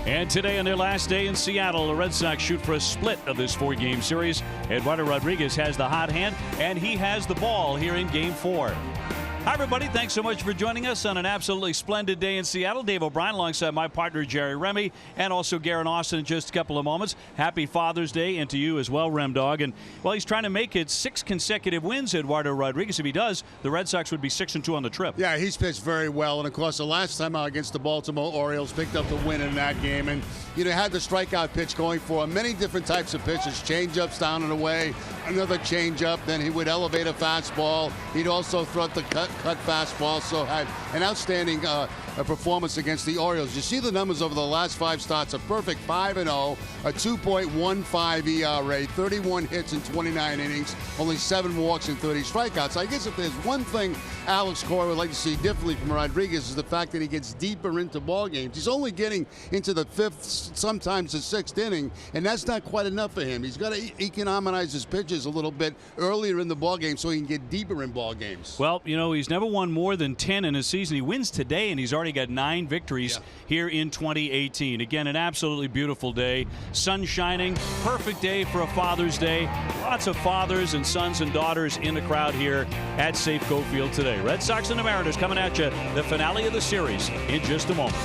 And today on their last day in Seattle, the Red Sox shoot for a split of this 4-game series. Eduardo Rodriguez has the hot hand, and he has the ball here in Game 4. Hi, everybody. Thanks so much for joining us on an absolutely splendid day in Seattle. Dave O'Brien alongside my partner, Jerry Remy, and also Garen Austin in just a couple of moments. Happy Father's Day, and to you as well, Rem Dog. And, well, he's trying to make it 6 consecutive wins, Eduardo Rodriguez. If he does, the Red Sox would be 6-2 on the trip. Yeah, he's pitched very well. And, of course, the last time out against the Baltimore Orioles, picked up the win in that game. And, had the strikeout pitch going for him. Many different types of pitches. Change-ups down and away, another change-up. Then he would elevate a fastball. He'd also throw the cut fastball. So had an outstanding performance against the Orioles. You see the numbers over the last 5 starts. A perfect 5-0, a 2.15 ERA, 31 hits in 29 innings, only 7 walks and 30 strikeouts. I guess if there's one thing Alex Cora would like to see differently from Rodriguez is the fact that he gets deeper into ball games. He's only getting into the 5th, sometimes the 6th inning, and that's not quite enough for him. He's got to economize his pitches a little bit earlier in the ball game so he can get deeper in ball games. Well, he's never won more than 10 in a season. He wins today, and he's already got 9 victories here in 2018. Again, an absolutely beautiful day. Sun shining, perfect day for a Father's Day. Lots of fathers and sons and daughters in the crowd here at Safeco Field today. Red Sox and the Mariners coming at you, the finale of the series in just a moment.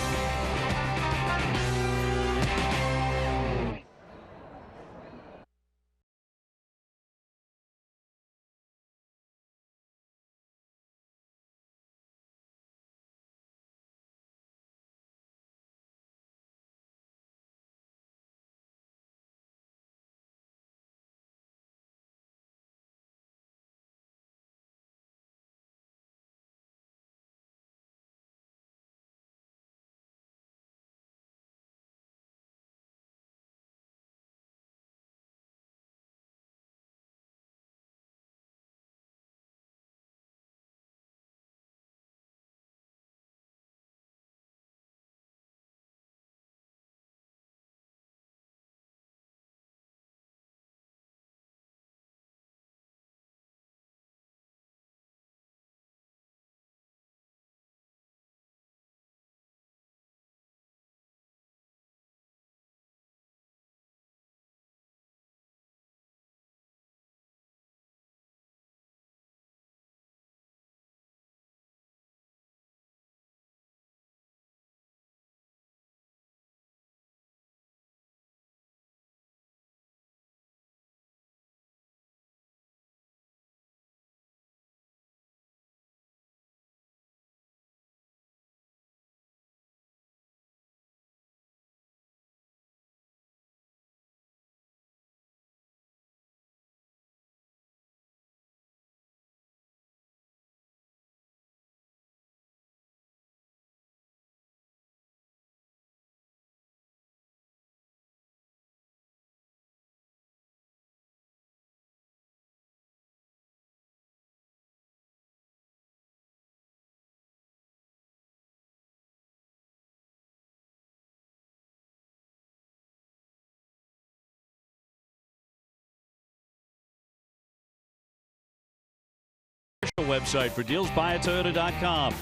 Website for deals, buyatoyota.com.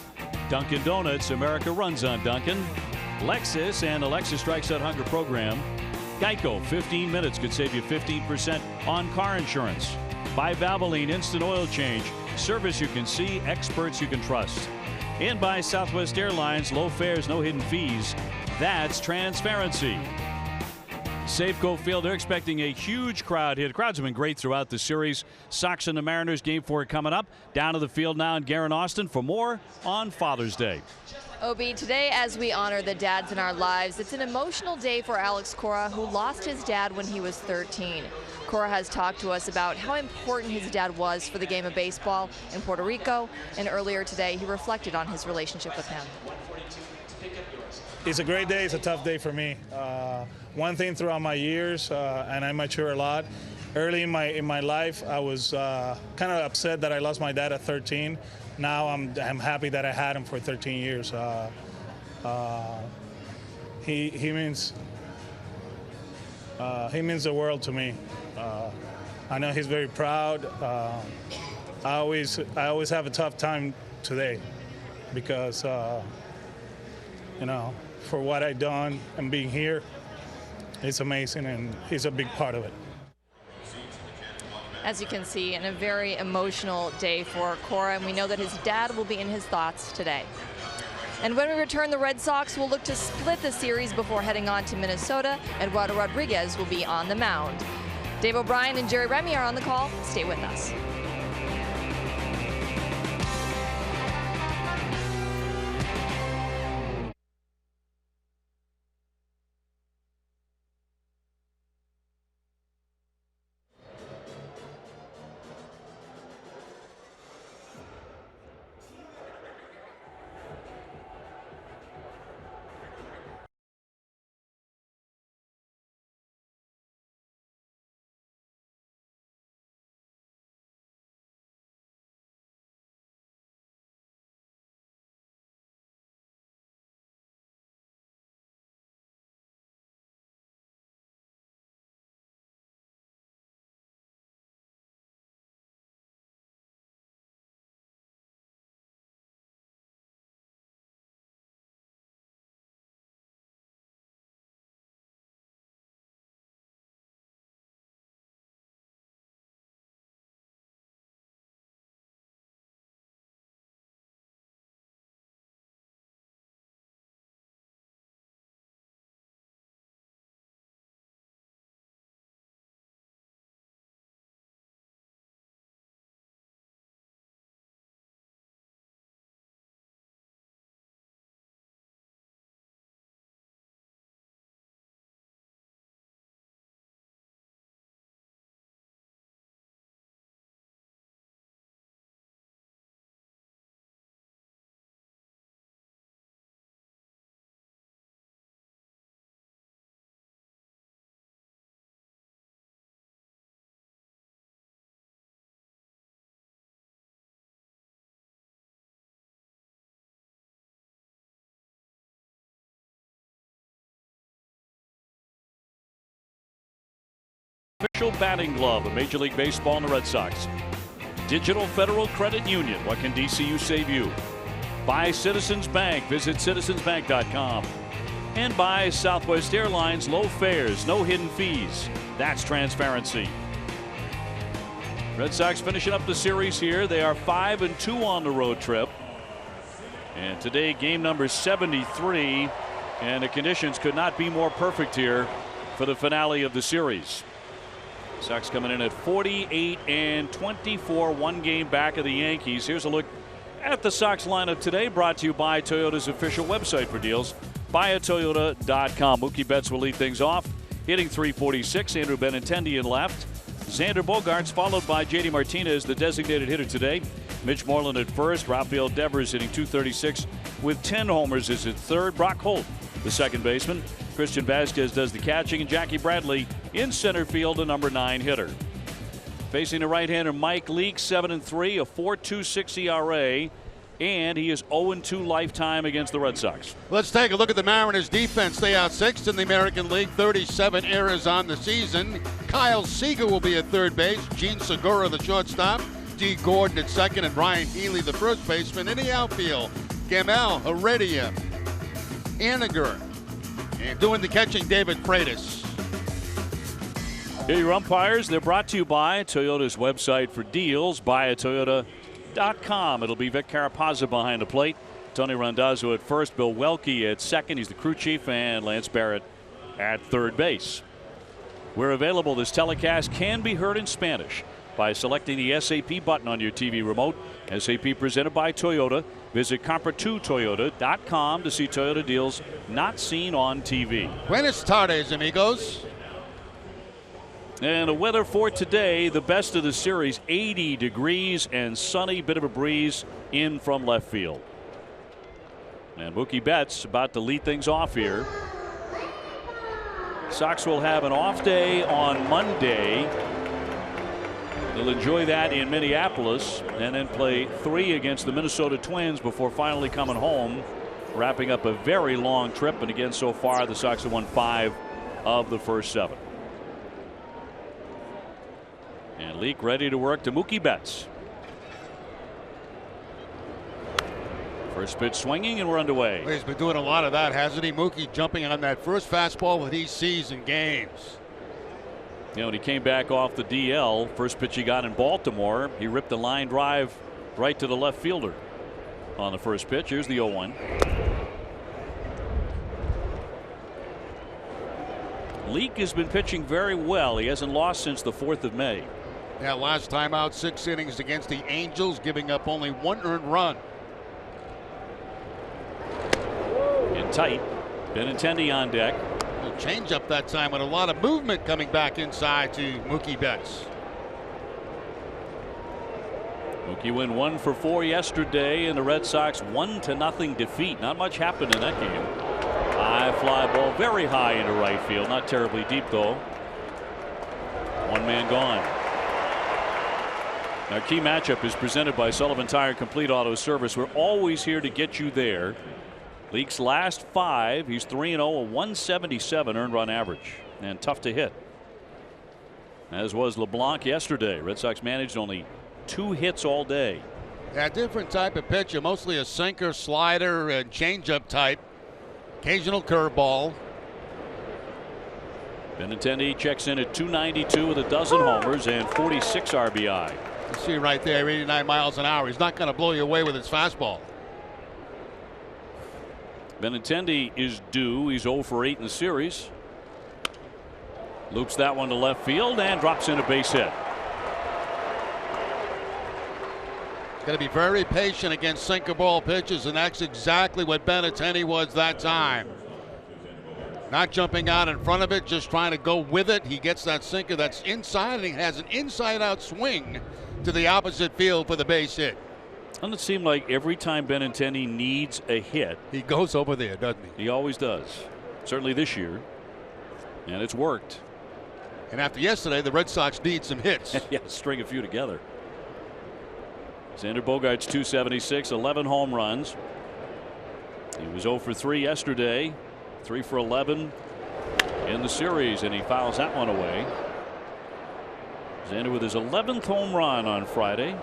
Dunkin' Donuts, America runs on Dunkin'. Lexus and the Lexus Strikes Out Hunger program. Geico, 15 minutes could save you 15% on car insurance. By Valvoline Instant Oil Change, service you can see, experts you can trust. And by Southwest Airlines, low fares, no hidden fees. That's transparency. Safeco Field, they're expecting a huge crowd here. The crowds have been great throughout the series. Sox and the Mariners, Game 4 coming up. Down to the field now in Garen Austin for more on Father's Day. Obi, today as we honor the dads in our lives, it's an emotional day for Alex Cora, who lost his dad when he was 13. Cora has talked to us about how important his dad was for the game of baseball in Puerto Rico, and earlier today he reflected on his relationship with him. It's a great day. It's a tough day for me. One thing throughout my years, and I mature a lot, early in my life, I was kind of upset that I lost my dad at 13. Now I'm happy that I had him for 13 years. He means the world to me. I know he's very proud. I always have a tough time today because for what I've done and being here. It's amazing, and he's a big part of it. As you can see, in a very emotional day for Cora, and we know that his dad will be in his thoughts today. And when we return, the Red Sox will look to split the series before heading on to Minnesota. Eduardo Rodriguez will be on the mound. Dave O'Brien and Jerry Remy are on the call. Stay with us. Official batting glove of Major League Baseball and the Red Sox. Digital Federal Credit Union. What can DCU save you? By Citizens Bank. Visit citizensbank.com. And by Southwest Airlines. Low fares, no hidden fees. That's transparency. Red Sox finishing up the series here. They are 5-2 on the road trip. And today, game number 73. And the conditions could not be more perfect here for the finale of the series. Sox coming in at 48-24, one game back of the Yankees. Here's a look at the Sox lineup today, brought to you by Toyota's official website for deals, buyatoyota.com. Mookie Betts will lead things off, hitting .346. Andrew Benintendi in left. Xander Bogaerts followed by J.D. Martinez, the designated hitter today. Mitch Moreland at first. Rafael Devers hitting .236 with 10 homers is at third. Brock Holt, the second baseman. Christian Vasquez does the catching, and Jackie Bradley in center field, a number 9 hitter. Facing the right-hander Mike Leake, 7-3, a 4.26 ERA, and he is 0-2 lifetime against the Red Sox. Let's take a look at the Mariners defense. They are 6th in the American League, 37 errors on the season. Kyle Seager will be at third base, Gene Segura the shortstop, D. Gordon at second, and Ryan Healy the first baseman. In the outfield, Gamel, Heredia, Aniger, and doing the catching, David Freitas. Here are your umpires. They're brought to you by Toyota's website for deals, buyatoyota.com. It'll be Vic Carapazza behind the plate. Tony Randazzo at first, Bill Welke at second. He's the crew chief, and Lance Barrett at third base. Where available, this telecast can be heard in Spanish by selecting the SAP button on your TV remote. SAP presented by Toyota. Visit compra2toyota.com to see Toyota deals not seen on TV. Buenas tardes, amigos. And the weather for today, the best of the series, 80 degrees and sunny, bit of a breeze in from left field. And Mookie Betts about to lead things off here. Sox will have an off day on Monday. They'll enjoy that in Minneapolis and then play 3 against the Minnesota Twins before finally coming home, wrapping up a very long trip. And again, so far, the Sox have won 5 of the first 7. And Leake ready to work to Mookie Betts. First pitch swinging, and we're underway. He's been doing a lot of that, hasn't he? Mookie jumping on that first fastball that he sees in games. You know, when he came back off the DL, first pitch he got in Baltimore, he ripped a line drive right to the left fielder on the first pitch. Here's the 0-1. Leake has been pitching very well. He hasn't lost since the 4th of May. Yeah, last time out, 6 innings against the Angels, giving up only 1 earned run. In tight. Benintendi on deck. A change up that time with a lot of movement coming back inside to Mookie Betts. Mookie went 1 for 4 yesterday in the Red Sox 1-0 defeat. Not much happened in that game. High fly ball very high into right field. Not terribly deep though. One man gone. Our key matchup is presented by Sullivan Tire Complete Auto Service. We're always here to get you there. Leake's last 5, he's 3-0, a 177 earned run average, and tough to hit. As was LeBlanc yesterday. Red Sox managed only 2 hits all day. Yeah, different type of pitcher, mostly a sinker, slider, and changeup type. Occasional curveball. Benintendi checks in at 292 with a dozen homers and 46 RBI. You see right there, 89 miles an hour. He's not going to blow you away with his fastball. Benintendi is due. He's 0 for 8 in the series. Loops that one to left field and drops in a base hit. Going to be very patient against sinker ball pitches, and that's exactly what Benintendi was that time. Not jumping out in front of it, just trying to go with it. He gets that sinker that's inside, and he has an inside-out swing to the opposite field for the base hit. Doesn't it seem like every time Benintendi needs a hit, he goes over there, doesn't he? He always does. Certainly this year. And it's worked. And after yesterday, the Red Sox need some hits. Yeah, string a few together. Xander Bogaerts 276, 11 home runs. He was 0 for 3 yesterday, 3 for 11 in the series, and he fouls that one away. Xander with his 11th home run on Friday.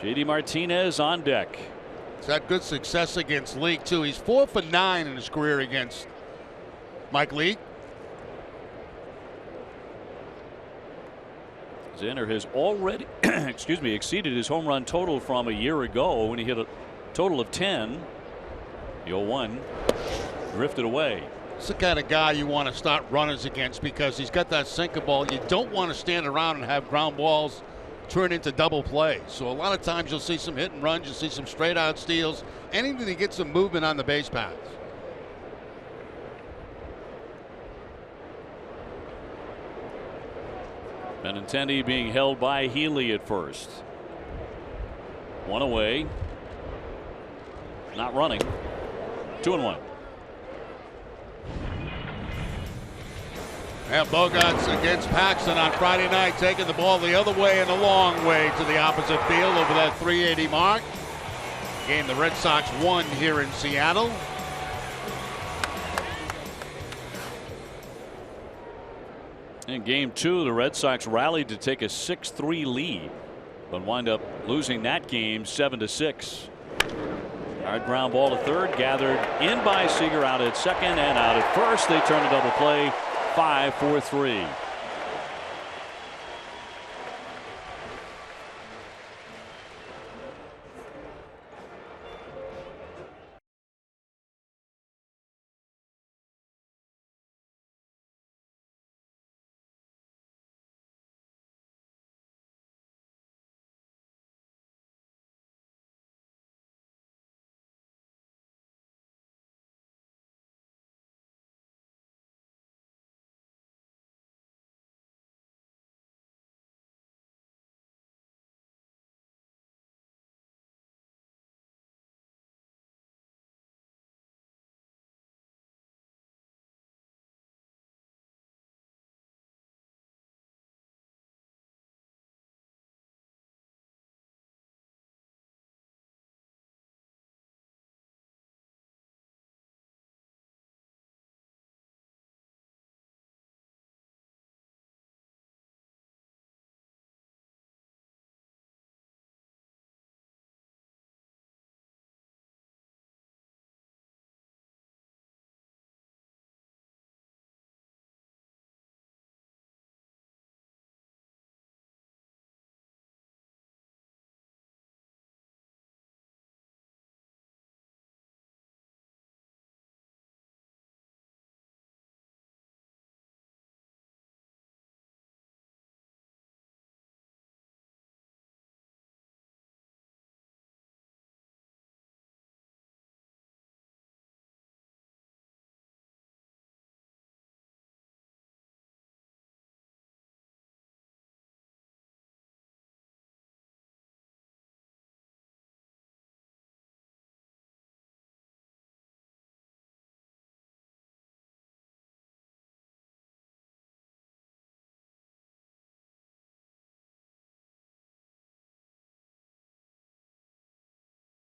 JD Martinez on deck. He's had good success against Leake too. He's 4 for 9 in his career against Mike Leake. Xander has already exceeded his home run total from a year ago when he hit a total of 10. The 0-1 drifted away. It's the kind of guy you want to start runners against because he's got that sinker ball. You don't want to stand around and have ground balls turn into double plays. So a lot of times you'll see some hit and runs, you'll see some straight out steals, anything to get some movement on the base paths. Benintendi being held by Healy at first. One away. Not running. 2-1. And Bogaerts against Paxton on Friday night, taking the ball the other way and a long way to the opposite field over that 380 mark. Game the Red Sox won here in Seattle. In game 2, the Red Sox rallied to take a 6-3 lead, but wind up losing that game 7-6. Hard ground ball to third, gathered in by Seager, out at second and out at first. They turn a double play, 5-4-3.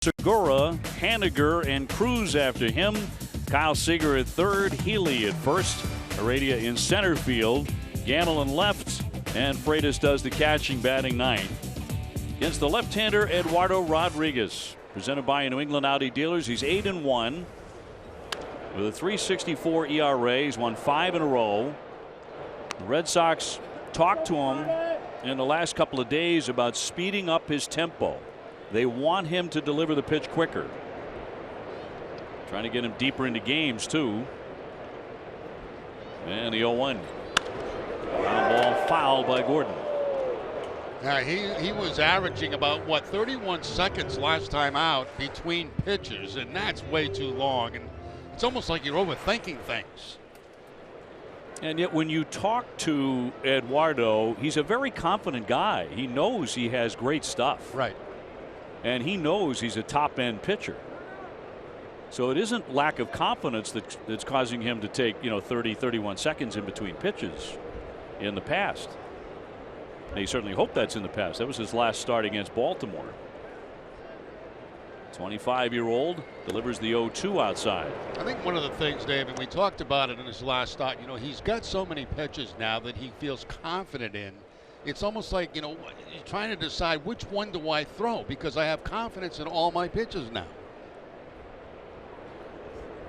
Segura, Haniger, and Cruz after him. Kyle Seager at third, Healy at first, Heredia in center field, Gamble in left, and Freitas does the catching, batting ninth. Against the left-hander Eduardo Rodriguez, presented by New England Audi dealers. He's 8-1 with a 3.64 ERA. He's won 5 in a row. The Red Sox talked to him in the last couple of days about speeding up his tempo. They want him to deliver the pitch quicker. Trying to get him deeper into games too. And the 0-1. Ball fouled by Gordon. Yeah, he was averaging about, what, 31 seconds last time out between pitches, and that's way too long. And it's almost like you're overthinking things. And yet when you talk to Eduardo, he's a very confident guy. He knows he has great stuff. Right. And he knows he's a top-end pitcher. So it isn't lack of confidence that's causing him to take, 30, 31 seconds in between pitches in the past. And he certainly hoped that's in the past. That was his last start against Baltimore. 25-year-old delivers the 0-2 outside. I think one of the things, Dave, and we talked about it in his last start, he's got so many pitches now that he feels confident in. It's almost like, you're trying to decide which one do I throw, because I have confidence in all my pitches now.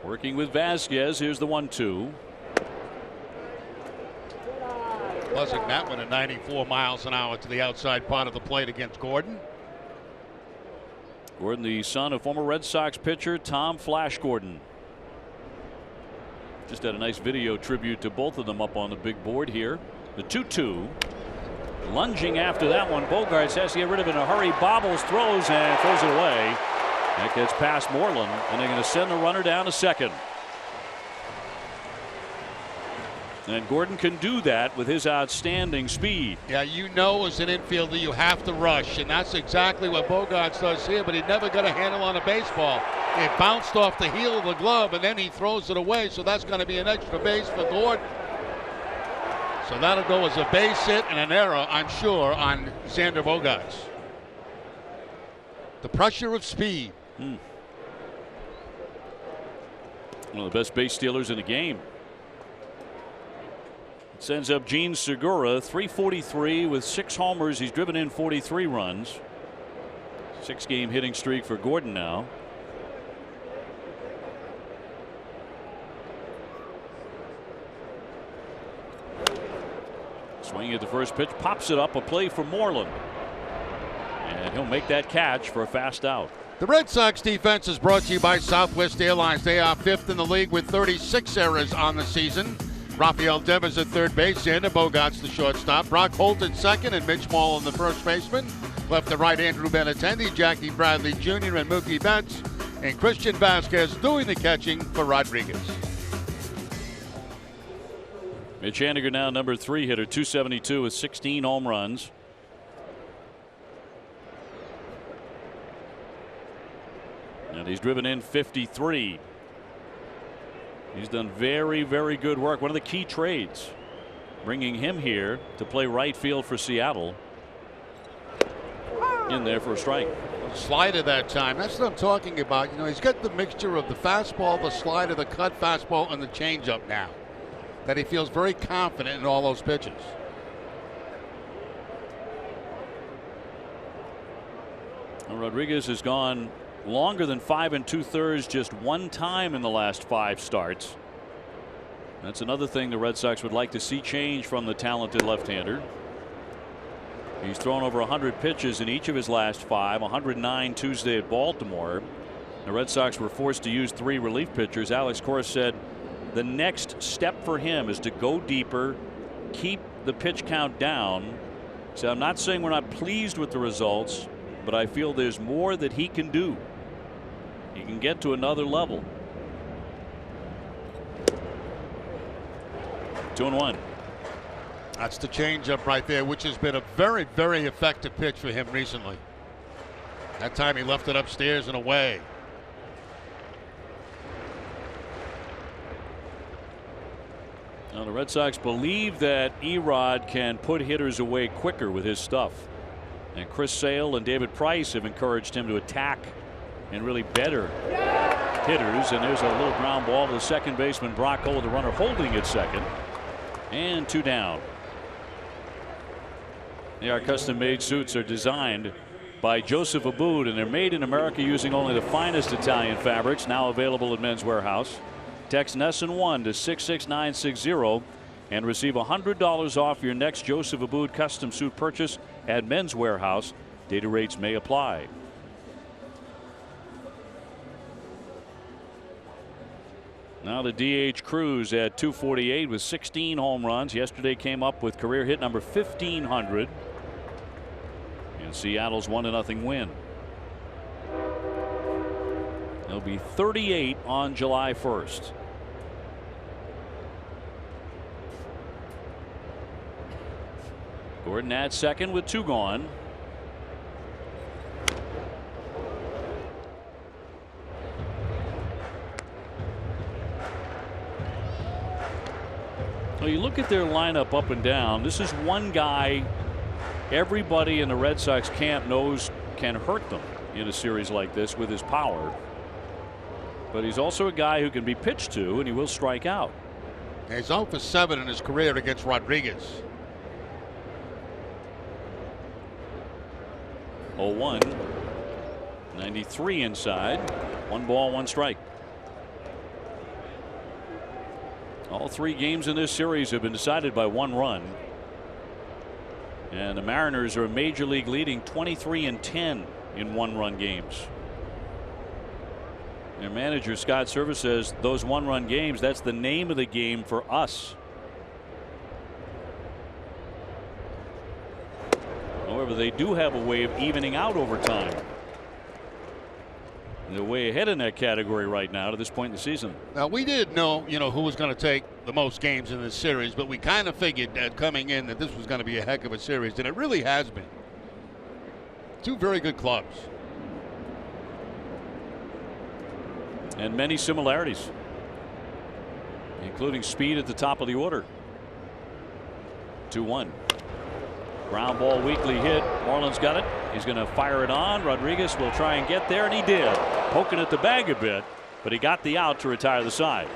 Working with Vasquez. Here's the 1-2. Buzzing that one at 94 miles an hour to the outside part of the plate against Gordon. Gordon, the son of former Red Sox pitcher Tom Flash Gordon. Just had a nice video tribute to both of them up on the big board here. The 2-2. Lunging after that one. Bogaerts has to get rid of it in a hurry. Bobbles, throws, and throws it away. That gets past Moreland, and they're going to send the runner down to second. And Gordon can do that with his outstanding speed. Yeah, as an infielder, you have to rush, and that's exactly what Bogaerts does here, but he never got a handle on a baseball. It bounced off the heel of the glove, and then he throws it away, so that's going to be an extra base for Gordon. So that'll go as a base hit and an error, I'm sure, on Xander Bogaerts. The pressure of speed. One of the best base stealers in the game. Sends up Gene Segura, 343 with 6 homers. He's driven in 43 runs. 6-game hitting streak for Gordon now. Swinging at the first pitch, pops it up, a play for Moreland. And he'll make that catch for a fast out. The Red Sox defense is brought to you by Southwest Airlines. They are 5th in the league with 36 errors on the season. Rafael Devers at third base, Xander Bogaerts the shortstop, Brock Holt at second, and Mitch Moreland the first baseman. Left to right, Andrew Benintendi, Jackie Bradley Jr., and Mookie Betts, and Christian Vasquez doing the catching for Rodriguez. Mitch Haniger now number 3 hitter, 272 with 16 home runs. And he's driven in 53. He's done very, very good work. One of the key trades, bringing him here to play right field for Seattle. In there for a strike. Slider that time. That's what I'm talking about. He's got the mixture of the fastball, the slider, the cut fastball, and the changeup now. That he feels very confident in all those pitches. Rodriguez has gone longer than 5 2/3 just one time in the last 5 starts. That's another thing the Red Sox would like to see change from the talented left-hander. He's thrown over 100 pitches in each of his last 5, 109 Tuesday at Baltimore. The Red Sox were forced to use 3 relief pitchers. Alex Coras said the next step for him is to go deeper, keep the pitch count down. So I'm not saying we're not pleased with the results, but I feel there's more that he can do. He can get to another level. 2-1. That's the changeup right there, which has been a very, very effective pitch for him recently. That time he left it upstairs and away. Now the Red Sox believe that Erod can put hitters away quicker with his stuff. And Chris Sale and David Price have encouraged him to attack and really better hitters. And there's a little ground ball to the second baseman Bracco with the runner holding at second, and 2 down. Our custom-made suits are designed by Joseph Abboud, and they're made in America using only the finest Italian fabrics, now available at Men's Warehouse. Text NESSN1 to 66960 and receive $100 off your next Joseph Abboud custom suit purchase at Men's Warehouse. Data rates may apply. Now the DH Cruz at 248 with 16 home runs. Yesterday came up with career hit number 1500 in Seattle's 1-0 win. He'll be 38 on July 1st. Gordon at second with 2 gone. Well, you look at their lineup up and down. This is one guy everybody in the Red Sox camp knows can hurt them in a series like this with his power. But he's also a guy who can be pitched to, and he will strike out. He's 0 for 7 in his career against Rodriguez. 0-1. 93 inside. 1 ball, 1 strike. All 3 games in this series have been decided by 1 run. And the Mariners are a major league leading 23-10 in 1-run games. Their manager Scott Servais says those 1-run games, that's the name of the game for us. However, they do have a way of evening out over time. They're way ahead in that category right now to this point in the season. Now, we didn't know, who was going to take the most games in this series, but we kind of figured that coming in that this was going to be a heck of a series, and it really has been. 2 very good clubs. And many similarities, including speed at the top of the order. 2-1. Ground ball, weakly hit. Marlin's got it. He's going to fire it on. Rodriguez will try and get there, and he did. Poking at the bag a bit, but he got the out to retire the side.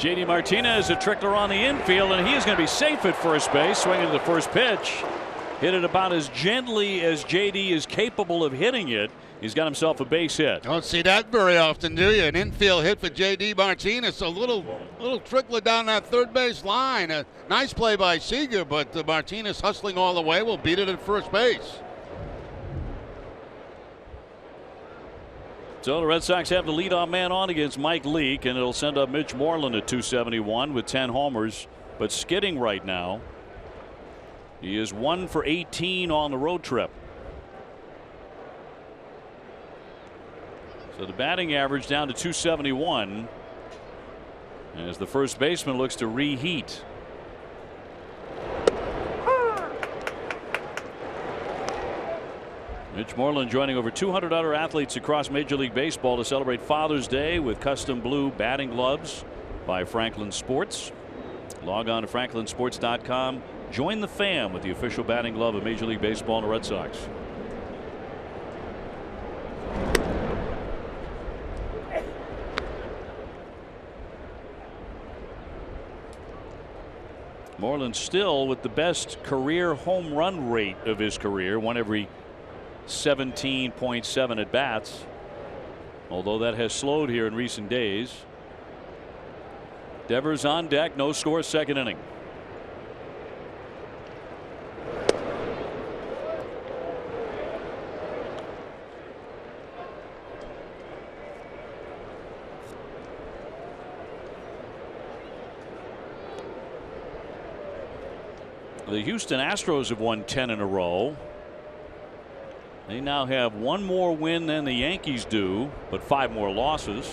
J.D. Martinez, a trickler on the infield, and he is going to be safe at first base. Swinging to the first pitch. Hit it about as gently as J.D. is capable of hitting it. He's got himself a base hit. Don't see that very often, do you? An infield hit for J.D. Martinez. A little trickler down that third base line. A nice play by Seager, but Martinez hustling all the way will beat it at first base. So the Red Sox have the leadoff man on against Mike Leake, and it'll send up Mitch Moreland at 271 with 10 homers, but skidding right now. He is 1 for 18 on the road trip. So the batting average down to 271 as the first baseman looks to reheat. Mitch Moreland joining over 200 other athletes across Major League Baseball to celebrate Father's Day with custom blue batting gloves by Franklin Sports. Log on to franklinsports.com. Join the fam with the official batting glove of Major League Baseball and the Red Sox. Moreland still with the best career home run rate of his career, one every 17.7 at bats, although that has slowed here in recent days. Devers on deck, no score, second inning. The Houston Astros have won 10 in a row. They now have one more win than the Yankees do, but 5 more losses.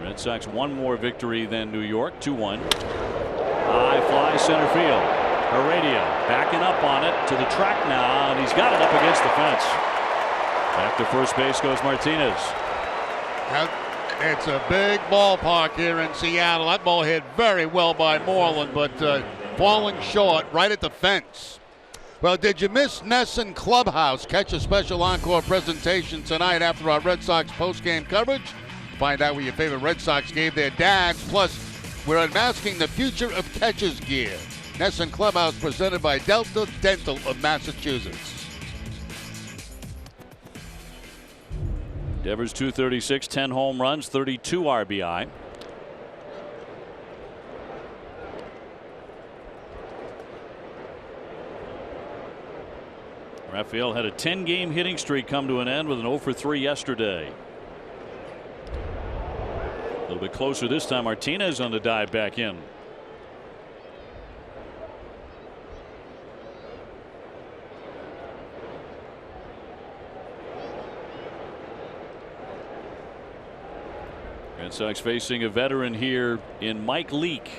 Red Sox one more victory than New York, 2-1. High fly center field. Heredia backing up on it to the track now, and he's got it up against the fence. Back to first base goes Martinez. It's a big ballpark here in Seattle. That ball hit very well by Moreland, but falling short right at the fence. Well, did you miss Nesson Clubhouse? Catch a special encore presentation tonight after our Red Sox postgame coverage. Find out where your favorite Red Sox gave their dads. Plus, we're unmasking the future of catcher's gear. Nesson Clubhouse presented by Delta Dental of Massachusetts. Devers 236, 10 home runs, 32 RBI. Raphael had a 10-game hitting streak come to an end with an 0 for 3 yesterday. A little bit closer this time. Martinez on the dive back in. Red Sox facing a veteran here in Mike Leake.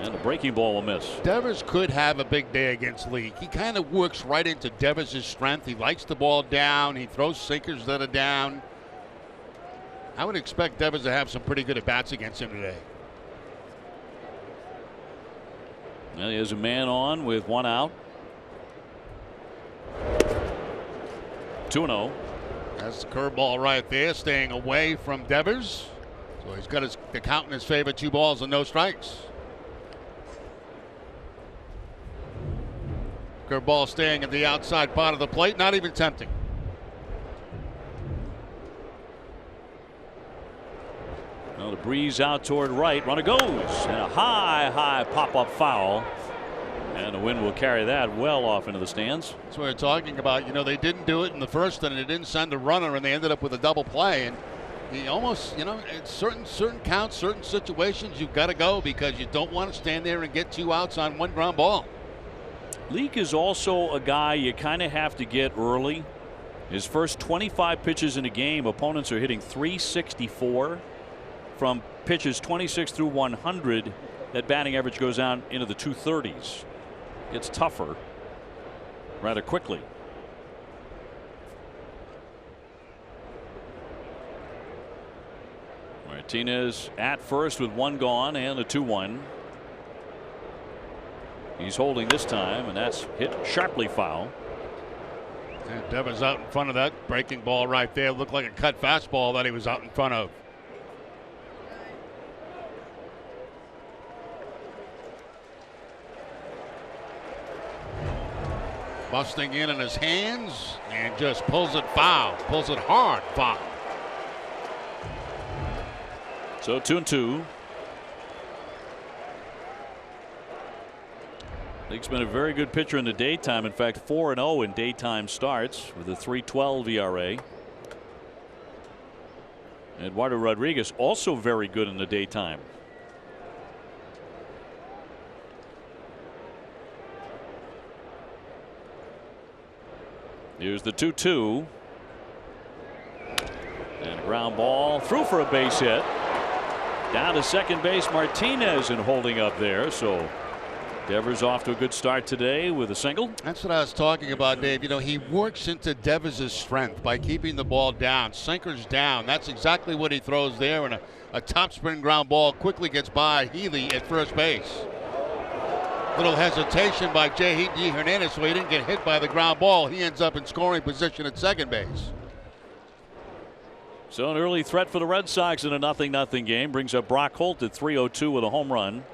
And the breaking ball will miss. Devers could have a big day against Leake. He kind of works right into Devers' strength. He likes the ball down. He throws sinkers that are down. I would expect Devers to have some pretty good at-bats against him today. Well, he has a man on with 1 out. 2-0. That's the curveball right there, staying away from Devers. So he's got the count in his favor, 2 balls and no strikes. Curveball staying at the outside part of the plate, not even tempting. Well, the breeze out toward right. Runner goes. And a high pop-up foul. And the wind will carry that well off into the stands. That's what we're talking about. You know, they didn't do it in the first and they didn't send a runner, and they ended up with a double play. And he almost, you know, in certain counts, certain situations, you've got to go because you don't want to stand there and get 2 outs on 1 ground ball. Leake is also a guy you kind of have to get early. His first 25 pitches in a game, opponents are hitting .364. From pitches 26 through 100, that batting average goes down into the 230s. It's tougher rather quickly. Martinez at first with 1 gone and a 2-1. He's holding this time, and that's hit sharply foul. And Devers out in front of that breaking ball right there. Looked like a cut fastball that he was out in front of. Busting in his hands and just pulls it foul. Pulls it hard foul. So 2-2. He's been a very good pitcher in the daytime. In fact, 4-0 in daytime starts with a 3.12 ERA. Eduardo Rodriguez also very good in the daytime. Here's the 2-2. And a ground ball through for a base hit. Down to second base, Martinez, and holding up there. So Devers off to a good start today with a single. That's what I was talking about, Dave. You know, he works into Devers' strength by keeping the ball down, sinkers down. That's exactly what he throws there, and a top spin ground ball quickly gets by Healy at first base. Little hesitation by J.D. Hernandez, so he didn't get hit by the ground ball. He ends up in scoring position at second base. So an early threat for the Red Sox in a 0-0 game brings up Brock Holt at 3:02 with a home run.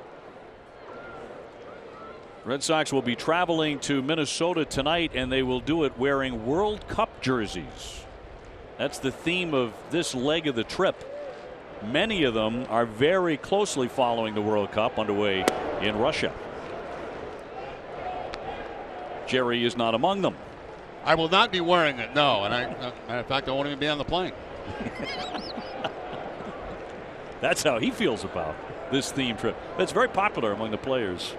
Red Sox will be traveling to Minnesota tonight, and they will do it wearing World Cup jerseys. That's the theme of this leg of the trip. Many of them are very closely following the World Cup underway in Russia. Jerry is not among them. I will not be wearing it, no. And matter of fact, I won't even be on the plane. That's how he feels about this theme trip. It's very popular among the players.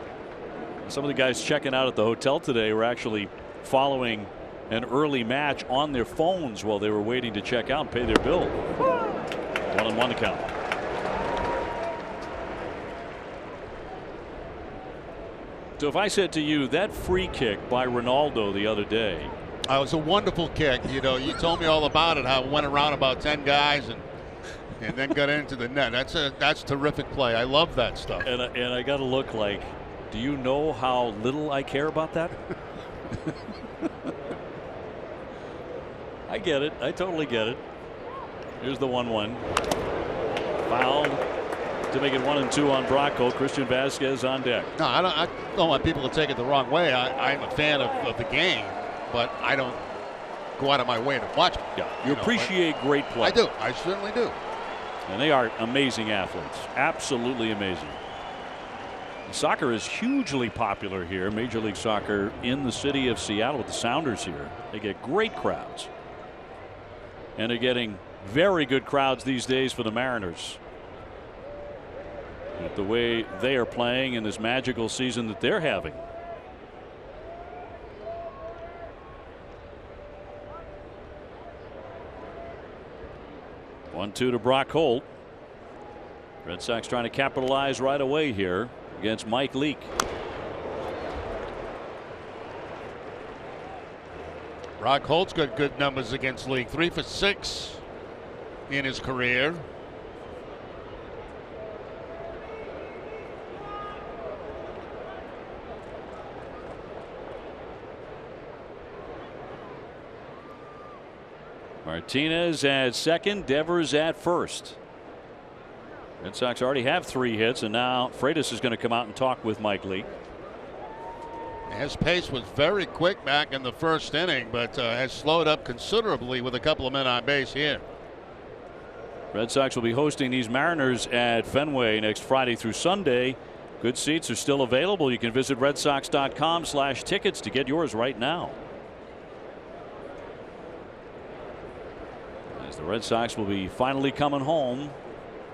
Some of the guys checking out at the hotel today were actually following an early match on their phones while they were waiting to check out and pay their bill. 1-1 to count. So if I said to you that free kick by Ronaldo the other day. It was a wonderful kick. You know, you told me all about it, how it went around about 10 guys and then got into the net. That's terrific play. I love that stuff. And I got to look like, do you know how little I care about that? I get it. I totally get it. Here's the 1-1. Fouled to make it 1-2 on Bracco. Christian Vasquez on deck. No, I don't want people to take it the wrong way. I'm a fan of the game, but I don't go out of my way to watch it. Yeah, you appreciate great play. I do. I certainly do. And they are amazing athletes. Absolutely amazing. Soccer is hugely popular here. Major League Soccer in the city of Seattle with the Sounders here. They get great crowds. And they're getting very good crowds these days for the Mariners. With the way they are playing in this magical season that they're having. One-two to Brock Holt. Red Sox trying to capitalize right away here against Mike Leake. Brock Holt's got good numbers against Leake. 3 for 6 in his career. Martinez at second, Devers at first. Red Sox already have 3 hits, and now Freitas is going to come out and talk with Mike Leake. His pace was very quick back in the first inning, but has slowed up considerably with a couple of men on base here. Red Sox will be hosting these Mariners at Fenway next Friday through Sunday. Good seats are still available. You can visit redsox.com/tickets to get yours right now. As the Red Sox will be finally coming home,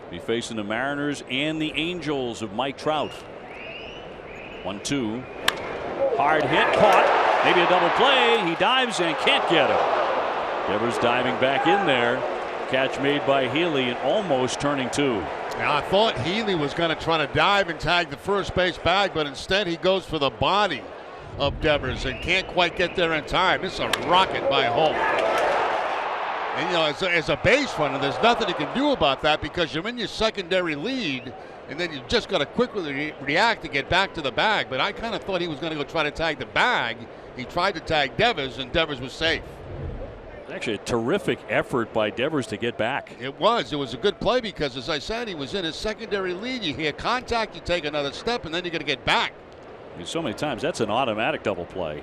be facing the Mariners and the Angels of Mike Trout. 1-2. Hard hit, caught, maybe a double play. He dives and can't get it. Devers diving back in there. Catch made by Healy and almost turning 2. Now, I thought Healy was going to try to dive and tag the first base bag, but instead he goes for the body of Devers and can't quite get there in time. This is a rocket by Holt. And, you know, as a base runner, there's nothing you can do about that because you're in your secondary lead, and then you just got to quickly react to get back to the bag. But I kind of thought he was going to go try to tag the bag. He tried to tag Devers, and Devers was safe. Actually, a terrific effort by Devers to get back. It was a good play because, as I said, he was in his secondary lead. You hear contact, you take another step, and then you got to get back. So many times that's an automatic double play.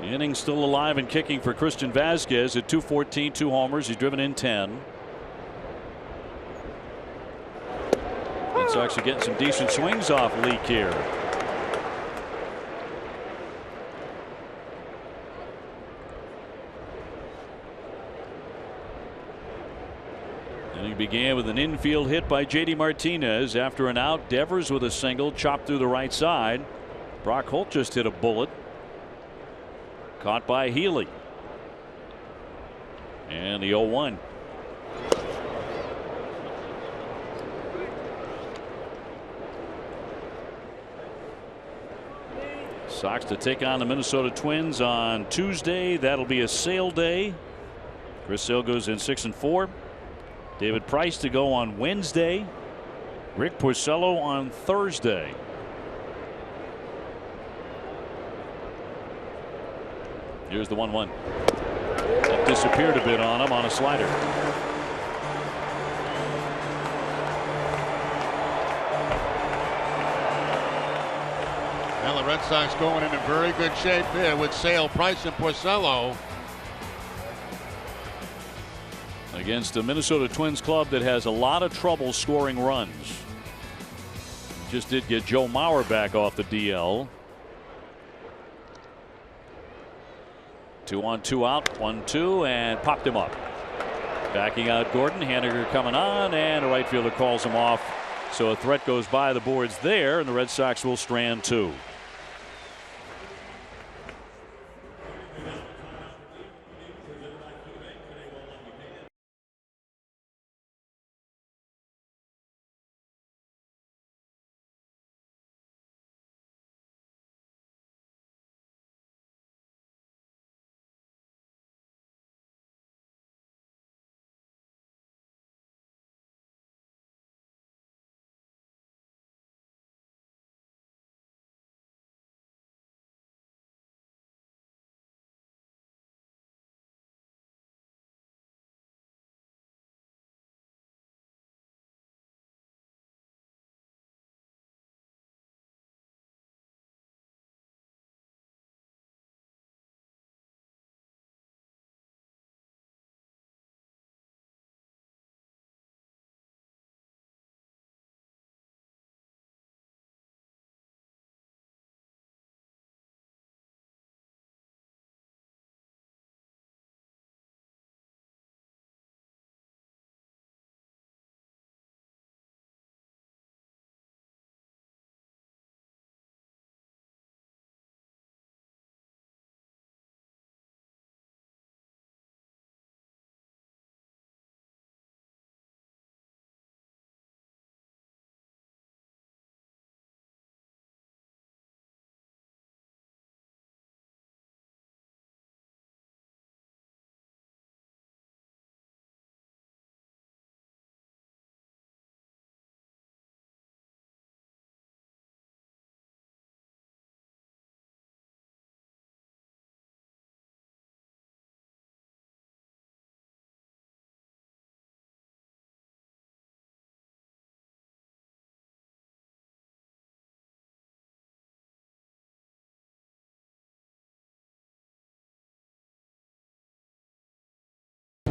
The inning still alive and kicking for Christian Vasquez at 214, 2 homers. He's driven in 10. Red Sox are getting some decent swings off Leake here. Inning began with an infield hit by J.D. Martinez. After an out, Devers with a single chopped through the right side. Brock Holt just hit a bullet. Caught by Healy. And the 0-1. Sox to take on the Minnesota Twins on Tuesday. That'll be a Sale day. Chris Sale goes in 6-4. David Price to go on Wednesday. Rick Porcello on Thursday. Here's the 1-1. That disappeared a bit on him on a slider. Well, the Red Sox going in very good shape there with Sale, Price, and Porcello. Against a Minnesota Twins club that has a lot of trouble scoring runs. Just did get Joe Mauer back off the DL. 2 on 2 out, 1-2, and popped him up. Backing out Gordon. Haniger coming on, and a right fielder calls him off. So a threat goes by the boards there, and the Red Sox will strand 2.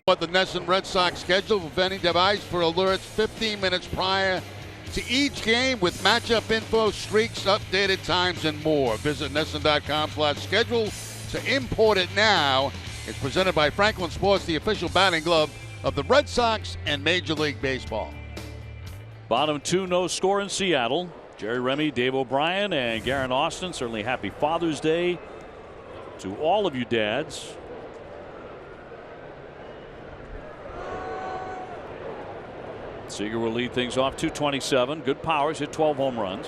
What the NESN Red Sox schedule with any device for alerts 15 minutes prior to each game with matchup info, streaks, updated times, and more. Visit NESN.com/schedule to import it now. It's presented by Franklin Sports, the official batting glove of the Red Sox and Major League Baseball. Bottom 2, no score in Seattle. Jerry Remy, Dave O'Brien, and Garen Austin. Certainly happy Father's Day to all of you dads. Seager will lead things off, 227. Good powers, hit 12 home runs.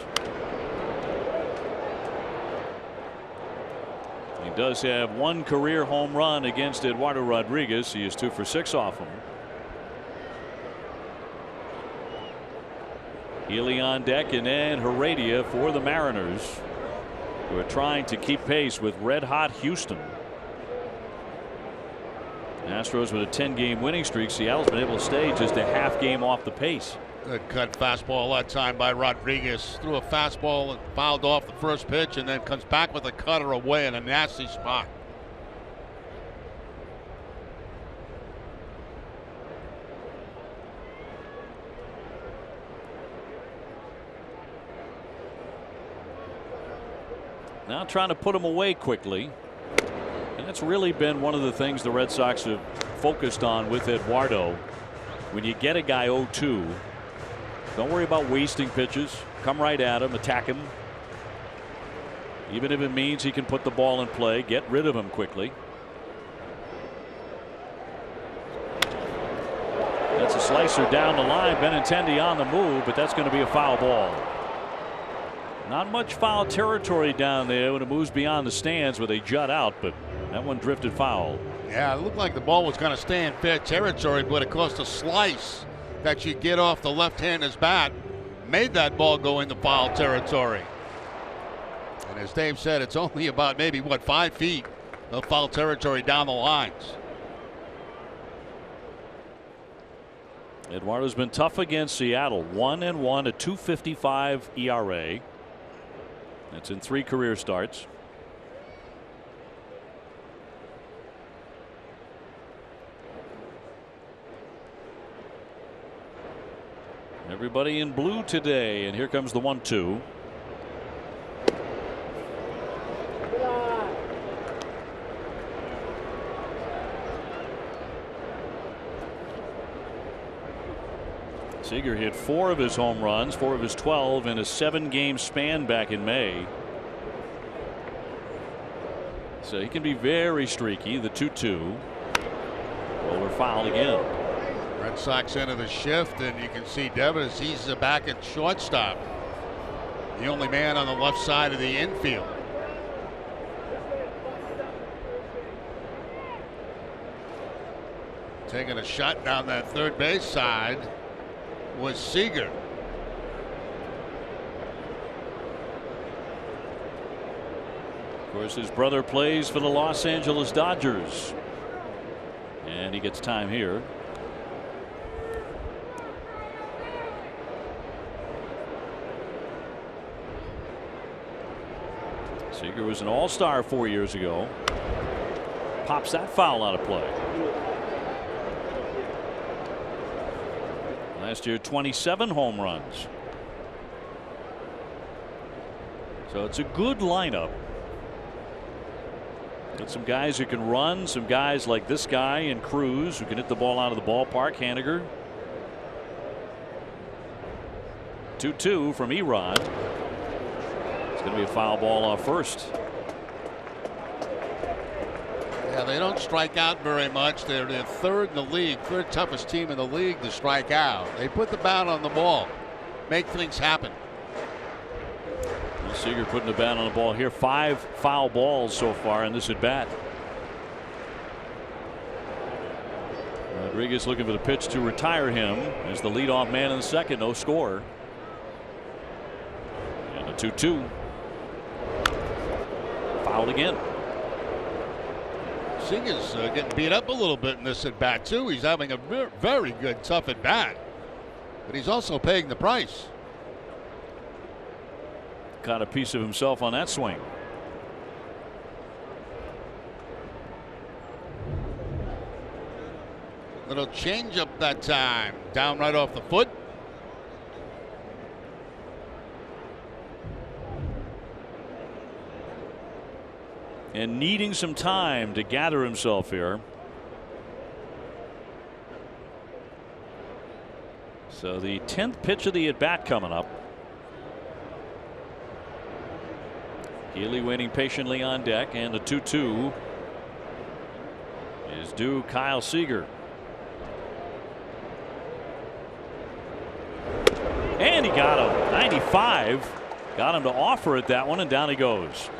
He does have 1 career home run against Eduardo Rodriguez. He is 2 for 6 off him. Healy on deck, and then Heredia for the Mariners, who are trying to keep pace with red hot Houston. Astros with a 10-game winning streak. Seattle's been able to stay just a half game off the pace. Good cut fastball that time by Rodriguez. Threw a fastball and fouled off the first pitch, and then comes back with a cutter away in a nasty spot. Now trying to put him away quickly. And that's really been one of the things the Red Sox have focused on with Eduardo. When you get a guy 0-2, don't worry about wasting pitches. Come right at him, attack him. Even if it means he can put the ball in play, get rid of him quickly. That's a slicer down the line. Benintendi on the move, but that's going to be a foul ball. Not much foul territory down there when it moves beyond the stands where they jut out, but that one drifted foul. Yeah, it looked like the ball was going to stay in fair territory, but it caused a slice that you get off the left-hander's bat. Made that ball go into foul territory. And as Dave said, it's only about maybe, 5 feet of foul territory down the lines. Eduardo's been tough against Seattle. 1-1, a 2.55 ERA. That's in 3 career starts. Everybody in blue today, and here comes the 1-2. Seager hit 4 of his home runs, 4 of his 12 in a 7-game span back in May. So he can be very streaky. The 2-2. Roller fouled again. Red Sox into the shift, and you can see Devin as he's back at shortstop. The only man on the left side of the infield. Taking a shot down that third base side was Seager. Of course, his brother plays for the Los Angeles Dodgers, and he gets time here. Seager was an all-star 4 years ago. Pops that foul out of play. Last year, 27 home runs. So it's a good lineup. Got some guys who can run, some guys like this guy and Cruz who can hit the ball out of the ballpark. Haniger. 2-2 from Erod. It's going to be a foul ball off first. Yeah, they don't strike out very much. They're third in the league, third toughest team in the league to strike out. They put the bat on the ball, make things happen. Well, Seager putting the bat on the ball here. 5 foul balls so far in this at bat. Rodriguez looking for the pitch to retire him as the leadoff man in the second. No score. And a 2-2. Fouled again. Seager's getting beat up a little bit in this at bat too. He's having a very good tough at bat, but he's also paying the price. Caught a piece of himself on that swing. Little change up that time, down right off the foot. And needing some time to gather himself here. So the 10th pitch of the at bat coming up. Healy waiting patiently on deck, and the 2-2 is due Kyle Seager. And he got him. 95. Got him to offer it that one, and down he goes.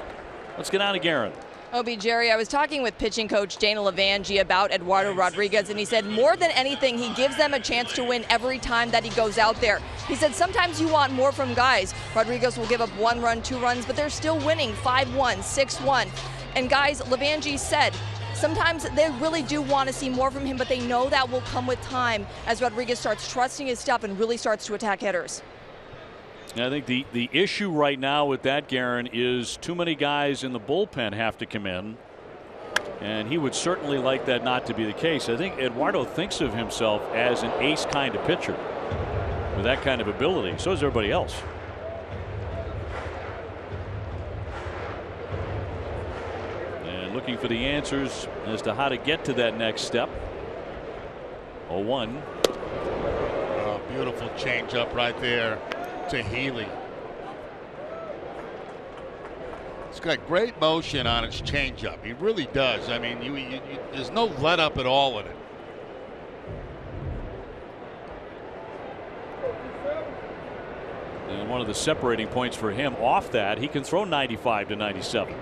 Let's get out of Guerin. Obi, Jerry, I was talking with pitching coach Dana Levangie about Eduardo Rodriguez, and he said more than anything, he gives them a chance to win every time that he goes out there. He said sometimes you want more from guys. Rodriguez will give up 1 run, 2 runs, but they're still winning 5-1, 6-1. And guys, Levangie said sometimes they really do want to see more from him, but they know that will come with time as Rodriguez starts trusting his stuff and really starts to attack hitters. I think the issue right now with that, Garen, is too many guys in the bullpen have to come in. And he would certainly like that not to be the case. I think Eduardo thinks of himself as an ace kind of pitcher with that kind of ability. So does everybody else. And looking for the answers as to how to get to that next step. 0-1. Oh, beautiful changeup right there to Healy. It's got great motion on its changeup. He really does. I mean, there's no let up at all in it. And one of the separating points for him off that, he can throw 95 to 97.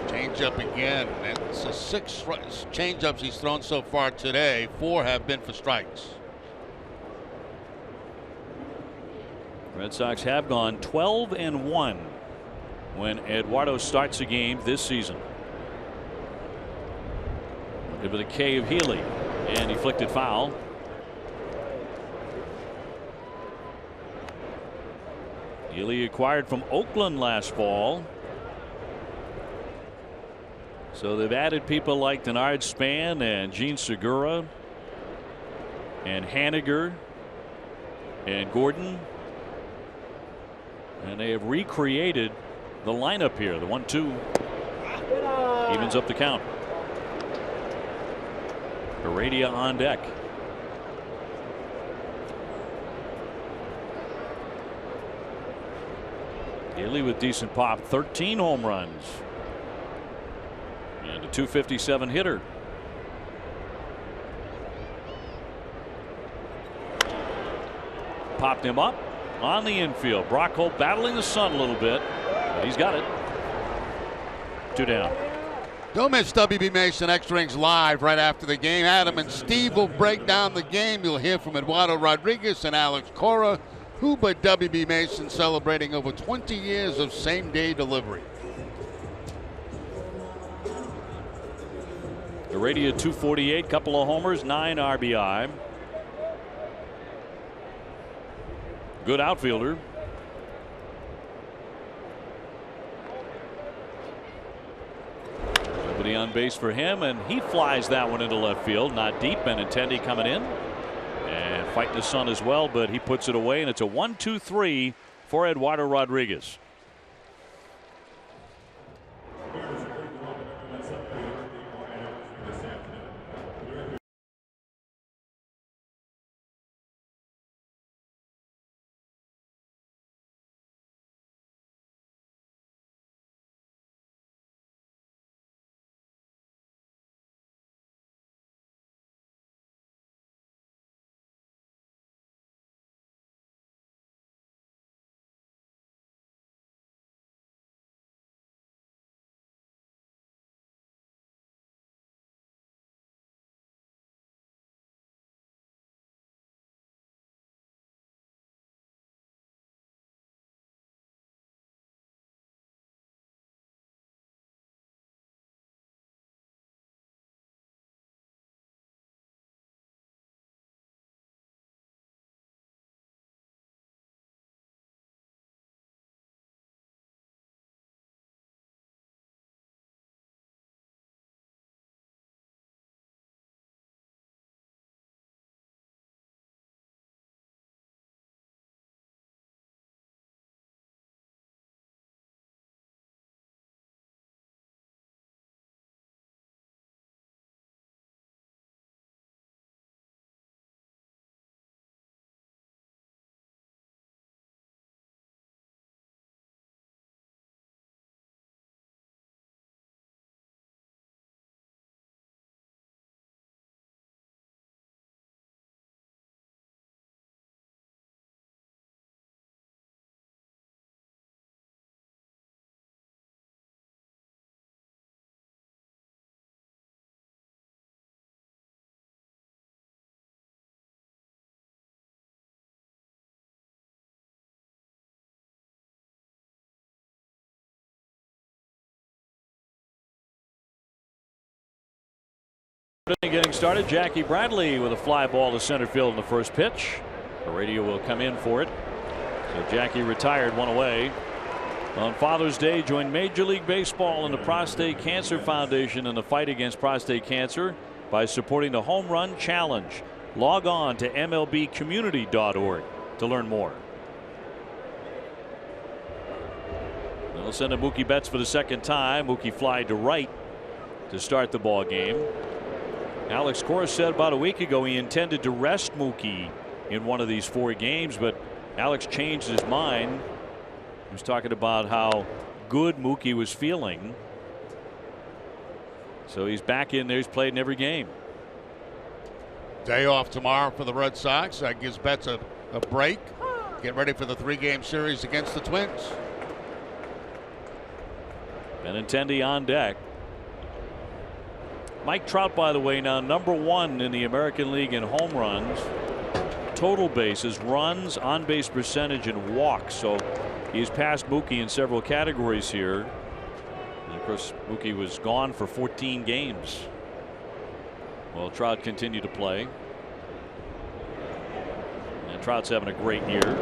Changeup again. It's a 6 changeups he's thrown so far today. 4 have been for strikes. Red Sox have gone 12-1 when Eduardo starts a game this season. Look at the K of Healy, and deflected foul. Healy acquired from Oakland last fall. So they've added people like Denard Span and Gene Segura and Haniger and Gordon. And they have recreated the lineup here. The 1-2 evens up the count. Heredia on deck. Healy with decent pop, 13 home runs and a .257 hitter. Popped him up on the infield. Brock Holt battling the sun a little bit, but he's got it. 2 down. Don't miss WB Mason Extra Innings live right after the game. Adam and Steve will break down the game. You'll hear from Eduardo Rodriguez and Alex Cora. Who but WB Mason celebrating over 20 years of same-day delivery. Heredia 248, couple of homers, 9 RBI. Good outfielder. Nobody on base for him, and he flies that one into left field. Not deep. Benintendi coming in and fighting the sun as well, but he puts it away, and it's a 1-2-3 for Eduardo Rodriguez. Inning getting started. Jackie Bradley with a fly ball to center field in the first pitch. The radio will come in for it. So Jackie retired, one away. On Father's Day, join Major League Baseball and the Prostate Cancer Foundation in the fight against prostate cancer by supporting the Home Run Challenge. Log on to MLBcommunity.org to learn more. They'll send in Mookie Betts for the second time. Mookie fly to right to start the ball game. Alex Coras said about a week ago he intended to rest Mookie in one of these 4 games, but Alex changed his mind. He was talking about how good Mookie was feeling. So he's back in there. He's played in every game. Day off tomorrow for the Red Sox. That gives Betts a break. Get ready for the 3-game series against the Twins. Benintendi on deck. Mike Trout, by the way, now #1 in the American League in home runs, total bases, runs, on base percentage, and walks. So he's passed Mookie in several categories here. And of course, Mookie was gone for 14 games. Well, Trout continued to play. And Trout's having a great year.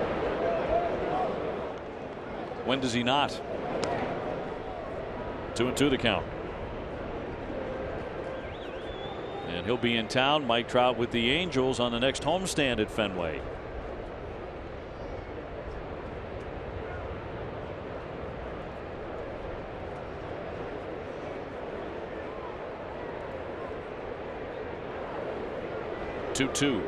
When does he not? 2-2 the count. And he'll be in town, Mike Trout, with the Angels on the next homestand at Fenway. Two.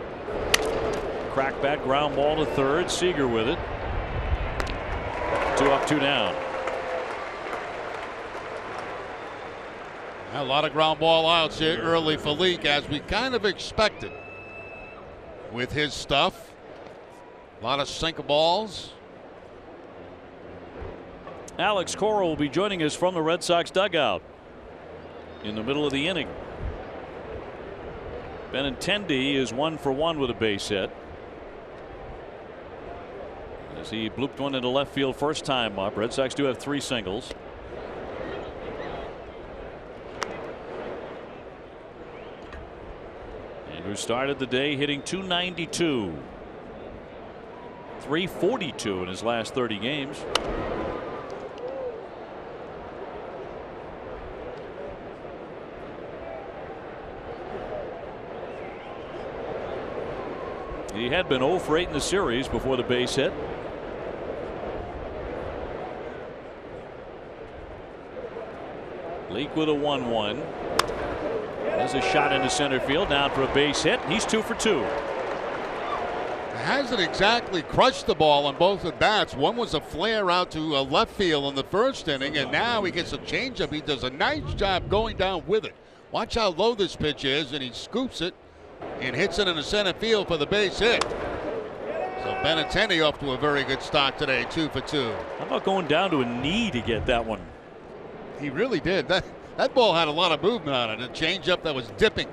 Crack back, ground ball to third. Seager with it. 2 up, 2 down. A lot of ground ball outs here early for Leake, as we kind of expected with his stuff. A lot of sinker balls. Alex Cora will be joining us from the Red Sox dugout in the middle of the inning. Benintendi is 1 for 1 with a base hit, as he blooped one into left field first time up. Red Sox do have 3 singles. Who started the day hitting .292, .342 in his last 30 games. He had been 0 for 8 in the series before the base hit. Leake with a 1-1. There's a shot into center field, down for a base hit. He's 2 for 2. Hasn't exactly crushed the ball on both at bats. One was a flare out to left field in the first inning, and now he gets a changeup. He does a nice job going down with it. Watch how low this pitch is, and he scoops it and hits it in the center field for the base hit. So Benintendi off to a very good start today, 2 for 2. How about going down to a knee to get that one? He really did. That ball had a lot of movement on it. A changeup that was dipping.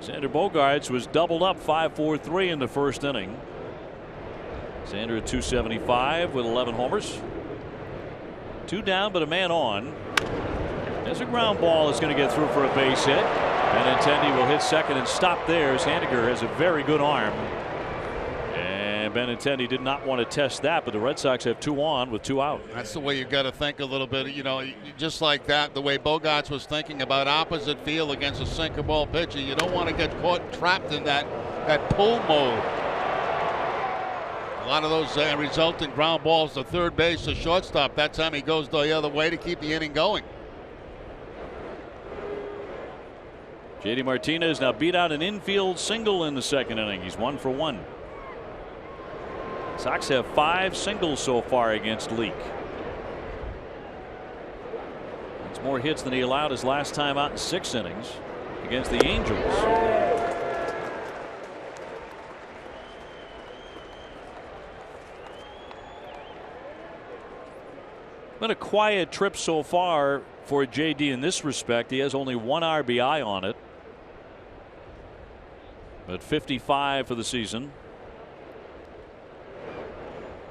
Xander Bogaerts was doubled up 5-4-3 in the first inning. Xander at .275 with 11 homers. 2 down, but a man on. There's a ground ball that's going to get through for a base hit. Benintendi will hit second and stop there, as Handiger has a very good arm. And Benintendi did not want to test that, but the Red Sox have 2 on with 2 out. That's the way you've got to think a little bit. You know, just like that, the way Bogaerts was thinking about opposite field against a sinker ball pitcher. You don't want to get caught trapped in that pull mode. A lot of those result in ground balls to third base to shortstop. That time he goes the other way to keep the inning going. JD Martinez now beat out an infield single in the second inning. He's 1 for 1. Sox have 5 singles so far against Leake. That's more hits than he allowed his last time out in 6 innings against the Angels. Been a quiet trip so far for JD in this respect. He has only 1 RBI on it, but 55 for the season.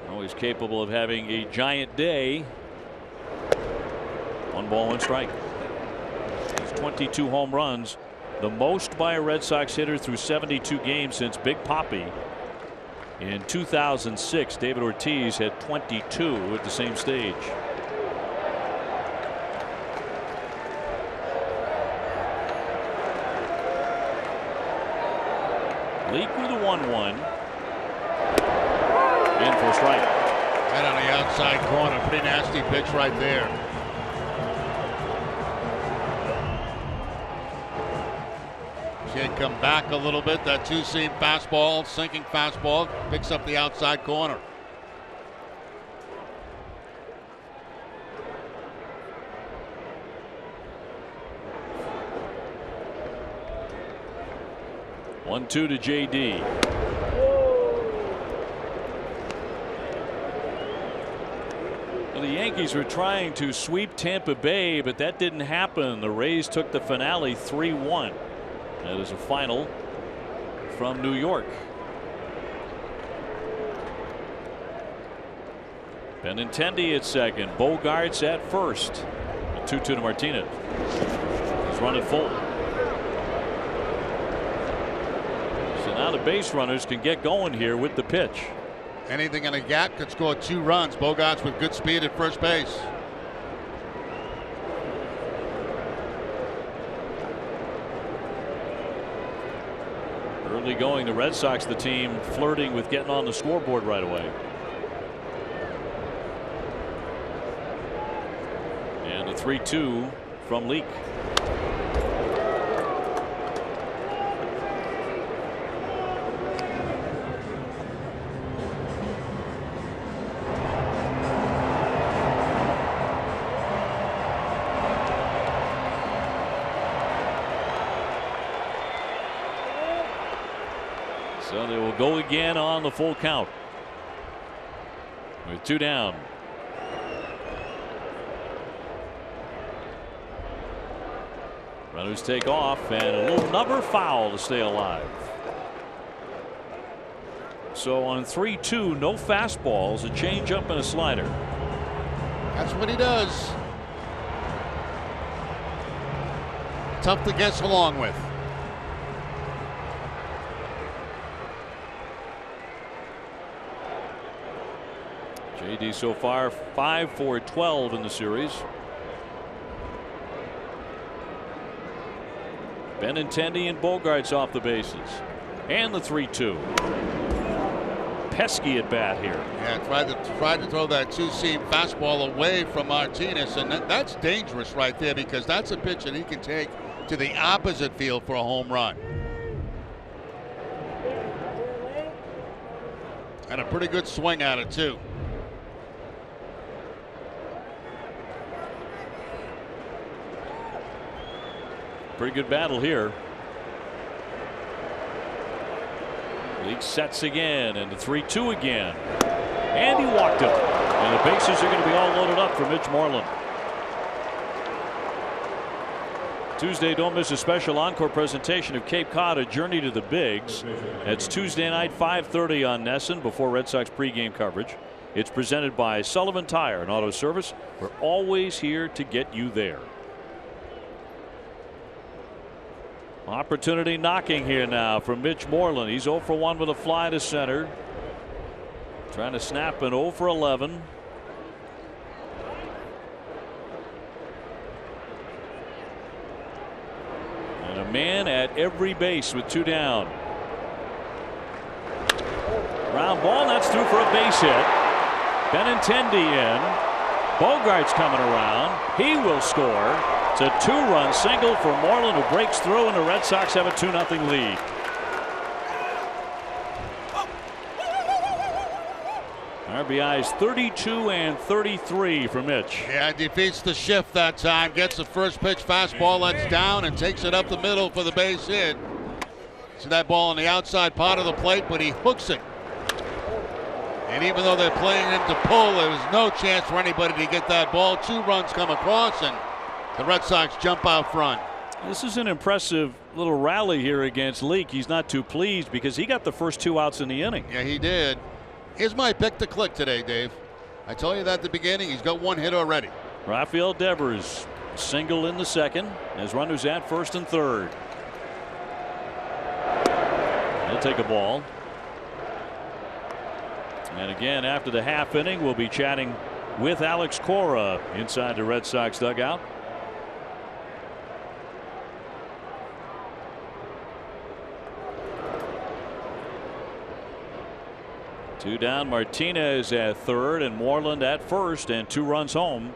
Always capable of having a giant day. 1 ball, 1 strike. 22 home runs, the most by a Red Sox hitter through 72 games since Big Papi. In 2006, David Ortiz had 22 at the same stage. Leak with a 1-1. In for a strike. Right on the outside corner. Pretty nasty pitch right there. Should come back a little bit. That two-seam fastball, sinking fastball, picks up the outside corner. One-two to JD. Well, the Yankees were trying to sweep Tampa Bay, but that didn't happen. The Rays took the finale 3-1. That is a final from New York. Benintendi at second. Bogarts at first. 2-2 to Martinez. He's running full. So now the base runners can get going here with the pitch. Anything in a gap could score 2 runs. Bogarts with good speed at first base. Early going, the Red Sox, the team flirting with getting on the scoreboard right away. And the 3-2 from Leak. So they will go again on the full count with 2 down. Runners take off, and a little number foul to stay alive. So on 3-2, no fastballs, a changeup and a slider. That's what he does. Tough to guess along with. JD so far 5 for 12 in the series. Benintendi and Bogarts off the bases. And the 3-2. Pesky at bat here. Yeah, tried to throw that two-seam fastball away from Martinez, and that's dangerous right there because that's a pitch that he can take to the opposite field for a home run. And a pretty good swing at it too. Pretty good battle here. Leak sets again, and the 3-2 again. And he walked him. And the bases are going to be all loaded up for Mitch Moreland. Tuesday, don't miss a special encore presentation of Cape Cod, A Journey to the Bigs. That's Tuesday night, 5:30 on NESN before Red Sox pregame coverage. It's presented by Sullivan Tire and Auto Service. We're always here to get you there. Opportunity knocking here now from Mitch Moreland. He's 0 for 1 with a fly to center. Trying to snap an 0 for 11. And a man at every base with 2 down. Ground ball, that's through for a base hit. Benintendi in. Bogarts coming around. He will score. It's a 2-run single for Moreland, who breaks through, and the Red Sox have a 2-0 lead. RBIs 32 and 33 for Mitch. Yeah, defeats the shift that time. Gets the first pitch fastball that's down and takes it up the middle for the base hit. See that ball on the outside part of the plate, but he hooks it. And even though they're playing him to pull, there was no chance for anybody to get that ball. 2 runs come across, and the Red Sox jump out front. This is an impressive little rally here against Leak. He's not too pleased because he got the first 2 outs in the inning. Yeah, he did. Here's my pick to click today, Dave. I told you that at the beginning. He's got 1 hit already. Rafael Devers single in the second as runners at first and third. He'll take a ball. And again, after the half inning, we'll be chatting with Alex Cora inside the Red Sox dugout. Two down, Martinez at third and Moreland at first, and 2 runs home.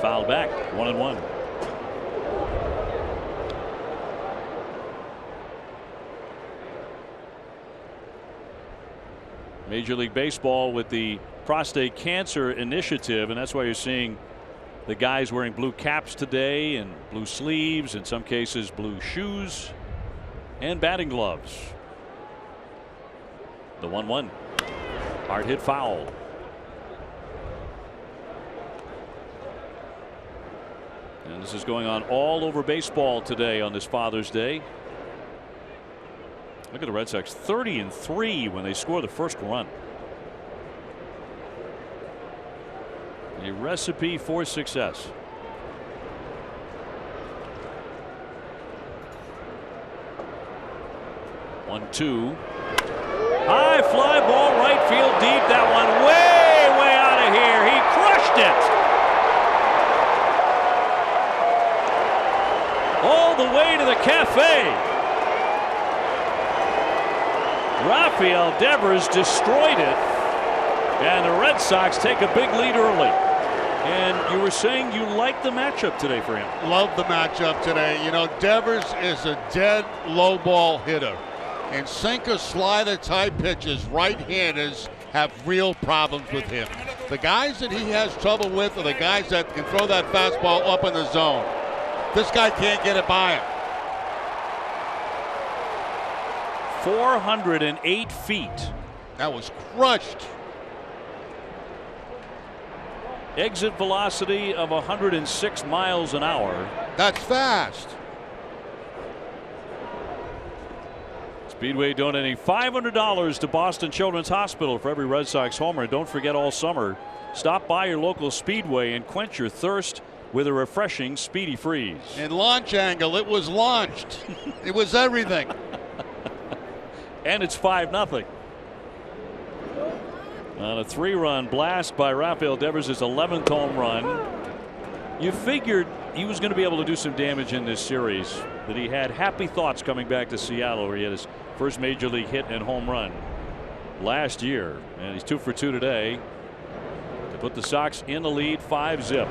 Foul back, 1-1. Major League Baseball with the prostate cancer initiative, and that's why you're seeing the guys wearing blue caps today and blue sleeves, in some cases blue shoes and batting gloves. The 1-1. Hard hit foul. And this is going on all over baseball today on this Father's Day. Look at the Red Sox, 30-3 when they score the first run. A recipe for success. One, two. High fly ball, right field deep. That one way out of here. He crushed it. All the way to the cafe. Rafael Devers destroyed it, and the Red Sox take a big lead early. And you were saying you liked the matchup today for him. Love the matchup today. You know, Devers is a dead low ball hitter, and sinker slider type pitches, right-handers have real problems with him. The guys that he has trouble with are the guys that can throw that fastball up in the zone. This guy can't get it by him. 408 feet. That was crushed. Exit velocity of 106 miles an hour. That's fast. Speedway donating $500 to Boston Children's Hospital for every Red Sox homer. And don't forget, all summer, stop by your local Speedway and quench your thirst with a refreshing Speedy Freeze. And launch angle, it was launched. It was everything. And it's 5-0. On a 3-run blast by Rafael Devers, his 11th home run. You figured he was going to be able to do some damage in this series, that he had happy thoughts coming back to Seattle, where he had his first major league hit and home run last year. And he's 2 for 2 today to put the Sox in the lead, 5-0.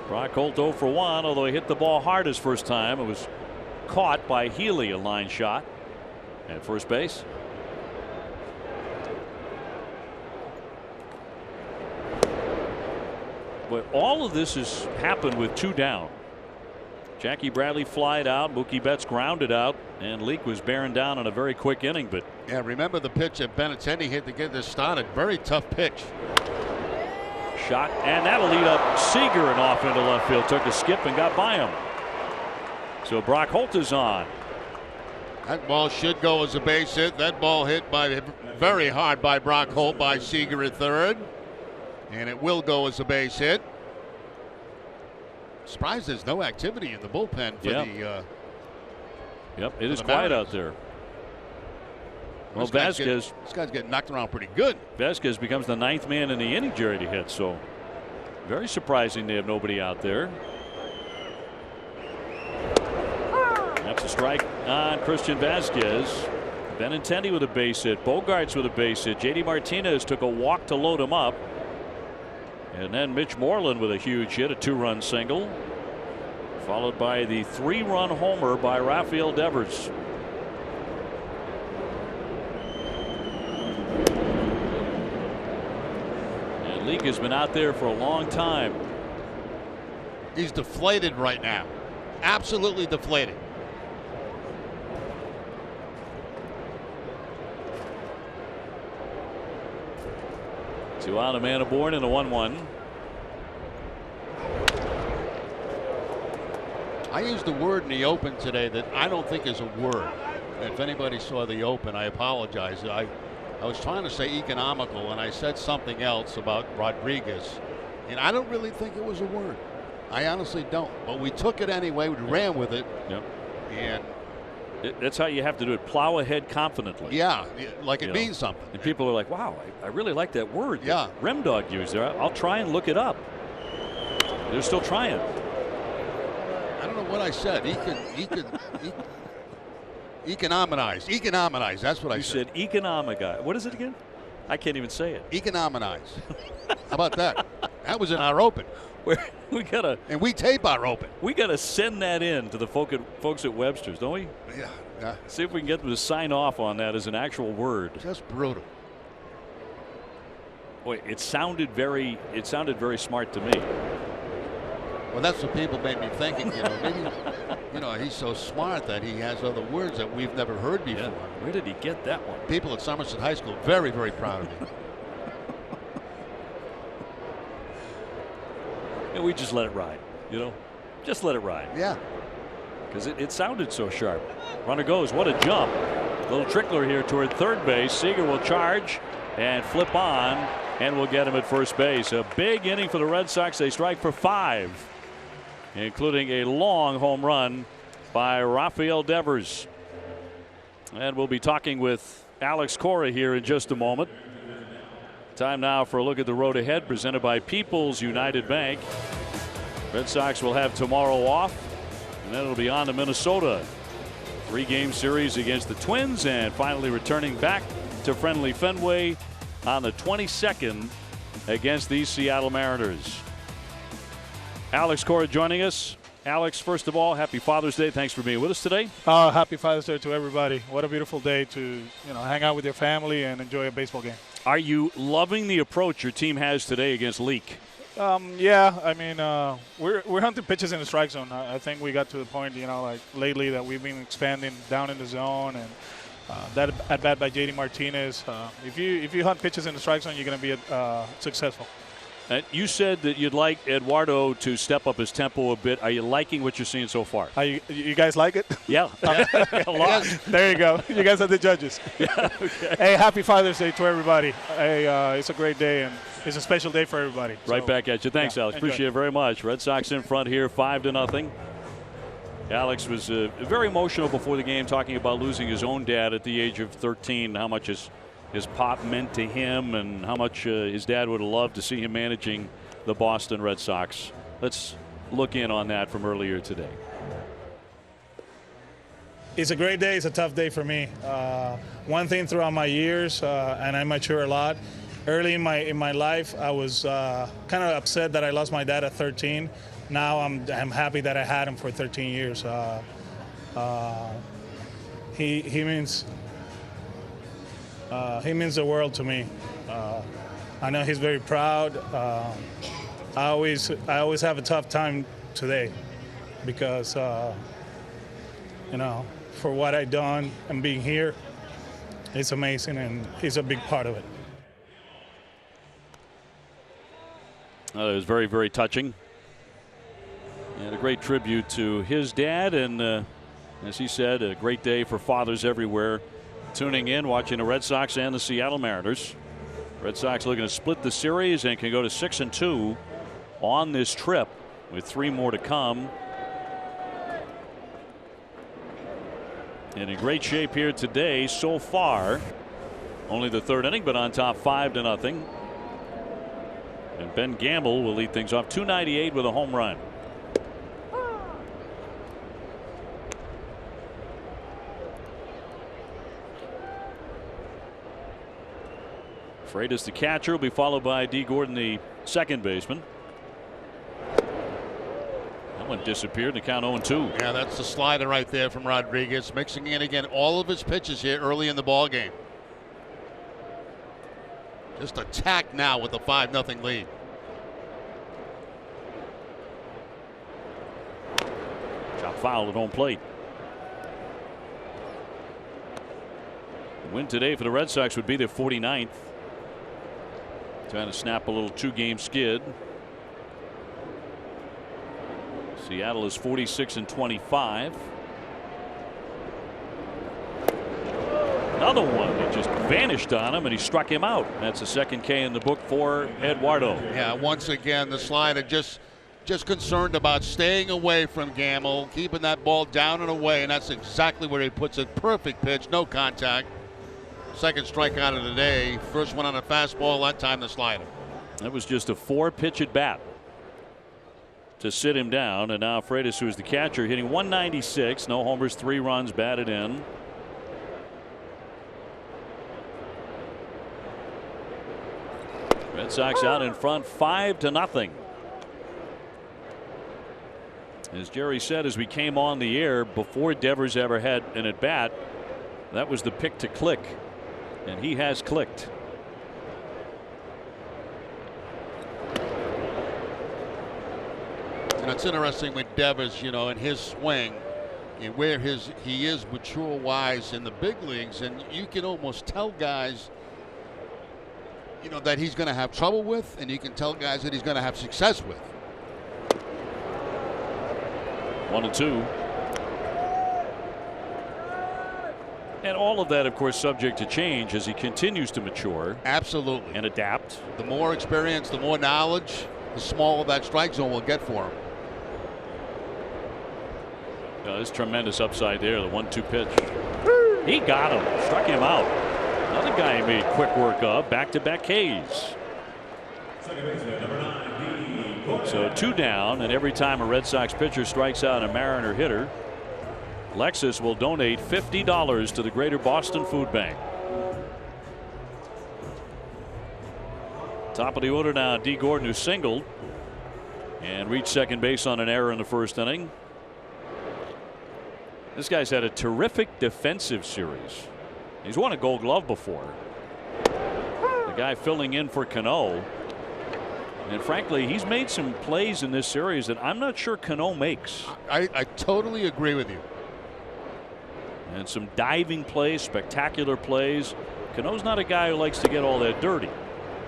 Brock Holt 0 for 1, although he hit the ball hard his first time. It was caught by Healy, a line shot at first base. But all of this has happened with 2 down. Jackie Bradley flied out, Mookie Betts grounded out, and Leake was bearing down on a very quick inning. But yeah, remember the pitch that Benintendi hit to get this started. Very tough pitch. Shot, and that'll lead up Seager, and off into left field. Took a skip and got by him. So Brock Holt is on. That ball should go as a base hit. That ball hit by very hard by Brock Holt by Seager at third. And it will go as a base hit. Surprised there's no activity in the bullpen for the Yep, it is quiet out there. Well, Vasquez. This guy's getting knocked around pretty good. Vasquez becomes the 9th man in the inning, Jerry, to hit. So very surprising they have nobody out there. That's a strike on Christian Vasquez. Benintendi with a base hit. Bogarts with a base hit. JD Martinez took a walk to load him up. And then Mitch Moreland with a huge hit, a 2-run single, followed by the 3-run homer by Rafael Devers. And Leake has been out there for a long time. He's deflated right now. Absolutely deflated. Two out, a man aboard, and a 1-1. I used the word in the open today that I don't think is a word. If anybody saw the open, I apologize. I was trying to say economical, and I said something else about Rodriguez, and I don't really think it was a word. I honestly don't. But we took it anyway. We ran with it. Yep. And that's how you have to do it. Plow ahead confidently. Yeah, like it means something. And people are like, wow, I really like that word Yeah. that Remdog used there. I'll try and look it up. They're still trying. I don't know what I said. Economize. That's what I said. You said economica. What is it again? I can't even say it. Economize. How about that? That was in our open. We gotta. And we tape our open. We gotta send that in to the folks at Webster's, don't we? Yeah. See if we can get them to sign off on that as an actual word. Just brutal. Boy, it sounded very smart to me. Well, that's what people made me thinking. Maybe he's so smart that he has other words that we've never heard before. Yeah. Where did he get that one? People at Somerset High School very, very proud of me. And we just let it ride. Just let it ride. Yeah. Because it sounded so sharp. Runner goes. What a jump. Little trickler here toward third base. Seager will charge and flip on, and we'll get him at first base. A big inning for the Red Sox. They strike for 5, including a long home run by Rafael Devers. And we'll be talking with Alex Cora here in just a moment. Time now for a look at the road ahead, presented by People's United Bank. Red Sox will have tomorrow off, and then it'll be on to Minnesota. 3-game series against the Twins, and finally returning back to friendly Fenway on the 22nd against the Seattle Mariners. Alex Cora joining us. Alex, first of all, happy Father's Day. Thanks for being with us today. Happy Father's Day to everybody. What a beautiful day to hang out with your family and enjoy a baseball game. Are you loving the approach your team has today against Leak? Yeah, I mean, we're hunting pitches in the strike zone. I think we got to the point, like lately that we've been expanding down in the zone, and that at bat by JD Martinez. If you hunt pitches in the strike zone, you're going to be successful. You said that you'd like Eduardo to step up his tempo a bit. Are you liking what you're seeing so far? You guys like it? Yeah, a lot. There you go. You guys are the judges. Yeah, okay. Hey, happy Father's Day to everybody. Hey, it's a great day, and it's a special day for everybody. Right back at you. Thanks, Alex. Enjoy. Appreciate it very much. Red Sox in front here, 5-0. Alex was very emotional before the game, talking about losing his own dad at the age of 13, how much his pop meant to him, and how much his dad would have loved to see him managing the Boston Red Sox. Let's look in on that from earlier today. It's a great day. It's a tough day for me. One thing throughout my years, and I mature a lot. Early in my life, I was kind of upset that I lost my dad at 13. Now I'm happy that I had him for 13 years. He means the world to me. I know he's very proud. I always have a tough time today because for what I've done and being here, it's amazing, and he's a big part of it. It was very, very touching, and a great tribute to his dad, and as he said, a great day for fathers everywhere tuning in, watching the Red Sox and the Seattle Mariners. Red Sox looking to split the series and can go to 6-2 on this trip with 3 more to come. And in great shape here today so far. Only the 3rd inning, but on top 5-0. And Ben Gamble will lead things off. 298 with a home run. Freitas, the catcher, will be followed by D. Gordon, the second baseman. That one disappeared. The count 0-2. Yeah, that's the slider right there from Rodriguez, mixing in again all of his pitches here early in the ball game. Just attack now with the 5-0 lead. Chop foul at home plate. The win today for the Red Sox would be their 49th. Trying to snap a little 2-game skid. Seattle is 46-25. Another one that just vanished on him, and he struck him out. That's the second K in the book for Eduardo. Yeah, once again, the slider just concerned about staying away from Gamble, keeping that ball down and away, and that's exactly where he puts it. Perfect pitch, no contact. Second strikeout of the day. First one on a fastball, that time the slider. That was just a 4-pitch at bat to sit him down, and now Freitas, who's the catcher, hitting 196, no homers, 3 runs batted in. Red Sox out in front 5-0. As Jerry said as we came on the air, before Devers ever had an at bat, that was the pick to click, and he has clicked. And it's interesting with Devers, you know, in his swing and where he is mature wise in the big leagues, and you can almost tell guys, you know, that he's going to have trouble with, and you can tell guys that he's going to have success with. 1-2. And all of that, of course, subject to change as he continues to mature. Absolutely. And adapt. The more experience, the more knowledge, the smaller that strike zone will get for him. There's tremendous upside there. The 1-2 pitch. He got him. Struck him out. Another guy he made quick work of. Back-to-back Ks. So 2 down, and every time a Red Sox pitcher strikes out a Mariner hitter, Lexus will donate $50 to the Greater Boston Food Bank. Top of the order now, D. Gordon, who singled and reached second base on an error in the first inning. This guy's had a terrific defensive series. He's won a Gold Glove before. The guy filling in for Cano. And frankly, he's made some plays in this series that I'm not sure Cano makes. I totally agree with you. And some diving plays, spectacular plays. Cano's not a guy who likes to get all that dirty.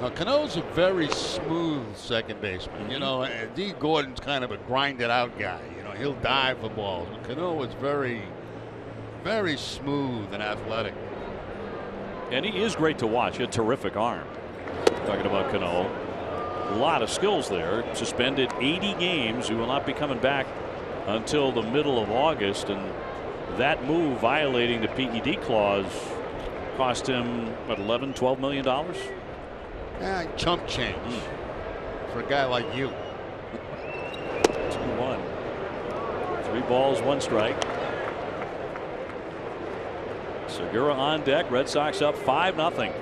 Now, Cano's a very smooth second baseman. You know, and D. Gordon's kind of a grinded out guy. You know, he'll dive for balls. Cano is very, very smooth and athletic. And he is great to watch. A terrific arm. Talking about Cano. A lot of skills there. Suspended 80 games. He will not be coming back until the middle of August. And that move, violating the PED clause, cost him, what, $11-12 million? Chump change for a guy like you. 2-1. 3 balls, 1 strike. Segura on deck. Red Sox up 5-0.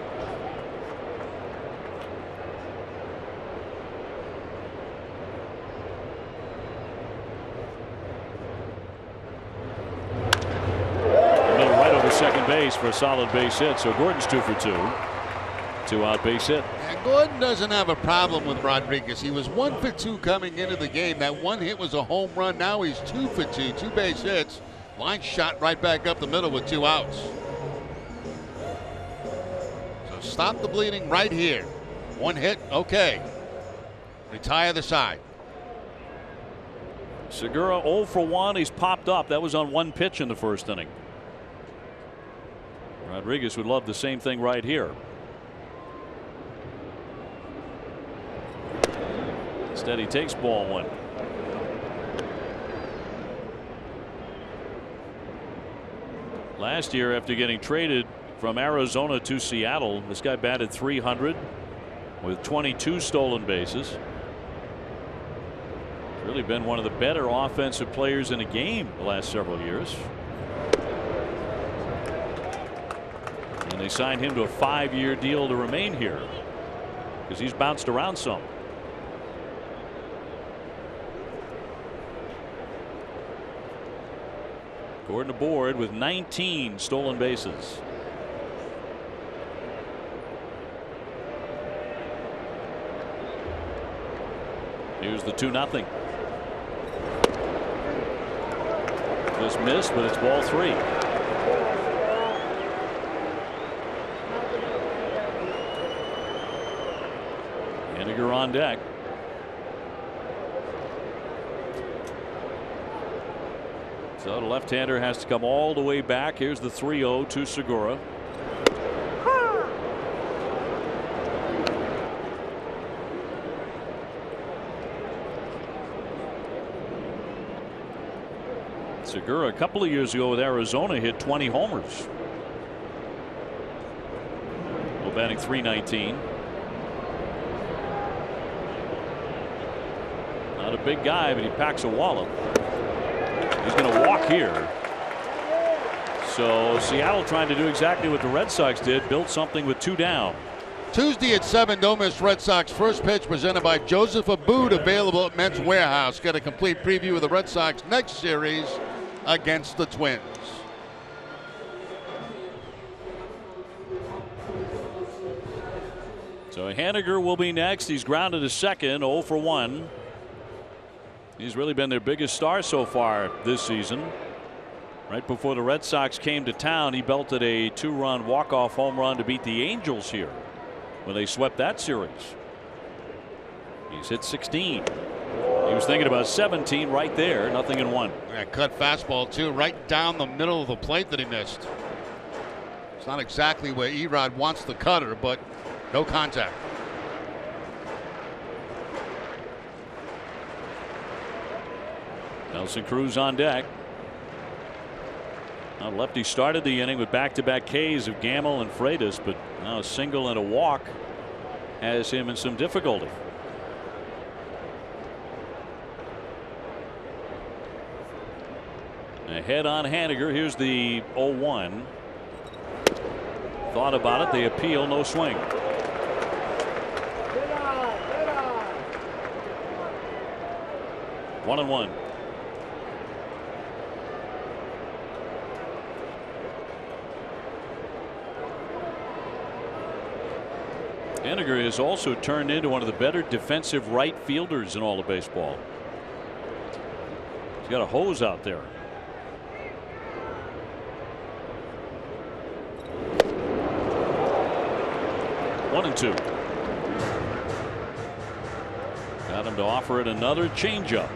Second base for a solid base hit. So Gordon's 2 for 2. 2 out base hit. And Gordon doesn't have a problem with Rodriguez. He was 1 for 2 coming into the game. That one hit was a home run. Now he's 2 for 2. 2 base hits. Line shot right back up the middle with 2 outs. So stop the bleeding right here. 1 hit. Okay. Retire the side. Segura 0 for 1. He's popped up. That was on 1 pitch in the first inning. Rodriguez would love the same thing right here. Instead, he takes ball 1. Last year, after getting traded from Arizona to Seattle, this guy batted .300 with 22 stolen bases. Really been one of the better offensive players in the game the last several years. They signed him to a 5-year deal to remain here because he's bounced around some. Gordon aboard with 19 stolen bases. Here's the 2-0. Just missed, but it's ball 3. Henniger on deck. So the left-hander has to come all the way back. Here's the 3-0 to Segura. Segura a couple of years ago with Arizona hit 20 homers. Well, batting .319. Not a big guy, but he packs a wallop. He's going to walk here. So Seattle trying to do exactly what the Red Sox did, build something with 2 down. Tuesday at 7, don't miss Red Sox first pitch presented by Joseph Abboud, available at Men's Warehouse. Get a complete preview of the Red Sox next series against the Twins. So Haniger will be next. He's grounded to second, 0 for 1. He's really been their biggest star so far this season. Right before the Red Sox came to town, he belted a 2-run walk-off home run to beat the Angels here when they swept that series. He's hit 16. He was thinking about 17 right there. Nothing in 1. Yeah, cut fastball too, right down the middle of the plate that he missed. It's not exactly where Erod wants the cutter, but no contact. Nelson Cruz on deck. Now lefty started the inning with back-to-back Ks of Gamble and Freitas, but now a single and a walk has him in some difficulty. Ahead on Haniger. Here's the 0-1. Thought about it. They appeal. No swing. One and one. Haniger has also turned into one of the better defensive right fielders in all of baseball. He's got a hose out there. One and two. Got him to offer it another changeup.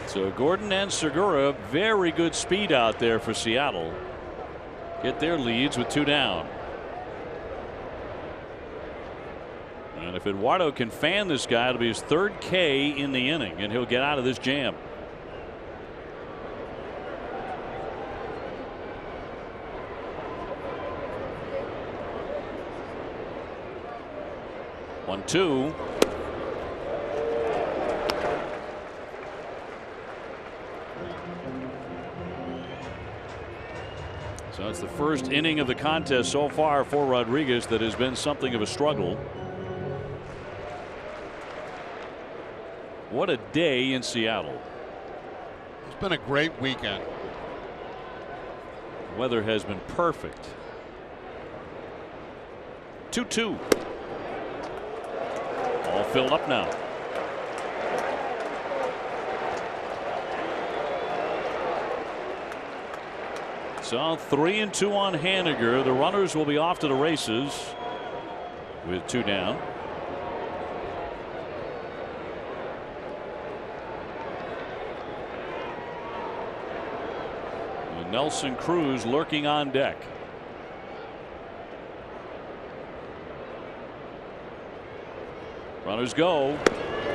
So Gordon and Segura, very good speed out there for Seattle. Get their leads with 2 down. And if Eduardo can fan this guy, it'll be his 3rd K in the inning, and he'll get out of this jam. One, two. So it's the first inning of the contest so far for Rodriguez that has been something of a struggle. What a day in Seattle. It's been a great weekend. Weather has been perfect. 2-2. All filled up now. So 3 and 2 on Haniger. The runners will be off to the races with 2 down. And Nelson Cruz lurking on deck. Runners go,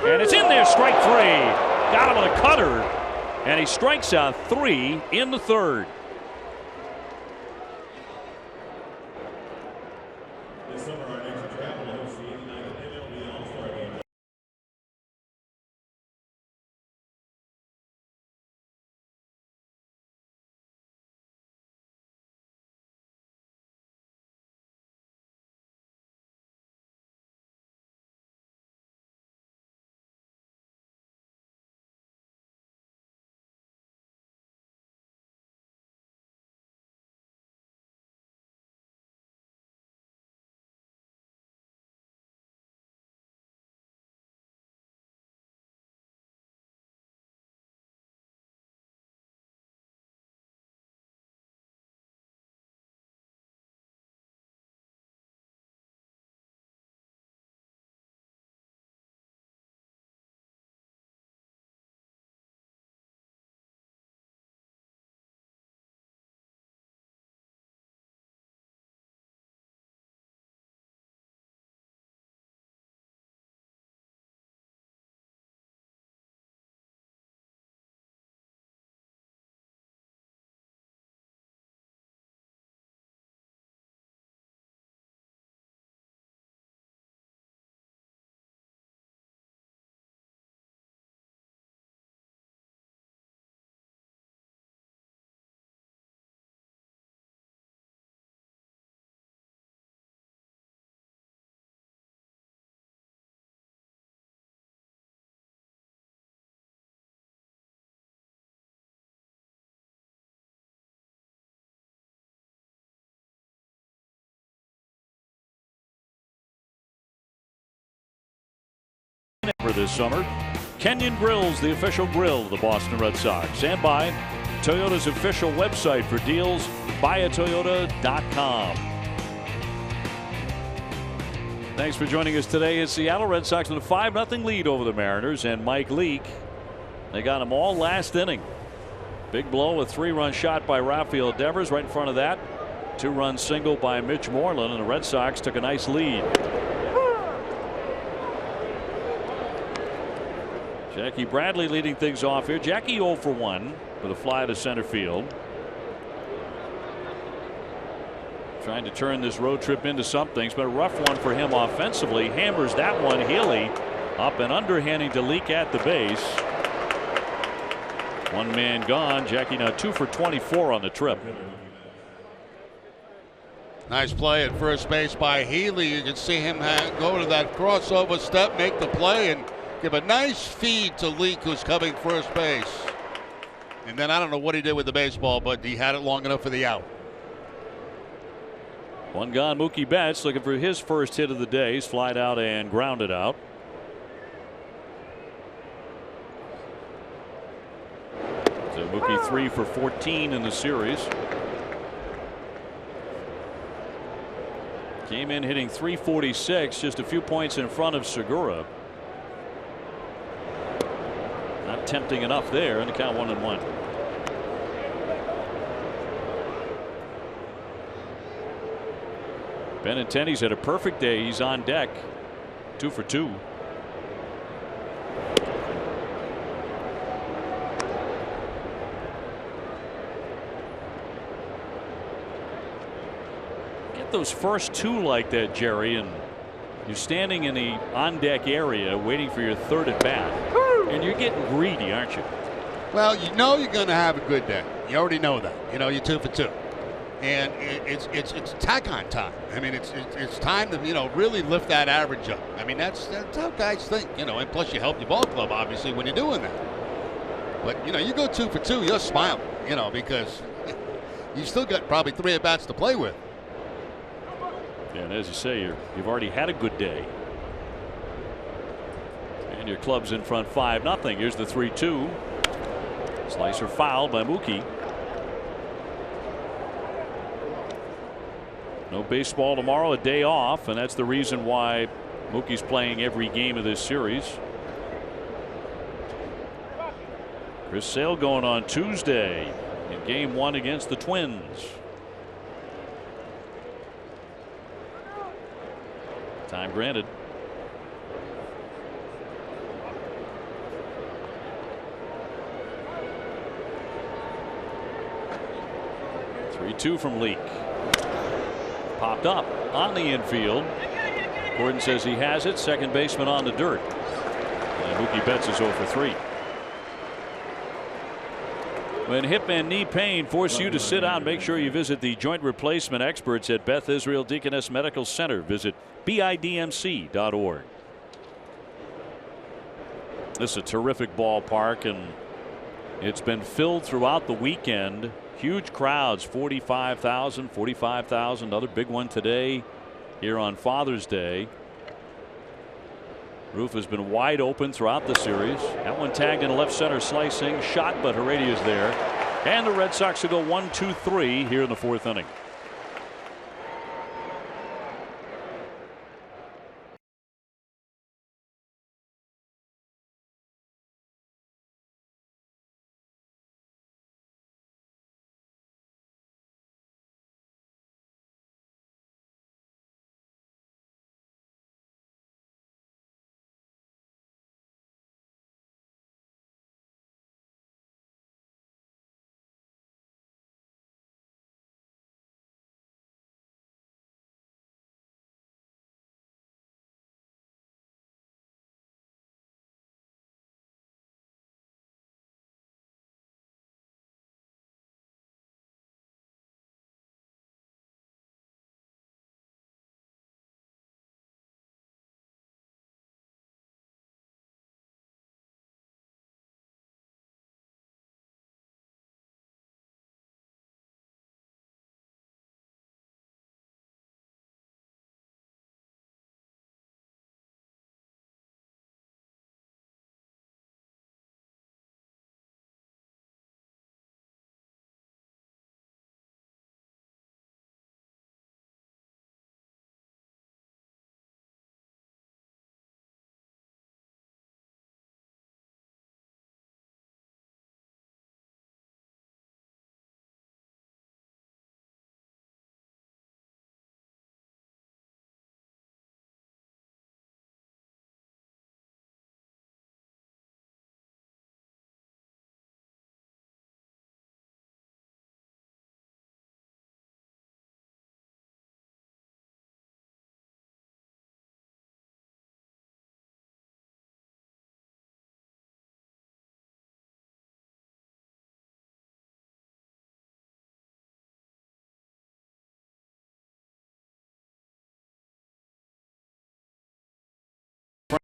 and it's in there. Strike 3. Got him with a cutter, and he strikes out 3 in the 3rd. for this summer. Kenyon Grills, the official grill of the Boston Red Sox. And by Toyota's official website for deals, buyatoyota.com. Thanks for joining us today. It's Seattle Red Sox with a 5-0 lead over the Mariners, and Mike Leake. They got him all last inning. Big blow, a 3-run shot by Rafael Devers. Right in front of that, 2-run single by Mitch Moreland, and the Red Sox took a nice lead. Jackie Bradley leading things off here. Jackie 0 for 1 with a fly to center field. Trying to turn this road trip into something. It's been a rough one for him offensively. Hammers that one. Healy up and underhanding to Leake at the base. One man gone. Jackie now 2 for 24 on the trip. Nice play at first base by Healy. You can see him go to that crossover step, make the play, and give a nice feed to Leake, who's coming first base. And then I don't know what he did with the baseball, but he had it long enough for the out. One gone. Mookie Betts looking for his first hit of the day. He's flied out and grounded out. So Mookie 3 for 14 in the series. Came in hitting .346, just a few points in front of Segura. Not tempting enough there, and the count 1-1. Benintendi's had a perfect day. He's on deck. 2 for 2. Get those first 2 like that, Jerry, and you're standing in the on deck area waiting for your third at bat. And you're getting greedy, aren't you? Well, you know you're going to have a good day. You already know that. You know you're 2 for 2, and it's tack-on time. I mean, it's time to really lift that average up. I mean that's how guys think. And plus you help your ball club obviously when you're doing that. But you go 2 for 2, you're smiling. Because you still got probably 3 at bats to play with. And as you say, you've already had a good day. And your club's in front 5-0. Here's the 3-2. Slicer fouled by Mookie. No baseball tomorrow, a day off, and that's the reason why Mookie's playing every game of this series. Chris Sale going on Tuesday in game 1 against the Twins. Time granted. 3-2 from Leake. Popped up on the infield. Gordon says he has it. Second baseman on the dirt. And Mookie Betts is 0 for 3. When hip and knee pain force you to sit out, make sure you visit the joint replacement experts at Beth Israel Deaconess Medical Center. Visit bidmc.org. This is a terrific ballpark, and it's been filled throughout the weekend. Huge crowds, 45,000, 45,000. Another big one today here on Father's Day. Roof has been wide open throughout the series. That one tagged in left center, slicing shot, but Heredia's there. And the Red Sox will go 1-2-3 here in the 4th inning.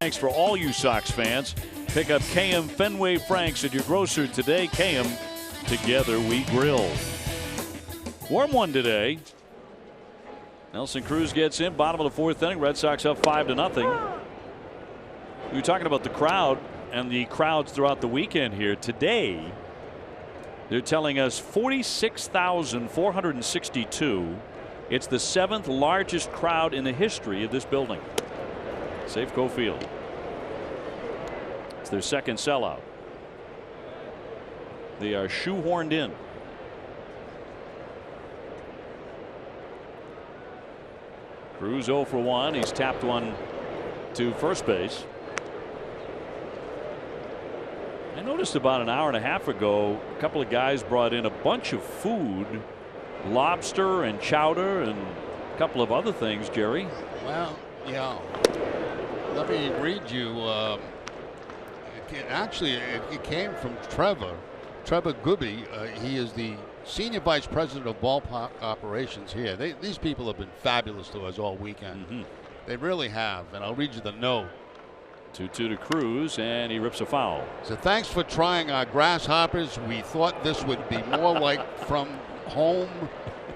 Franks for all you Sox fans. Pick up KM Fenway Franks at your grocer today. KM, together we grill. Warm one today. Nelson Cruz gets in, bottom of the fourth inning. Red Sox up 5-0. We were talking about the crowd and the crowds throughout the weekend here. Today, they're telling us 46,462. It's the 7th largest crowd in the history of this building. Safeco Field. It's their second sellout. They are shoehorned in. Cruz 0 for 1. He's tapped one to first base. I noticed about an hour and a half ago, a couple of guys brought in a bunch of food, lobster and chowder and a couple of other things, Jerry. Well, yeah. Let me read you. It came from Trevor Gooby. He is the Senior Vice President of Ballpark Operations here. These people have been fabulous to us all weekend. They really have. And I'll read you the note. 2-2 to Cruz, and he rips a foul. So thanks for trying our grasshoppers. We thought this would be more like from home,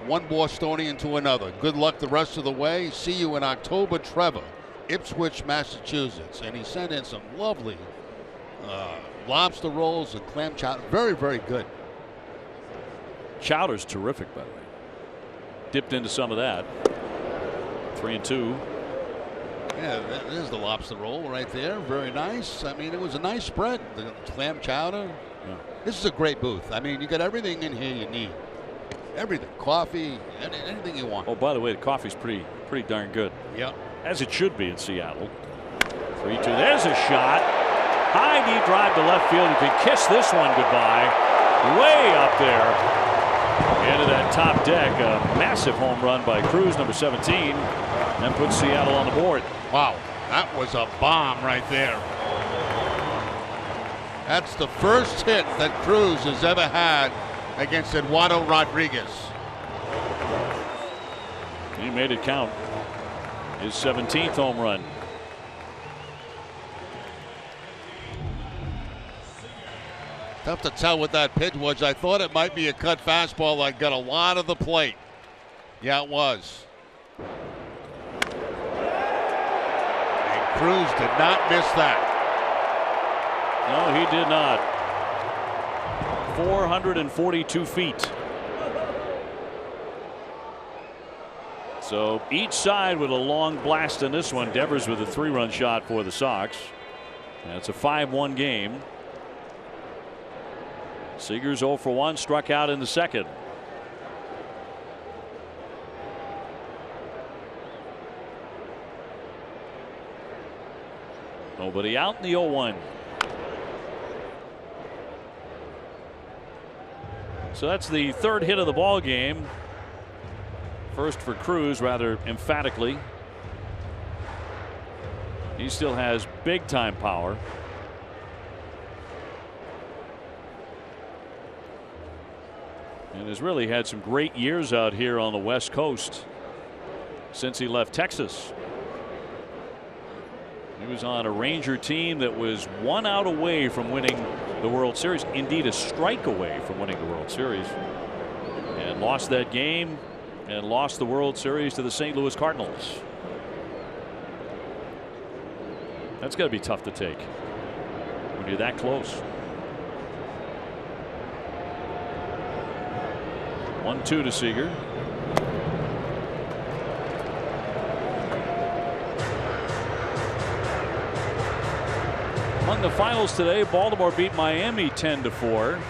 one Bostonian to another. Good luck the rest of the way. See you in October, Trevor, Ipswich, Massachusetts. And he sent in some lovely lobster rolls and clam chowder. Very, very good. Chowder's terrific, by the way. Dipped into some of that. 3-2. Yeah, there's the lobster roll right there. Very nice. I mean, it was a nice spread. The clam chowder. Yeah. This is a great booth. I mean, you got everything in here you need. Everything. Coffee, anything you want. Oh, by the way, the coffee's pretty darn good. Yep. As it should be in Seattle. 3-2. There's a shot. High deep drive to left field. You can kiss this one goodbye. Way up there. Into that top deck. A massive home run by Cruz, number 17. And puts Seattle on the board. Wow. That was a bomb right there. That's the first hit that Cruz has ever had against Eduardo Rodriguez. He made it count. His 17th home run. Tough to tell what that pitch was. I thought it might be a cut fastball that got a lot of the plate. Yeah, it was. And Cruz did not miss that. No, he did not. 442 feet. So each side with a long blast in this one. Devers with a 3-run shot for the Sox. And it's a 5-1 game. Seager's 0 for 1, struck out in the second. Nobody out in the 0-1. So that's the third hit of the ball game. First for Cruz, rather emphatically. He still has big time power. And has really had some great years out here on the West Coast since he left Texas. He was on a Ranger team that was 1 out away from winning the World Series. Indeed, a strike away from winning the World Series. And lost that game and lost the World Series to the St. Louis Cardinals. That's got to be tough to take when you're that close. 1-2 to Seager. Among the finals today, Baltimore beat Miami 10-4.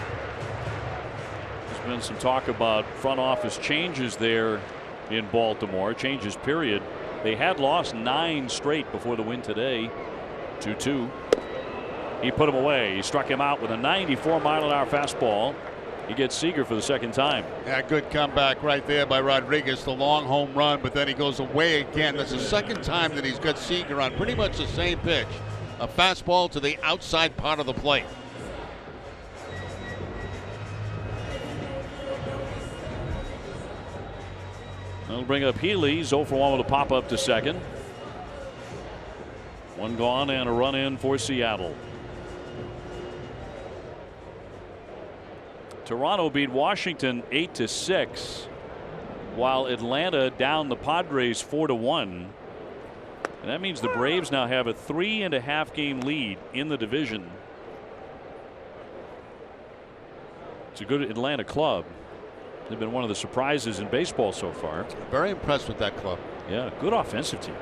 There's been some talk about front office changes there in Baltimore. Changes, period. They had lost 9 straight before the win today. 2-2. He put him away. He struck him out with a 94-mile-an-hour fastball. He gets Seager for the second time. Yeah, good comeback right there by Rodriguez. The long home run, but then he goes away again. That's the second time that he's got Seager on pretty much the same pitch. A fastball to the outside part of the plate. That'll bring up Healy. 0 for 1 with a pop up to second. One gone and a run in for Seattle. Toronto beat Washington 8-6, while Atlanta down the Padres 4-1. And that means the Braves now have a 3.5 game lead in the division. It's a good Atlanta club. They've been one of the surprises in baseball so far. Very impressed with that club. Yeah, good offensive team.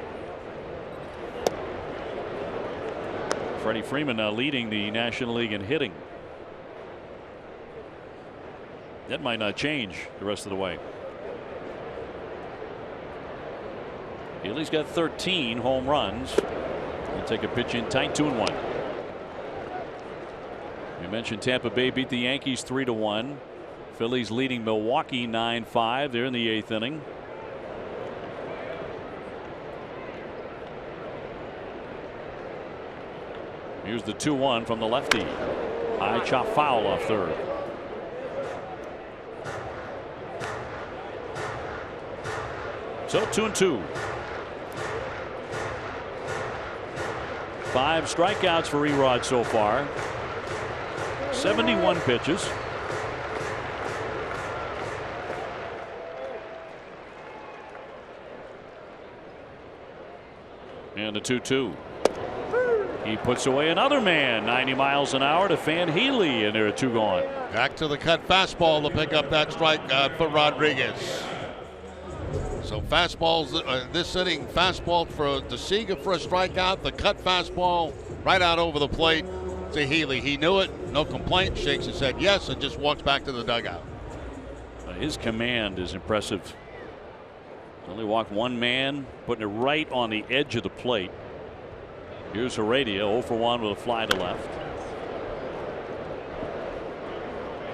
Freddie Freeman now leading the National League in hitting. That might not change the rest of the way. Healy's got 13 home runs. He'll take a pitch in tight, 2-1. We mentioned Tampa Bay beat the Yankees 3-1. Phillies leading Milwaukee 9-5. They're in the 8th inning. Here's the 2-1 from the lefty. High chop foul off third. So 2-2. 5 strikeouts for Erod so far. 71 pitches. And a 2-2. He puts away another man, 90 miles an hour to Fan Healy, and there are 2 gone. Back to the cut fastball to pick up that strikeout for Rodriguez. So fastballs this inning, fastball for DeSega for a strikeout, the cut fastball right out over the plate to Healy. He knew it, no complaint, shakes his head yes, and just walks back to the dugout. His command is impressive. Only walked one man, putting it right on the edge of the plate. Here's Heredia, 0 for 1 with a fly to left.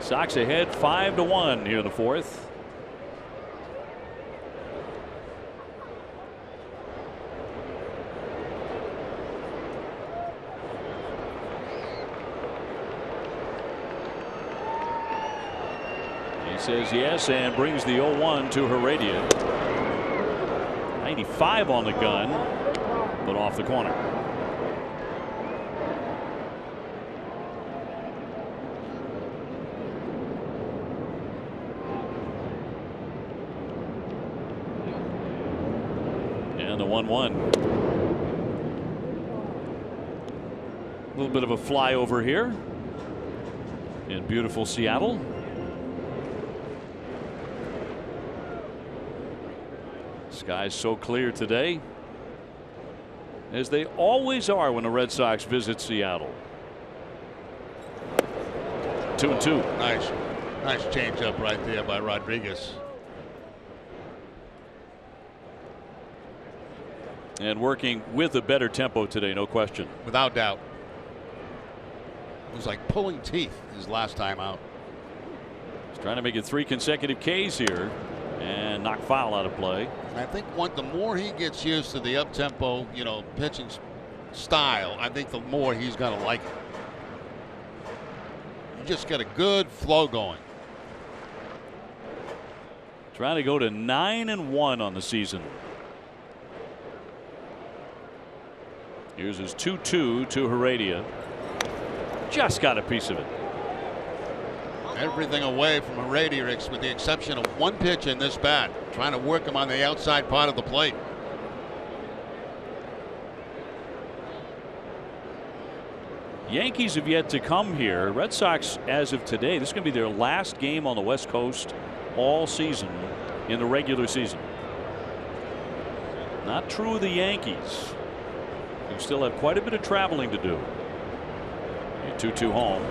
Sox ahead 5-1 here in the 4th. He says yes and brings the 0-1 to Heredia. 95 on the gun, but off the corner. And the 1-1. A little bit of a flyover here in beautiful Seattle. Skies so clear today, as they always are when the Red Sox visit Seattle. 2-2. Nice change up right there by Rodriguez. And working with a better tempo today, no question. Without doubt. It was like pulling teeth his last time out. He's trying to make it 3 consecutive Ks here and knock foul out of play. I think the more he gets used to the up-tempo, pitching style, I think the more he's going to like it. You just get a good flow going. Trying to go to 9-1 on the season. Here's his 2-2 to Heredia. Just got a piece of it. Everything away from Heredia with the exception of one pitch in this bat. Trying to work him on the outside part of the plate. Yankees have yet to come here. Red Sox, as of today, this is going to be their last game on the West Coast all season in the regular season. Not true of the Yankees, who still have quite a bit of traveling to do. 2-2 home.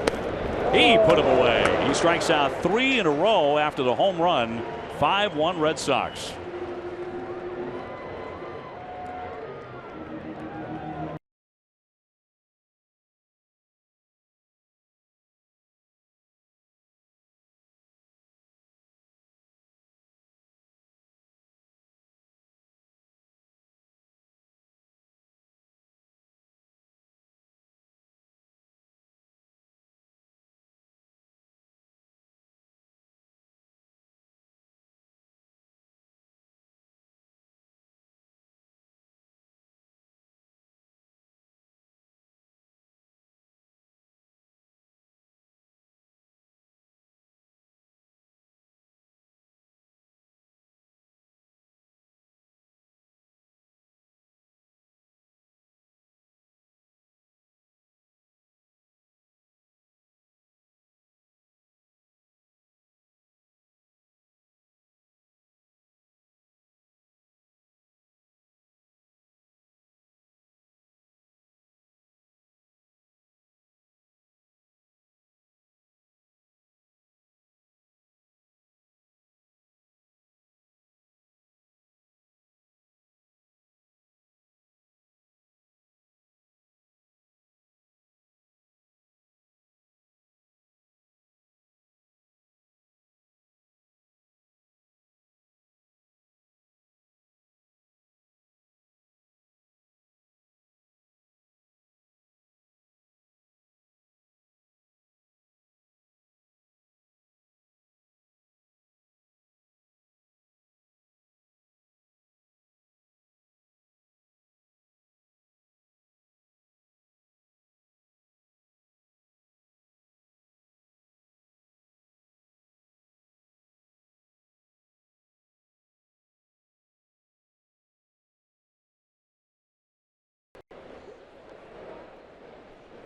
He put him away. He strikes out 3 in a row after the home run. 5-1 Red Sox.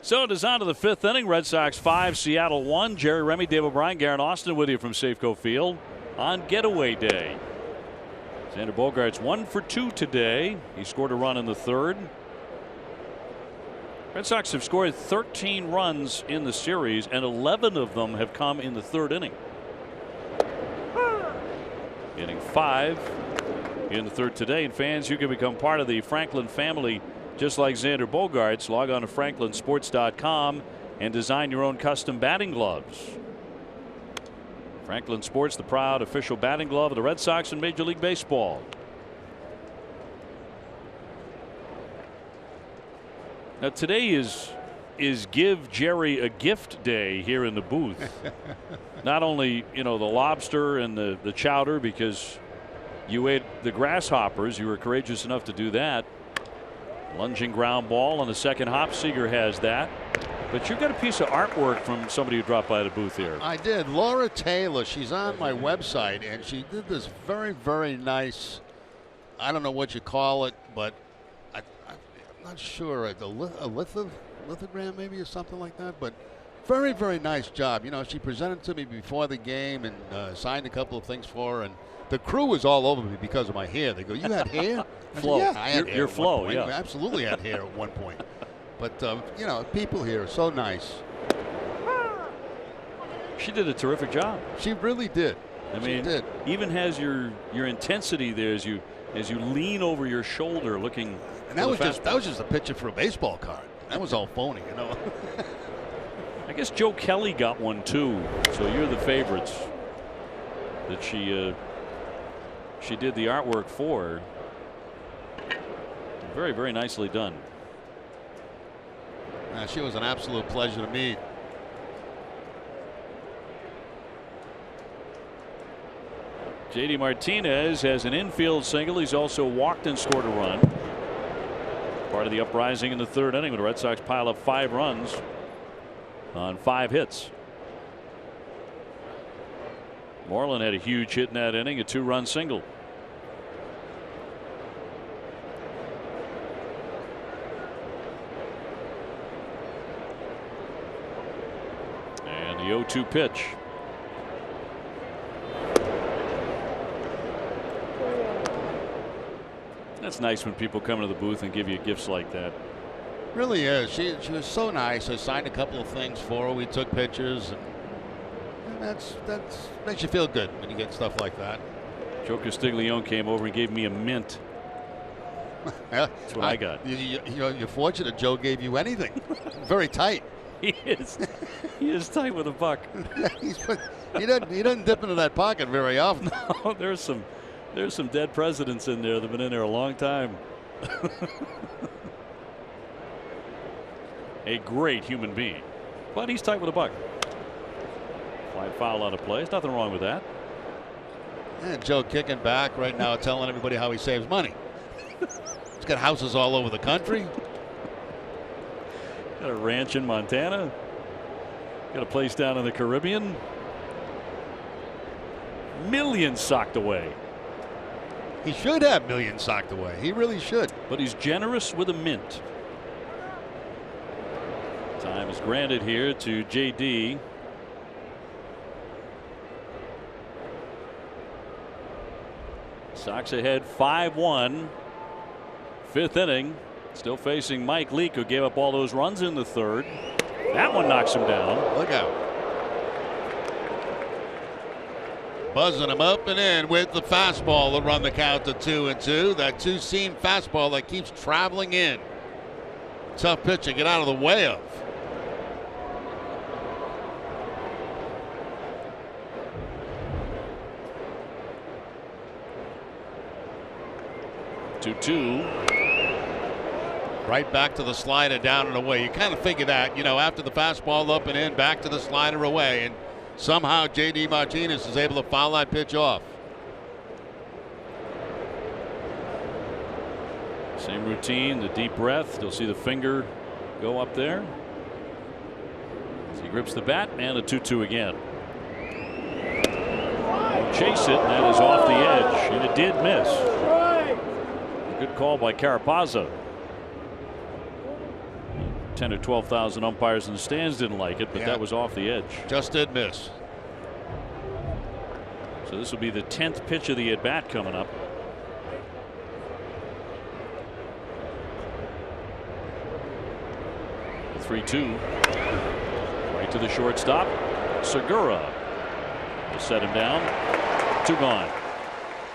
So it is on to the 5th inning. Red Sox 5, Seattle 1. Jerry Remy, Dave O'Brien, Garen Austin with you from Safeco Field on getaway day. Xander Bogaerts 1 for 2 today. He scored a run in the 3rd. Red Sox have scored 13 runs in the series, and 11 of them have come in the 3rd inning. Inning 5 in the 3rd today. And fans, you can become part of the Franklin family just like Xander Bogaerts. Log on to franklinsports.com and design your own custom batting gloves. Franklin Sports, the proud official batting glove of the Red Sox in Major League Baseball. Now today is give Jerry a gift day here in the booth. Not only, you know, the lobster and the chowder, because you ate the grasshoppers. You were courageous enough to do that. Lunging ground ball on the second hop. Seager has that. But you got a piece of artwork from somebody who dropped by the booth here. I did. Laura Taylor. She's on my website, and she did this very, very nice, I don't know what you call it, but I'm not sure. A lithogram maybe or something like that. But very, very nice job. You know, she presented to me before the game and signed a couple of things for her. And the crew was all over me because of my hair. They go, "You had hair?" Flow. Said, yeah, I had hair your at flow, one point. yeah. I absolutely had hair at one point. But, you know, people here are so nice. She did a terrific job. She really did. I mean, even has your intensity there as you lean over your shoulder looking. And that was just a picture for a baseball card. That was all phony, you know. I guess Joe Kelly got one too. So you're the favorites that she did the artwork for. Very, very nicely done. She was an absolute pleasure to meet. JD Martinez has an infield single. He's also walked and scored a run. Part of the uprising in the 3rd inning when the Red Sox pile up 5 runs on 5 hits. Moreland had a huge hit in that inning, a 2-run single. And the 0-2 pitch. That's nice when people come into the booth and give you gifts like that. Really is. She was so nice. I signed a couple of things for her. We took pictures, and that's makes you feel good when you get stuff like that. Joe Castiglione came over and gave me a mint. That's what I got. You're fortunate Joe gave you anything. Very tight. He is tight with a buck. He doesn't dip into that pocket very often. No, there's some dead presidents in there that have been in there a long time. A great human being, but he's tight with a buck. Fly foul out of play. There's nothing wrong with that. And Joe kicking back right now, telling everybody how he saves money. He's got houses all over the country. Got a ranch in Montana. Got a place down in the Caribbean. Millions socked away. He should have millions socked away. He really should. But he's generous with a mint. Time is granted here to JD. Sox ahead 5-1. 5th inning. Still facing Mike Leake, who gave up all those runs in the 3rd. That one knocks him down. Look out. Buzzing him up and in with the fastball to run the count to 2-2. That 2-seam fastball that keeps traveling in. Tough pitch to get out of the way of. Two. Right back to the slider, down and away. You kind of figure that, you know, after the fastball up and in, back to the slider away, and somehow JD Martinez is able to foul that pitch off. Same routine, the deep breath. You'll see the finger go up there. As he grips the bat, and a 2-2 again. Chase it, and that is off the edge, and it did miss. Good call by Carapazza. 10 or 12,000 umpires in the stands didn't like it, but that was off the edge. Just did miss. So this will be the 10th pitch of the at bat coming up. The 3-2. Right to the shortstop. Segura will set him down. 2 gone.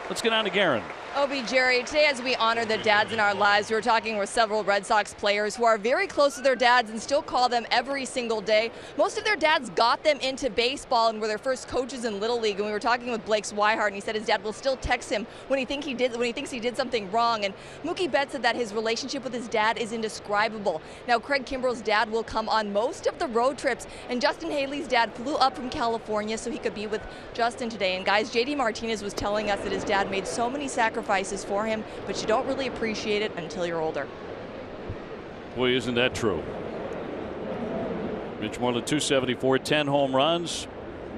Let's get on to Garen. Obi, Jerry, today as we honor the dads in our lives, we were talking with several Red Sox players who are very close to their dads and still call them every single day. Most of their dads got them into baseball and were their first coaches in Little League. And we were talking with Blake Swihart, and he said his dad will still text him when he thinks he did something wrong. And Mookie Betts said that his relationship with his dad is indescribable. Now, Craig Kimbrell's dad will come on most of the road trips, and Justin Haley's dad flew up from California so he could be with Justin today. And guys, JD Martinez was telling us that his dad made so many sacrifices for him, but you don't really appreciate it until you're older. Boy, isn't that true? Mitch Moreland, 274, 10 home runs,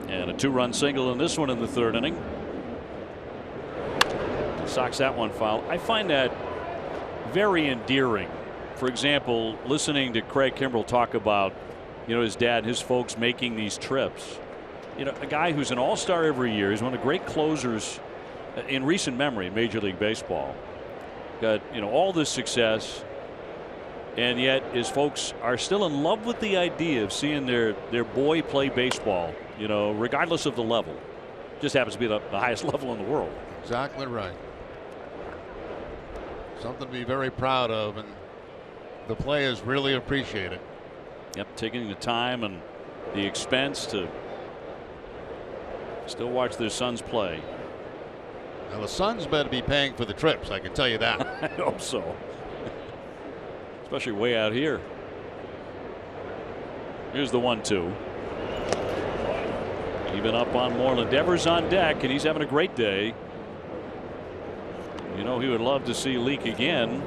and a 2-run single in this one in the 3rd inning. Sox that one foul. I find that very endearing. For example, listening to Craig Kimbrell talk about, his dad, his folks making these trips. A guy who's an all-star every year. He's one of the great closers in recent memory in Major League Baseball. Got all this success, and yet his folks are still in love with the idea of seeing their boy play baseball, regardless of the level. Just happens to be the highest level in the world. Exactly right. Something to be very proud of, and the players really appreciate it. Yep, taking the time and the expense to still watch their sons play. Now the Suns better be paying for the trips, I can tell you that. I hope so. Especially way out here. Here's the 1-2. Even up on Moreland. Devers on deck, and he's having a great day. He would love to see Leake again.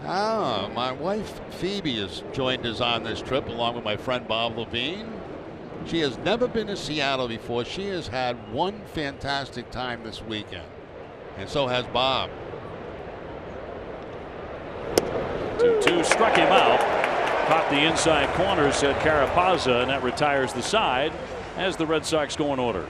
My wife Phoebe has joined us on this trip along with my friend Bob Levine. She has never been to Seattle before. She has had one fantastic time this weekend, and so has Bob. 2-2, struck him out. Caught the inside corner, said Carapazza, and that retires the side as the Red Sox go in order.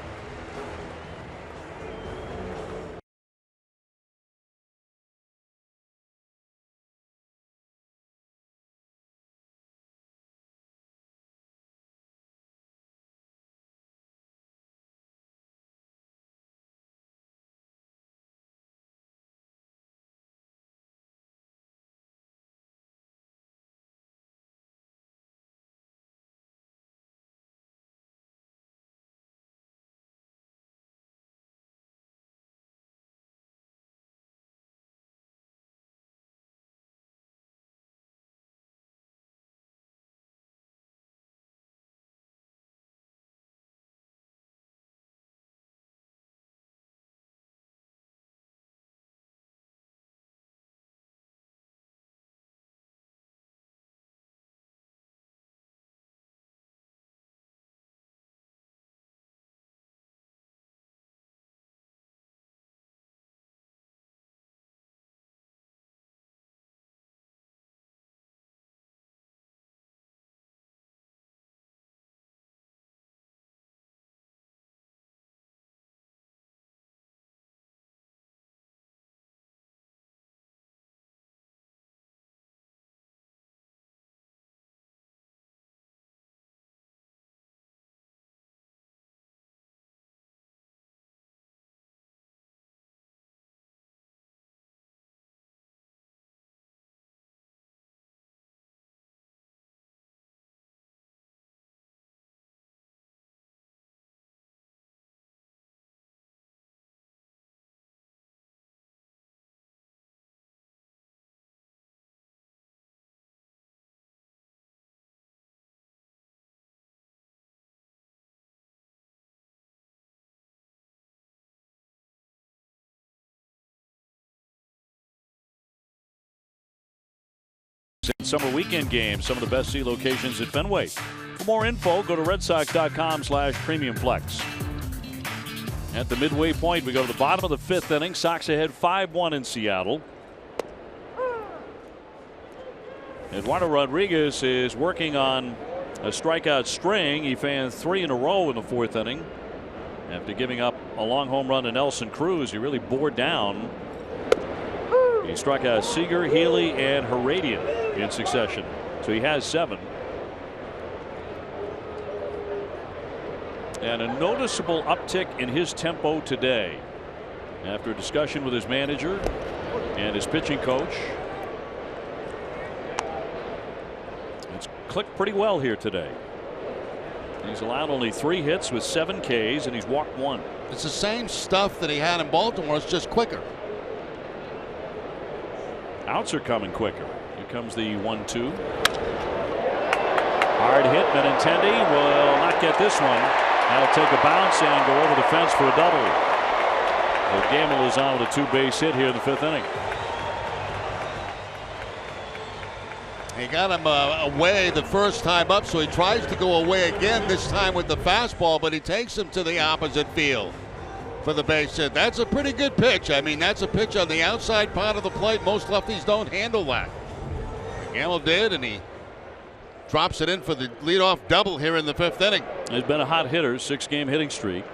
Summer weekend games, some of the best seat locations at Fenway. For more info, go to redsox.com/premiumflex. At the midway point, we go to the bottom of the 5th inning. Sox ahead 5-1 in Seattle. Eduardo Rodriguez is working on a strikeout string. He fanned 3 in a row in the 4th inning. After giving up a long home run to Nelson Cruz, he really bore down. He struck out Seager, Healy, and Heradian in succession. So he has 7. And a noticeable uptick in his tempo today. After a discussion with his manager and his pitching coach. It's clicked pretty well here today. He's allowed only 3 hits with 7 Ks, and he's walked 1. It's the same stuff that he had in Baltimore. It's just quicker. Outs are coming quicker. Here comes the 1-2. Hard hit. Benintendi will not get this one. That'll take a bounce and go over the fence for a double. So Gamble is on with a 2-base hit here in the 5th inning. He got him away the first time up, so he tries to go away again, this time with the fastball, but he takes him to the opposite field for the base hit. That's a pretty good pitch. I mean, that's a pitch on the outside part of the plate. Most lefties don't handle that. Gamble did, and he drops it in for the leadoff double here in the 5th inning. He's been a hot hitter, 6-game hitting streak.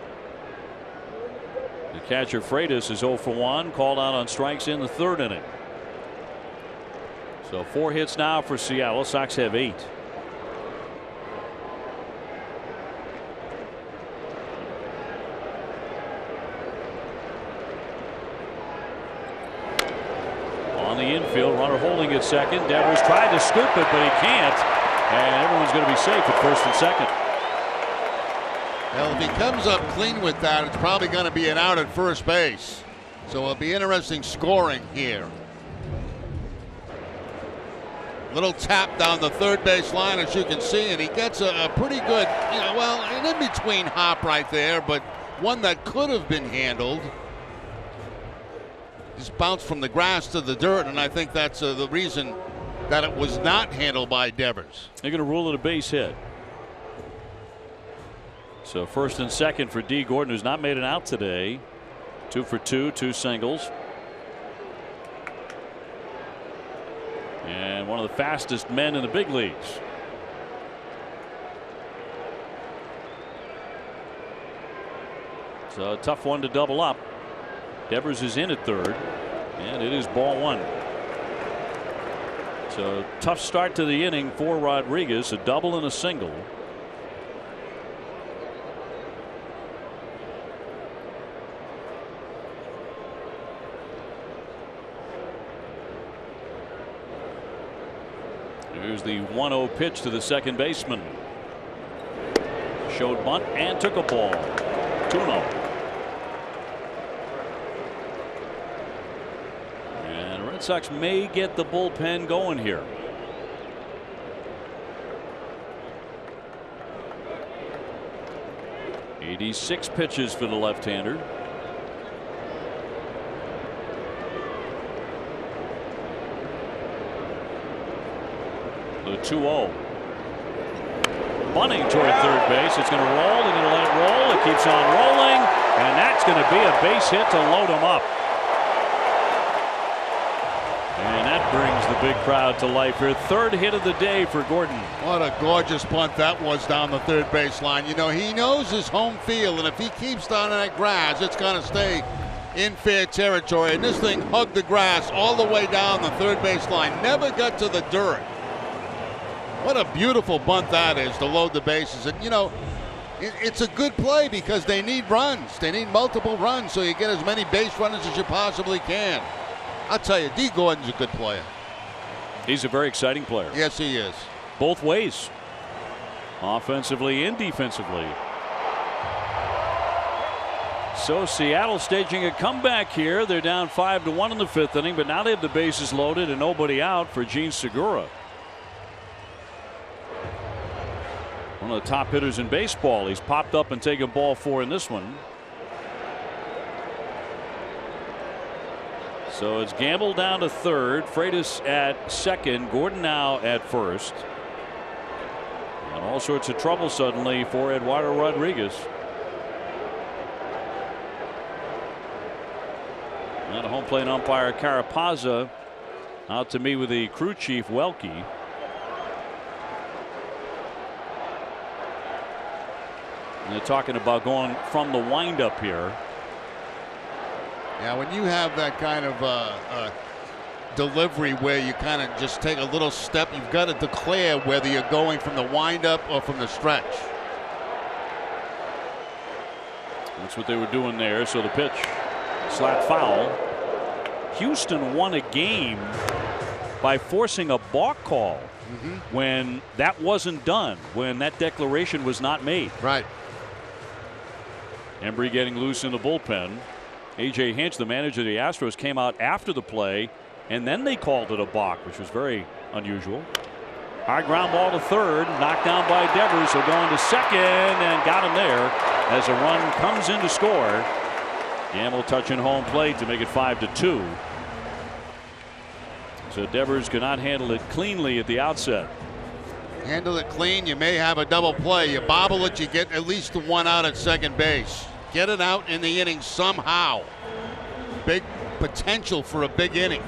The catcher Freitas is 0 for 1, called out on strikes in the 3rd inning. So 4 hits now for Seattle. Sox have 8. On the infield, runner holding at second. Devers tried to scoop it, but he can't. And everyone's going to be safe at 1st and 2nd. Well, if he comes up clean with that, it's probably going to be an out at 1st base. So it'll be interesting scoring here. Little tap down the 3rd base line, as you can see, and he gets a pretty good, well, an in-between hop right there, but one that could have been handled. Just bounced from the grass to the dirt, and I think that's the reason that it was not handled by Devers. They're going to rule it a base hit. So 1st and 2nd for D. Gordon, who's not made an out today. 2 for 2, 2 singles. And one of the fastest men in the big leagues. So a tough one to double up. Devers is in at 3rd, and it is ball 1. So tough start to the inning for Rodriguez, a double and a single. Here's the 1-0 pitch to the second baseman. Showed bunt and took a ball. 2-0. And the Red Sox may get the bullpen going here. '86 pitches for the left-hander. The 2-0. Bunting toward 3rd base. It's going to roll. They're going to let it roll. It keeps on rolling. And that's going to be a base hit to load him up. And that brings the big crowd to life here. 3rd hit of the day for Gordon. What a gorgeous bunt that was down the 3rd base line. He knows his home field, and if he keeps down that grass, it's going to stay in fair territory. And this thing hugged the grass all the way down the 3rd base line. Never got to the dirt. What a beautiful bunt that is to load the bases. And, it's a good play because they need runs. They need multiple runs, so you get as many base runners as you possibly can. I'll tell you, D. Gordon's a good player. He's a very exciting player. Yes, he is. Both ways. Offensively and defensively. So Seattle staging a comeback here. They're down 5-1 in the 5th inning, but now they have the bases loaded and nobody out for Gene Segura. One of the top hitters in baseball. He's popped up and taken ball 4 in this one. So it's Gamble down to 3rd, Freitas at 2nd, Gordon now at 1st. And all sorts of trouble suddenly for Eduardo Rodriguez. And a home plate umpire Carapazza out to meet with the crew chief Welke. And they're talking about going from the windup here. Yeah, when you have that kind of delivery where you kind of just take a little step, you've got to declare whether you're going from the windup or from the stretch. That's what they were doing there. So the pitch, slap foul. Houston won a game by forcing a balk call when that wasn't done, when that declaration was not made. Right. Embry getting loose in the bullpen. A.J. Hinch, the manager of the Astros, came out after the play, and then they called it a balk, which was very unusual. High ground ball to third, knocked down by Devers. He'll go into second and got him there as a run comes in to score. Gamble touching home plate to make it 5-2. So Devers cannot handle it cleanly at the outset. Handle it clean, you may have a double play. You bobble it, you get at least the one out at second base. Get it out in the inning somehow. Big potential for a big inning.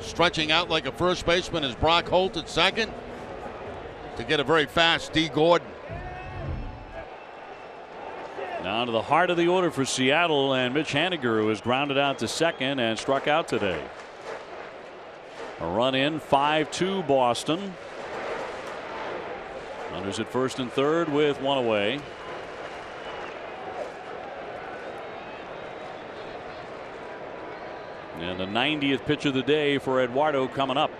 Stretching out like a first baseman is Brock Holt at second to get a very fast D. Gordon. Now to the heart of the order for Seattle, and Mitch Haniger, who has grounded out to second and struck out today. A run in, 5-2 Boston. Runners at first and third with one away. And the 90th pitch of the day for Eduardo coming up.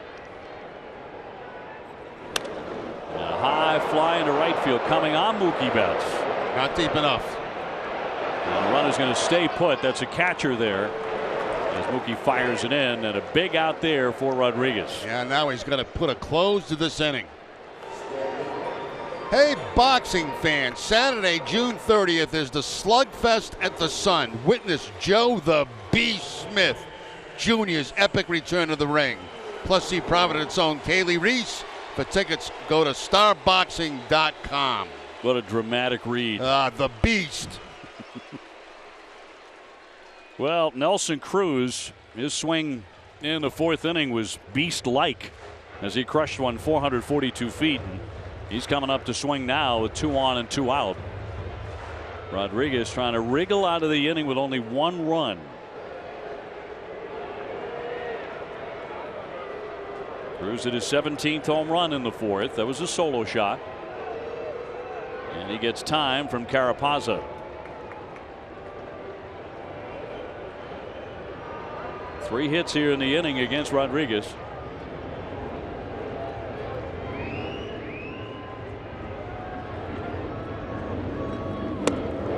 And a high fly into right field coming on Mookie Betts. Not deep enough. And the runner's going to stay put. That's a catcher there as Mookie fires it in, and a big out there for Rodriguez. Yeah, now he's going to put a close to this inning. Hey, boxing fans, Saturday, June 30th is the Slugfest at the Sun. Witness Joe the B. Smith Jr.'s epic return to the ring. Plus, see Providence' own Kaylee Reese. For tickets, go to starboxing.com. What a dramatic read. The Beast. Well, Nelson Cruz, his swing in the fourth inning was beast-like as he crushed one 442 feet. And he's coming up to swing now with 2 on and 2 out. Rodriguez trying to wriggle out of the inning with only 1 run. Cruz at his 17th home run in the fourth. That was a solo shot. And he gets time from Carapazza. 3 hits here in the inning against Rodriguez.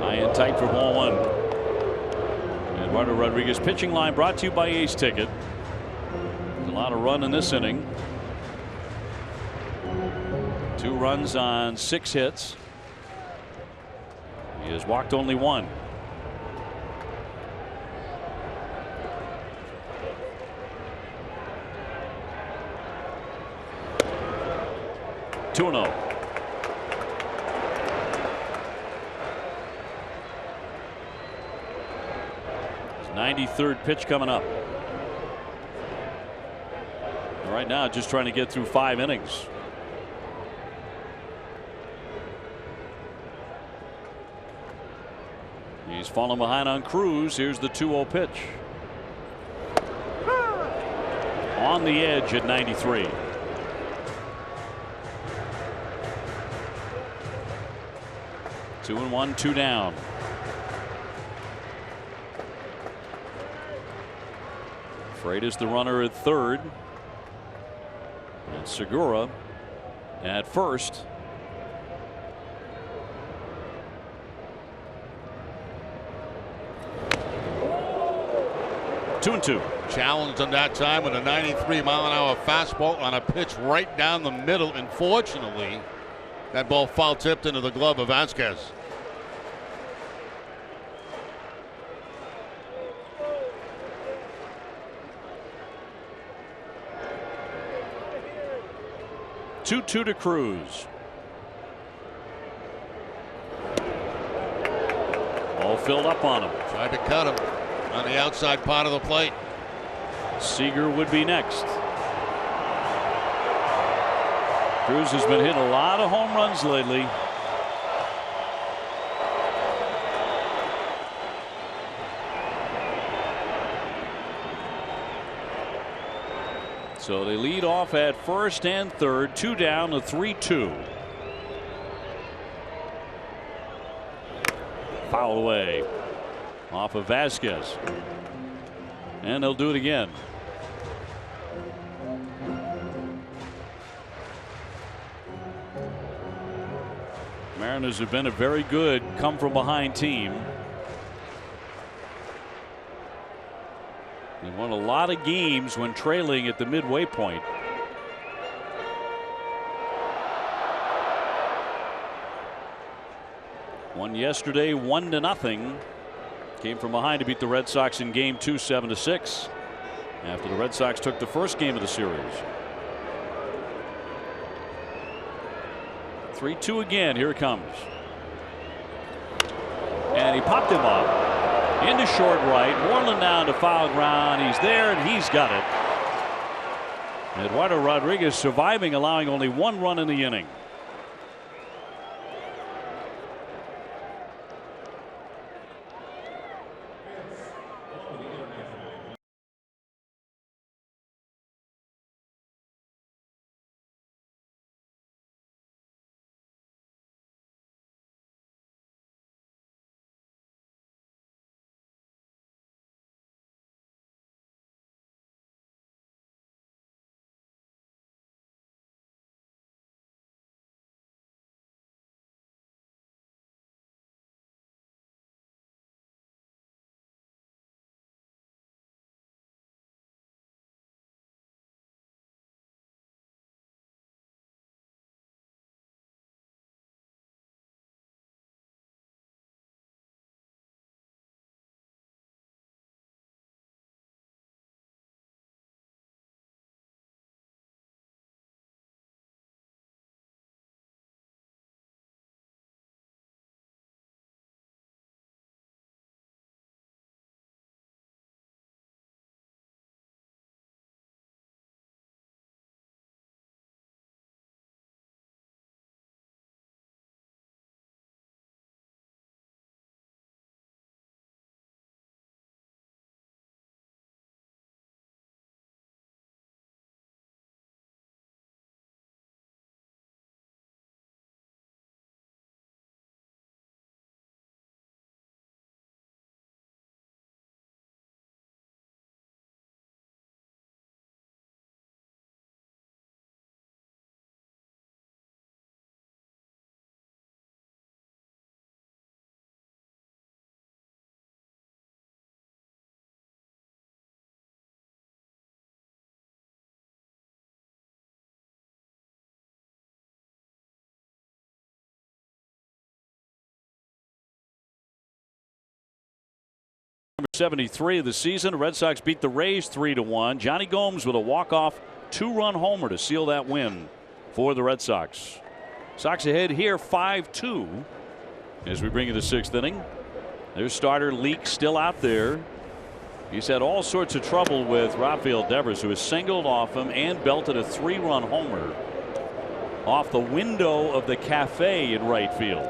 High and tight for ball 1. Eduardo Rodriguez pitching line brought to you by Ace Ticket. There's a lot of run in this inning. 2 runs on 6 hits. He has walked only 1. Two-0. 93rd pitch coming up. Right now, just trying to get through 5 innings. He's falling behind on Cruz. Here's the 2-0 pitch. On the edge at 93. Two and 1, 2 down. Freitas the runner at third. And Segura at first. Two and 2. Challenged on that time with a 93-mile-an-hour fastball on a pitch right down the middle. Unfortunately, that ball foul tipped into the glove of Vasquez. Two to Cruz. All filled up on him. Tried to cut him on the outside part of the plate. Seager would be next. Cruz has been hitting a lot of home runs lately. So they lead off at first and third, 2 down to 3-2. Foul away off of Vasquez. And they'll do it again. Mariners have been a very good come from behind team. They won a lot of games when trailing at the midway point. Won yesterday 1-0. Came from behind to beat the Red Sox in game 2 7-6 after the Red Sox took the first game of the series. 3-2 again. Here it comes. And he popped him up into short right. Moreland down to foul ground. He's there and he's got it. Eduardo Rodriguez surviving, allowing only 1 run in the inning. Number 73 of the season. The Red Sox beat the Rays 3-1. Johnny Gomes with a walk-off 2-run homer to seal that win for the Red Sox. Sox ahead here 5-2 as we bring you the 6th inning. Their starter Leak still out there. He's had all sorts of trouble with Rafael Devers, who has singled off him and belted a 3-run homer off the window of the cafe in right field,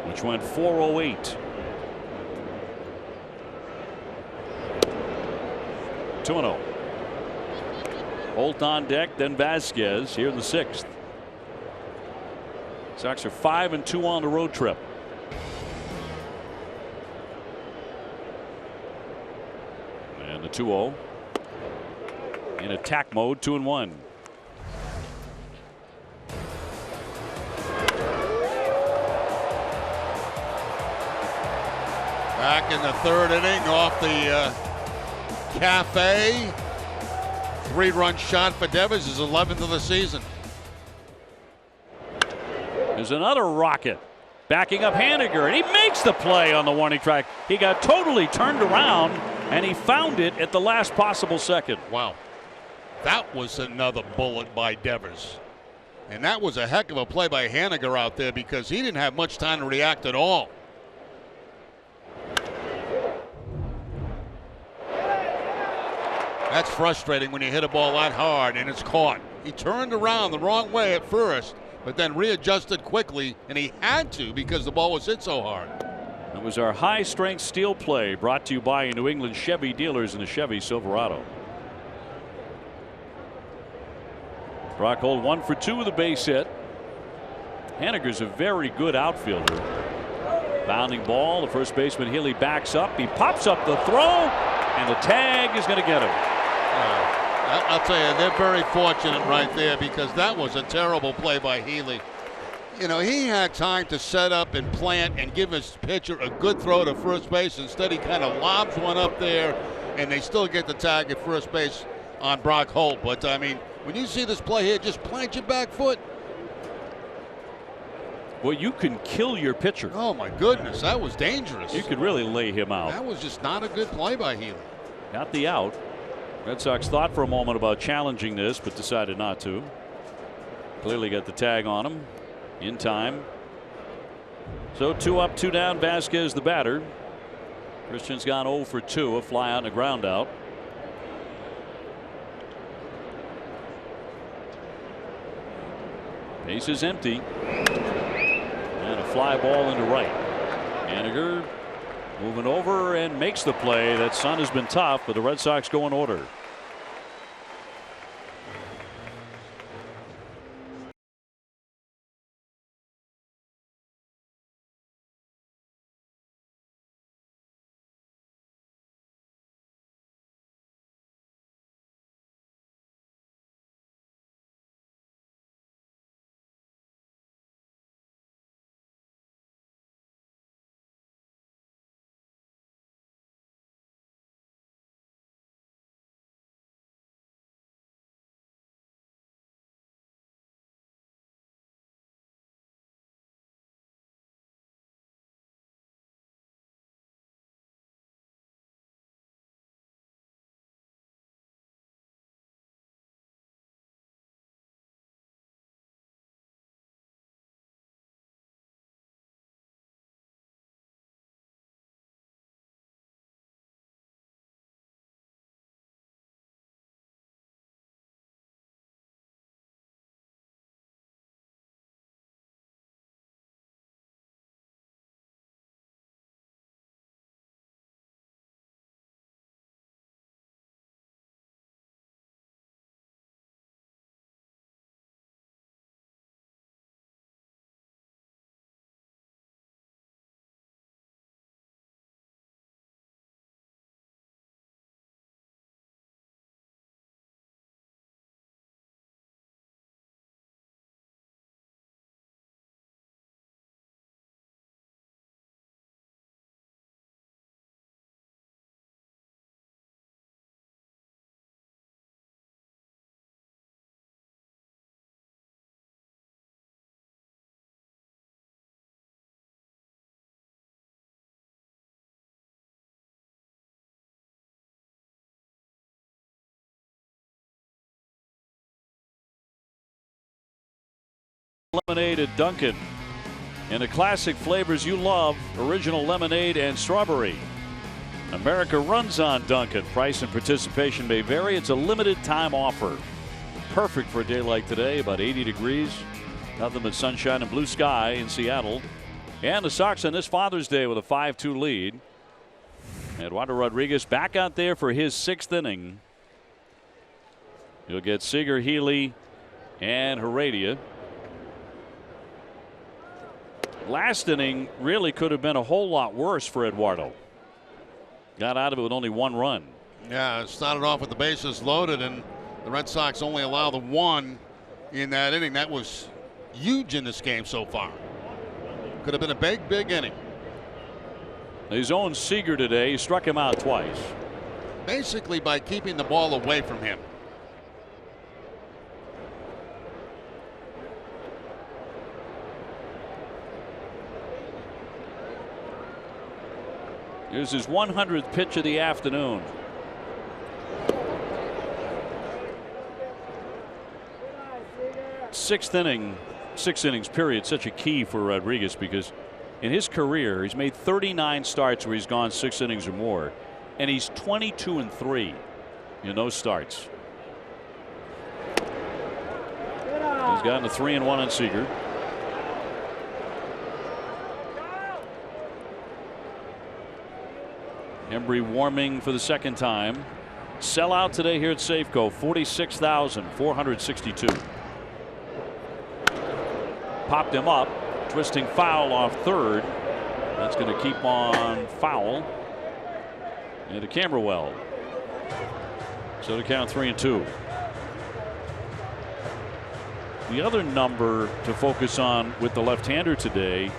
which went 408. 2-0. Holt on deck, then Vasquez here in the 6th. Sox are 5-2 on the road trip. And the 2-0 in attack mode, 2-1. Back in the 3rd inning off the cafe. 3-run shot for Devers, his 11th of the season. There's another rocket backing up Haniger, and he makes the play on the warning track. He got totally turned around and he found it at the last possible second. Wow, that was another bullet by Devers, and that was a heck of a play by Haniger out there because he didn't have much time to react at all. That's frustrating when you hit a ball that hard and it's caught. He turned around the wrong way at first, but then readjusted quickly, and he had to because the ball was hit so hard. That was our high-strength steel play, brought to you by New England Chevy dealers in the Chevy Silverado. Brock Holt 1 for 2 with a base hit. Haniger's a very good outfielder. Bounding ball. The first baseman Healy backs up. He pops up the throw, and the tag is going to get him. I'll tell you, they're very fortunate right there because that was a terrible play by Healy. You know, he had time to set up and plant and give his pitcher a good throw to first base. Instead, he kind of lobs one up there, and they still get the tag at first base on Brock Holt. But, I mean, when you see this play here, just plant your back foot. Well, you can kill your pitcher. Oh, my goodness. That was dangerous. You could really lay him out. That was just not a good play by Healy. Got the out. Red Sox thought for a moment about challenging this, but decided not to. Clearly got the tag on him in time. So 2 up, 2 down. Vasquez the batter. Christian's gone 0 for 2. A fly out and a ground out. Base is empty. And a fly ball into right. Haniger moving over and makes the play. That sun has been tough, but the Red Sox go in order. Lemonade at Dunkin'. And the classic flavors you love, original lemonade and strawberry. America runs on Dunkin'. Price and participation may vary. It's a limited time offer. Perfect for a day like today, about 80 degrees. Nothing but sunshine and blue sky in Seattle. And the Sox on this Father's Day with a 5-2 lead. Eduardo Rodriguez back out there for his 6th inning. You'll get Seager, Healy, and Heredia. Last inning really could have been a whole lot worse for Eduardo. Got out of it with only 1 run. Yeah, it started off with the bases loaded, and the Red Sox only allow the 1 in that inning. That was huge in this game so far. Could have been a big, big inning. He's owned Seager today. He struck him out twice. Basically by keeping the ball away from him. Here's his 100th pitch of the afternoon. Sixth inning, 6 innings period, such a key for Rodriguez because in his career he's made 39 starts where he's gone 6 innings or more, and he's 22-3 in those starts. He's gotten a 3-1 on Seager. Embry warming for the 2nd time. Sellout today here at Safeco, 46,462. popped him up. Twisting foul off third. That's going to keep on foul. And to Camberwell. So to count 3-2. The other number to focus on with the left-hander today,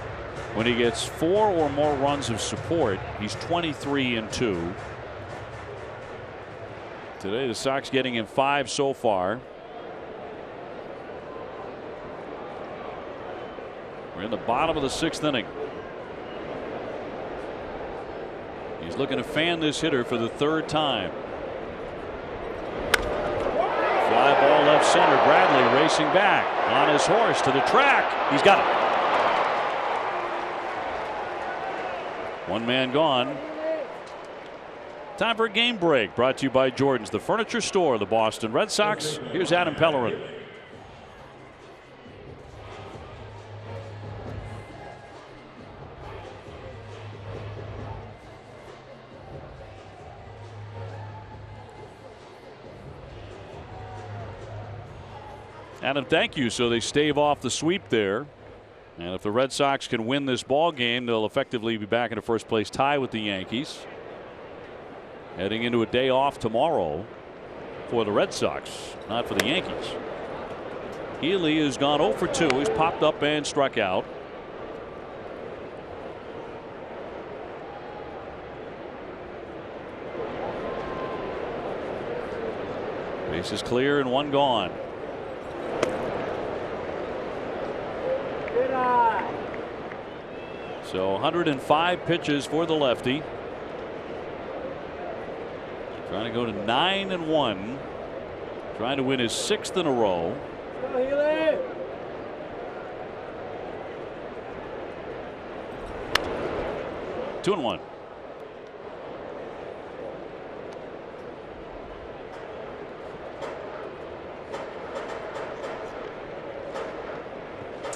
when he gets 4 or more runs of support, he's 23-2. Today the Sox getting him 5 so far. We're in the bottom of the 6th inning. He's looking to fan this hitter for the 3rd time. Fly ball left center. Bradley racing back on his horse to the track. He's got it. One man gone. Time for a game break. Brought to you by Jordan's, the furniture store of the Boston Red Sox. Here's Adam Pellerin. Adam, thank you. So they stave off the sweep there. And if the Red Sox can win this ball game, they'll effectively be back in a first place tie with the Yankees. Heading into a day off tomorrow for the Red Sox, not for the Yankees. Healy has gone 0 for 2. He's popped up and struck out. Base is clear and 1 gone. So 105 pitches for the lefty. Trying to go to 9-1. Trying to win his 6th in a row. 2-1.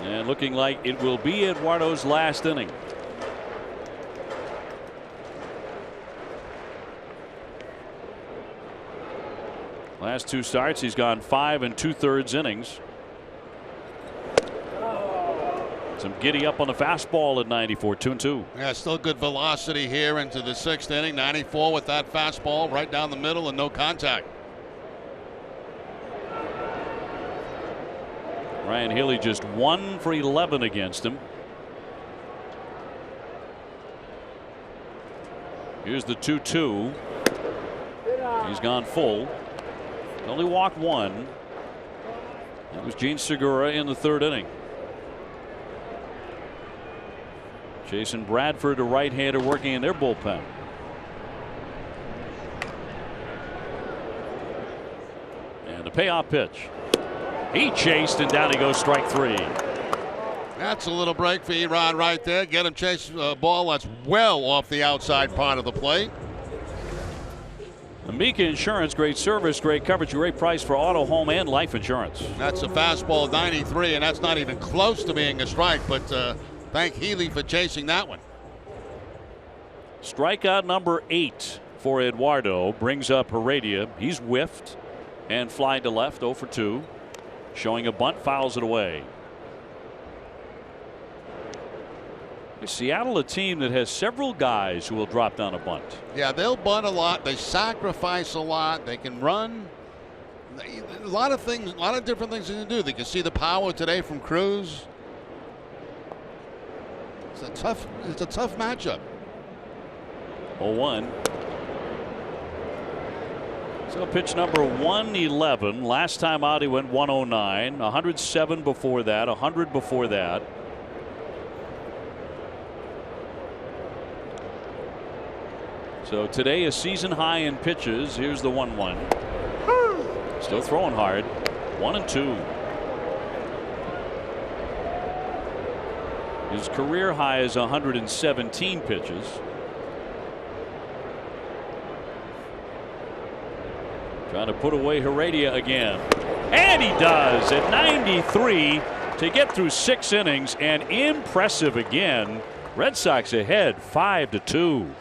And looking like it will be Eduardo's last inning. Last 2 starts, he's gone 5 2/3 innings. Some giddy up on the fastball at 94, 2-2. Yeah, still good velocity here into the 6th inning. 94 with that fastball right down the middle and no contact. Ryan Healy just 1 for 11 against him. Here's the 2-2. He's gone full. Only walked 1. That was Gene Segura in the 3rd inning. Jason Bradford, a right-hander, working in their bullpen. And the payoff pitch. He chased, and down he goes, strike 3. That's a little break for Erod right there. Get him chase a ball that's well off the outside part of the plate. Amica Insurance, great service, great coverage, great price for auto, home, and life insurance. That's a fastball 93, and that's not even close to being a strike, but thank Healy for chasing that one. Strikeout number 8 for Eduardo brings up Heredia. He's whiffed and flying to left, 0 for 2. Showing a bunt, fouls it away. Seattle, a team that has several guys who will drop down a bunt. Yeah, they'll bunt a lot. They sacrifice a lot. They can run. A lot of things, a lot of different things they can do. They can see the power today from Cruz. It's a tough matchup. 0-1. So pitch number 111. Last time out he went 109. 107 before that. 100 before that. So today a season high in pitches. Here's the 1-1. Still throwing hard. 1-2. His career high is 117 pitches. Trying to put away Heredia again. And he does at 93 to get through 6 innings, and impressive again. Red Sox ahead 5-2.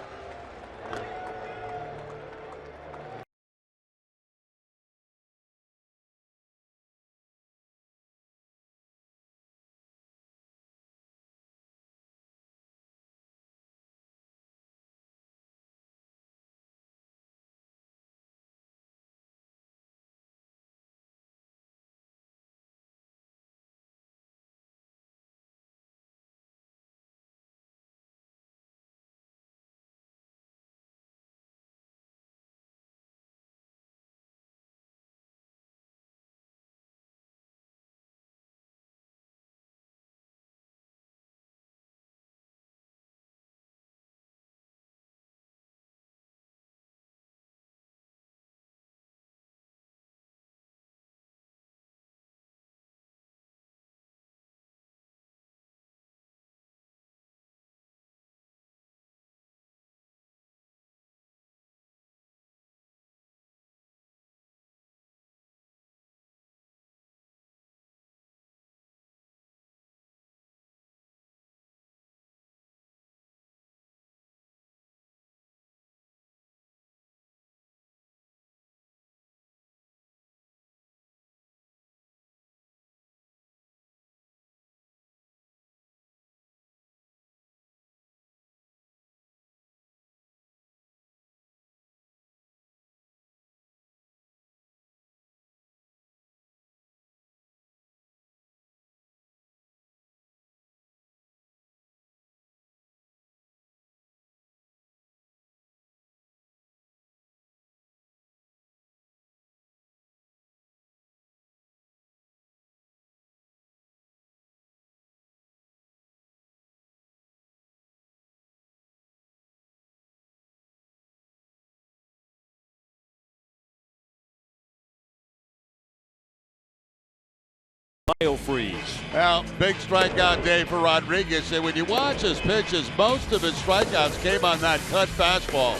Cryo-freeze. Well, big strikeout day for Rodriguez. And when you watch his pitches, most of his strikeouts came on that cut fastball.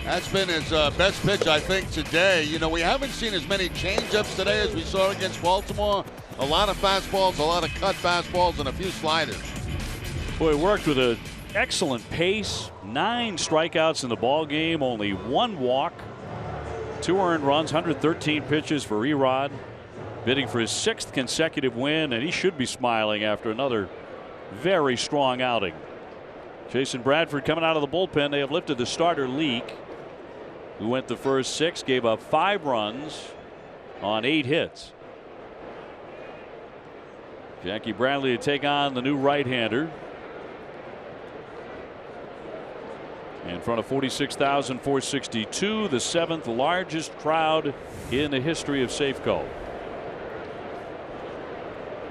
That's been his best pitch, I think, today. You know, we haven't seen as many changeups today as we saw against Baltimore. A lot of fastballs, a lot of cut fastballs, and a few sliders. Boy, worked with an excellent pace. 9 strikeouts in the ball game, only 1 walk, 2 earned runs, 113 pitches for Erod, bidding for his 6th consecutive win, and he should be smiling after another very strong outing. Jason Bradford coming out of the bullpen. They have lifted the starter Leak, who went the first 6, gave up 5 runs on 8 hits. Jackie Bradley to take on the new right-hander. In front of 46,462, the 7th largest crowd in the history of Safeco.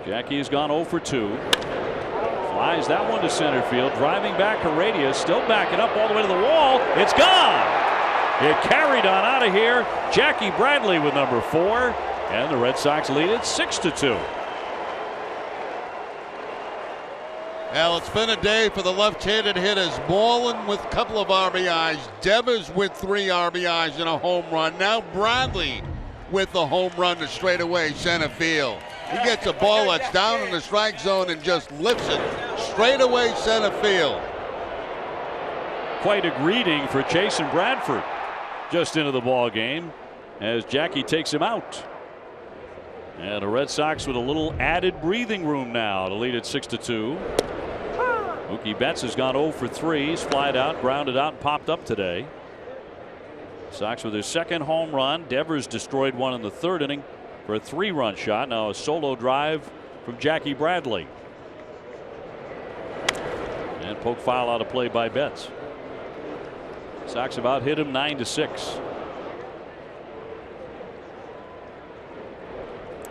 Jackie has gone 0 for 2. Flies that one to center field. Driving back Heredia, still backing up all the way to the wall. It's gone. It carried on out of here. Jackie Bradley with number 4, and the Red Sox lead it 6-2. Well, it's been a day for the left-handed hitters. Moreland with a couple of RBIs. Devers with 3 RBIs and a home run. Now Bradley with the home run to straightaway center field. He gets a ball that's down in the strike zone and just lifts it straightaway center field. Quite a greeting for Jason Bradford just into the ball game as Jackie takes him out. And the Red Sox with a little added breathing room now to lead at 6-2. Mookie Betts has gone 0 for 3. He's flied out, grounded out, and popped up today. Sox with their 2nd home run. Devers destroyed one in the 3rd inning for a 3-run shot. Now a solo drive from Jackie Bradley. And poke foul out of play by Betts. Sox about hit him 9-6.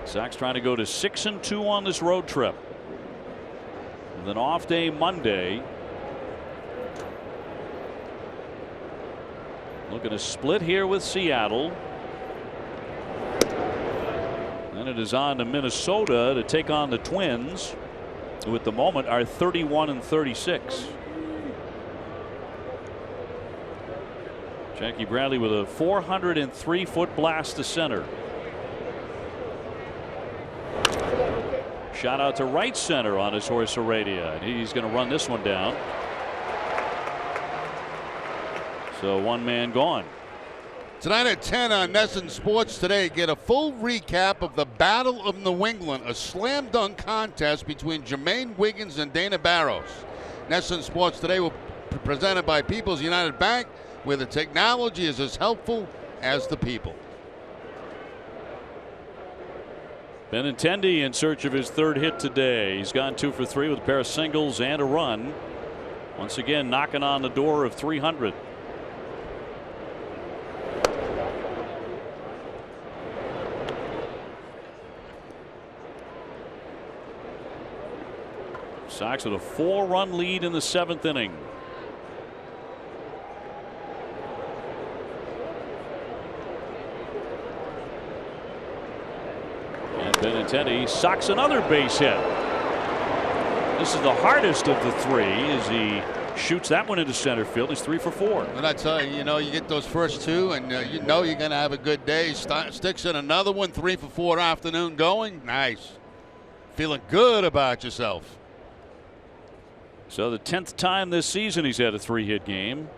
Sox trying to go to 6-2 on this road trip. With an off day Monday. Looking to split here with Seattle. Then it is on to Minnesota to take on the Twins, who at the moment are 31-36. Jackie Bradley with a 403-foot blast to center. Shot out to right center on his horse Heredia, and he's going to run this one down. So 1 man gone. Tonight at 10 on NESN Sports Today, get a full recap of the Battle of New England, a slam dunk contest between Jermaine Wiggins and Dana Barros. NESN Sports Today will be presented by People's United Bank, where the technology is as helpful as the people. Benintendi in search of his 3rd hit today. He's gone 2 for 3 with a pair of singles and a run. Once again knocking on the door of 300. Sox with a 4-run lead in the 7th inning. Benintendi socks another base hit. This is the hardest of the 3 as he shoots that one into center field. He's 3 for 4. And I tell you, you get those first 2 and you know you're going to have a good day. Sticks in another one, 3 for 4 afternoon going. Nice. Feeling good about yourself. So the 10th time this season he's had a 3-hit game.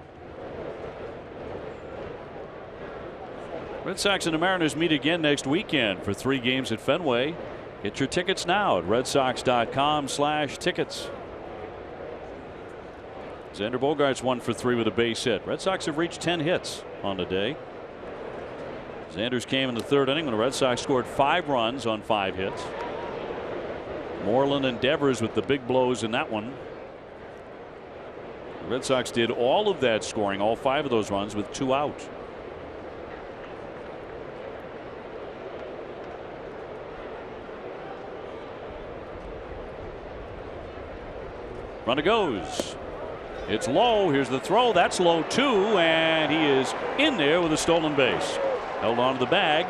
Red Sox and the Mariners meet again next weekend for 3 games at Fenway. Get your tickets now at redsox.com/tickets. Xander Bogaerts 1 for 3 with a base hit. Red Sox have reached 10 hits on the day. Xander's came in the 3rd inning when the Red Sox scored 5 runs on 5 hits. Moreland and Devers with the big blows in that one. The Red Sox did all of that scoring, all 5 of those runs, with 2 out. Runner goes. It's low. Here's the throw. That's low too, and he is in there with a stolen base. Held on to the bag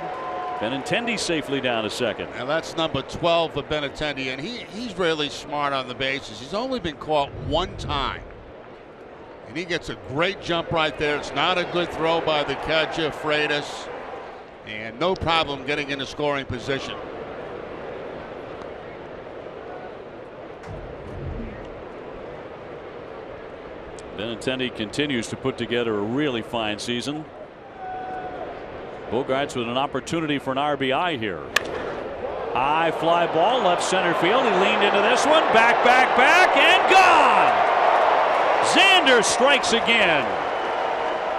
Benintendi safely down to second. And that's number 12 for Benintendi, and he's really smart on the bases. He's only been caught one time. And he gets a great jump right there. It's not a good throw by the catcher, Freitas. And no problem getting into scoring position. Benintendi continues to put together a really fine season. Bogaerts with an opportunity for an RBI here. High fly ball, left center field. He leaned into this one. Back, and gone! Xander strikes again.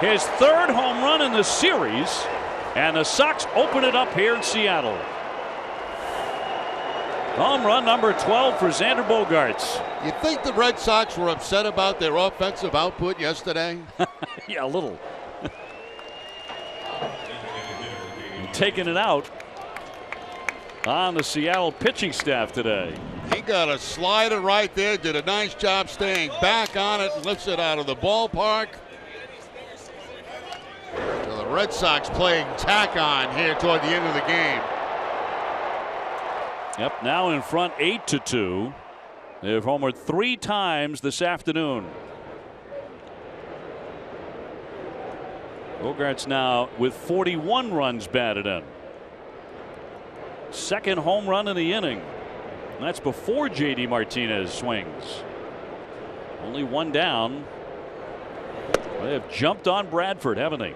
His third home run in the series, and the Sox open it up here in Seattle. Home run number 12 for Xander Bogaerts. You think the Red Sox were upset about their offensive output yesterday? Yeah, a little. Taking it out on the Seattle pitching staff today. He got a slider right there, did a nice job staying back on it, lifts it out of the ballpark. So the Red Sox playing tack on here toward the end of the game. Yep, now in front 8-2. They've homered 3 times this afternoon. Bogaerts now with 41 runs batted in. Second home run in the inning. And that's before J.D. Martinez swings. Only one down. They have jumped on Bradford, haven't they?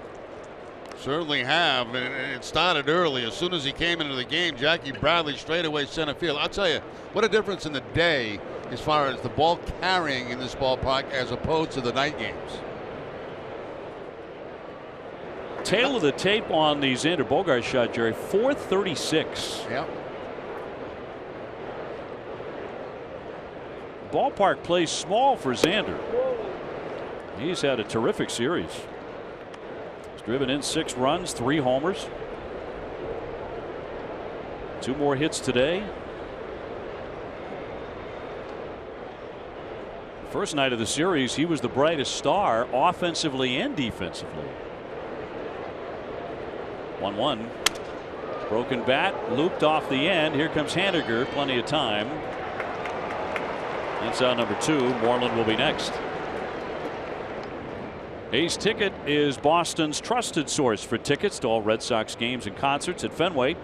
Certainly have, and it started early. As soon as he came into the game, Jackie Bradley straight away center field. I'll tell you, what a difference in the day as far as the ball carrying in this ballpark as opposed to the night games. Tail of the tape on the Xander Bogaerts shot, Jerry. 436. Yep. Ballpark plays small for Xander. He's had a terrific series. He's driven in 6 runs, 3 homers. 2 more hits today. First night of the series, he was the brightest star offensively and defensively. 1-1. Broken bat, looped off the end. Here comes Haniger, plenty of time. That's out number 2. Moreland will be next. Ace Ticket is Boston's trusted source for tickets to all Red Sox games and concerts at Fenway.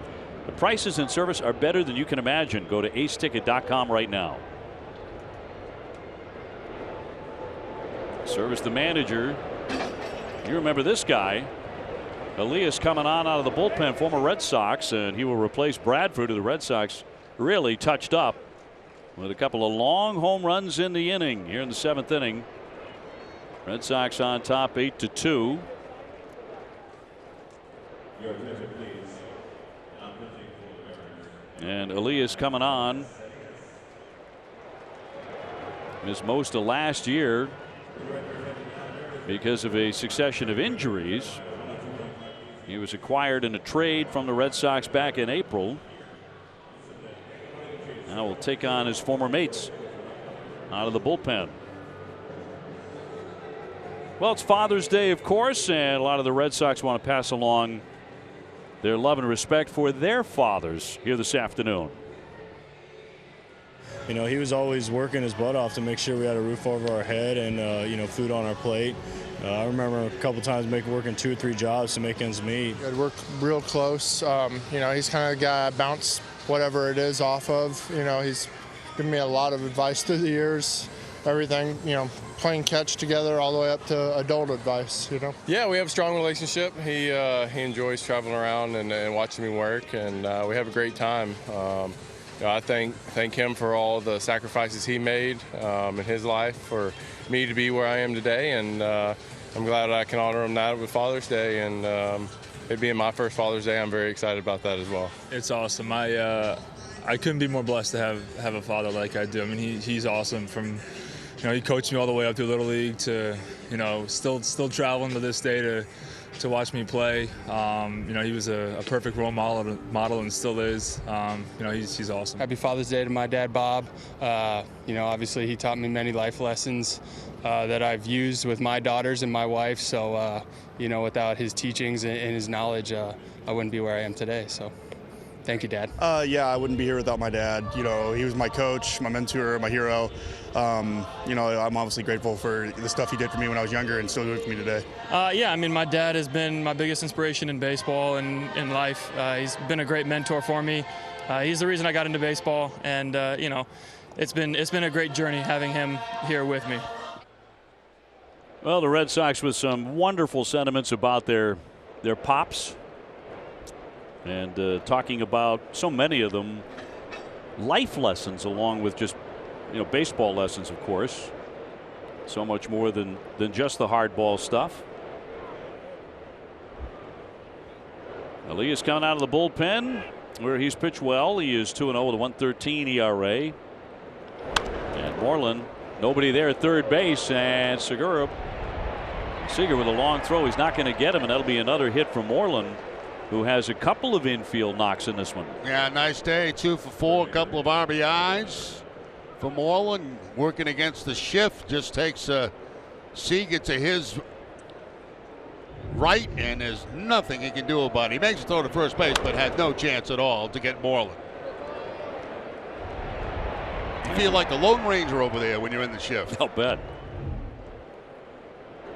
The prices and service are better than you can imagine. Go to aceticket.com right now. Service the manager. You remember this guy. Elias coming on out of the bullpen, former Red Sox, and he will replace Bradford, who the Red Sox really touched up with a couple of long home runs in the inning here in the 7th inning. Red Sox on top 8-2. And Elias coming on. Missed most of last year because of a succession of injuries. He was acquired in a trade from the Red Sox back in April. Now will take on his former mates out of the bullpen. Well, it's Father's Day, of course, and a lot of the Red Sox want to pass along their love and respect for their fathers here this afternoon. You know, he was always working his butt off to make sure we had a roof over our head and, you know, food on our plate. I remember a couple times working 2 or 3 jobs to make ends meet. I'd work real close. You know, he's kind of the guy I bounce whatever it is off of. You know, he's given me a lot of advice through the years. Everything, you know, playing catch together all the way up to adult advice, you know. Yeah, we have a strong relationship. He enjoys traveling around and watching me work, and we have a great time. You know, I thank him for all the sacrifices he made in his life for me to be where I am today, and I'm glad I can honor him that with Father's Day, and it being my first Father's Day, I'm very excited about that as well. It's awesome. I couldn't be more blessed to have a father like I do. I mean, he's awesome. From, you know, he coached me all the way up through Little League to, you know, still traveling to this day to watch me play. You know, he was a perfect role model and still is. You know, he's awesome. Happy Father's Day to my dad, Bob. You know, obviously he taught me many life lessons. that I've used with my daughters and my wife. So, you know, without his teachings and his knowledge, I wouldn't be where I am today. So thank you, Dad. Yeah, I wouldn't be here without my dad. You know, he was my coach, my mentor, my hero. You know, I'm obviously grateful for the stuff he did for me when I was younger and still doing for me today. Yeah, I mean, my dad has been my biggest inspiration in baseball and in life. He's been a great mentor for me. He's the reason I got into baseball, and you know, it's been a great journey having him here with me. Well, the Red Sox with some wonderful sentiments about their pops, and talking about so many of them life lessons, along with just, you know, baseball lessons, of course. So much more than just the hardball stuff. Elias coming out of the bullpen, where he's pitched well. He is 2-0 with a 1.13 ERA. And Moreland, nobody there at third base, and Seager with a long throw. He's not going to get him, and that'll be another hit from Moreland, who has a couple of infield knocks in this one. Yeah, nice day. 2 for 4, a couple of RBIs for Moreland. Working against the shift, just takes Seager to his right, and there's nothing he can do about it. He makes a throw to first base, but had no chance at all to get Moreland. You feel like the Lone Ranger over there when you're in the shift. I'll bet.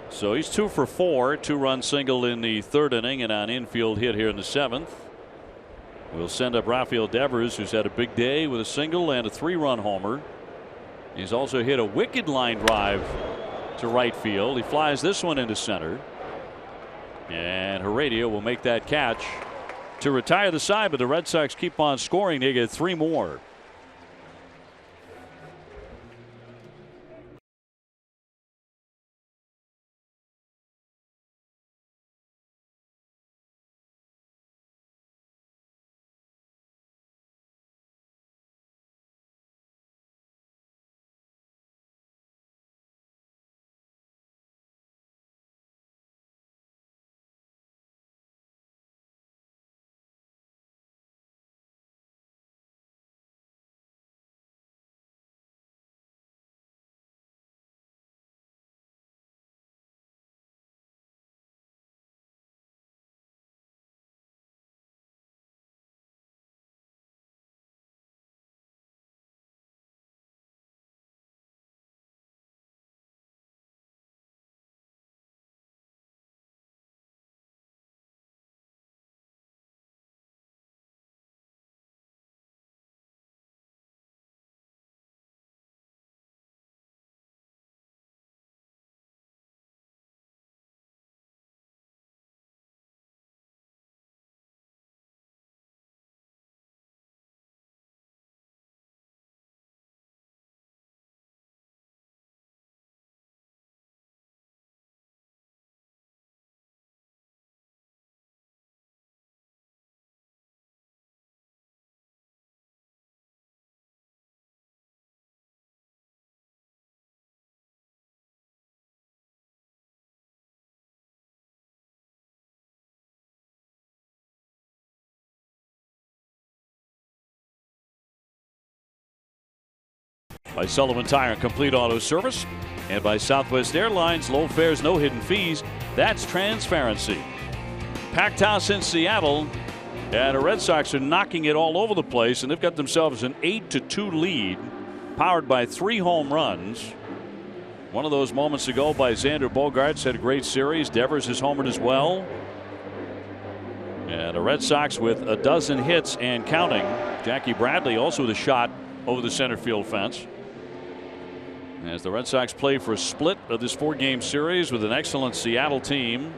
So he's 2 for 4, 2-run single in the third inning, and an infield hit here in the seventh. We'll send up Rafael Devers, who's had a big day with a single and a 3-run homer. He's also hit a wicked line drive to right field. He flies this one into center, and Heredia will make that catch to retire the side, but the Red Sox keep on scoring. They get 3 more. By Sullivan Tire and Complete Auto Service, and by Southwest Airlines, low fares, no hidden fees. That's transparency. Packed house in Seattle, and the Red Sox are knocking it all over the place, and they've got themselves an 8-2 lead, powered by 3 home runs. One of those moments ago by Xander Bogaerts, had a great series. Devers has homered as well. And the Red Sox with a dozen hits and counting. Jackie Bradley also with a shot over the center field fence. As the Red Sox play for a split of this 4-game series with an excellent Seattle team.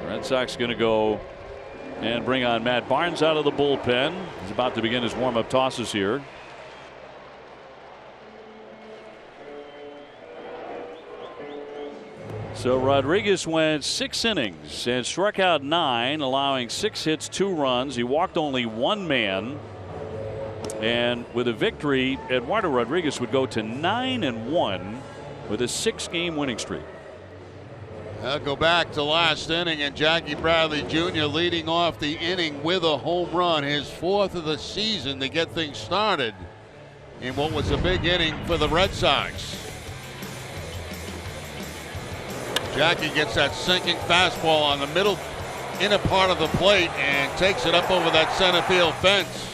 The Red Sox going to go and bring on Matt Barnes out of the bullpen. He's about to begin his warm-up tosses here. So Rodriguez went 6 innings and struck out 9, allowing 6 hits, 2 runs. He walked only 1 man. And with a victory, Eduardo Rodriguez would go to 9-1 with a 6-game winning streak. I'll go back to last inning, and Jackie Bradley Jr. leading off the inning with a home run, his 4th of the season to get things started. in what was a big inning for the Red Sox. Jackie gets that sinking fastball on the middle inner part of the plate and takes it up over that center field fence.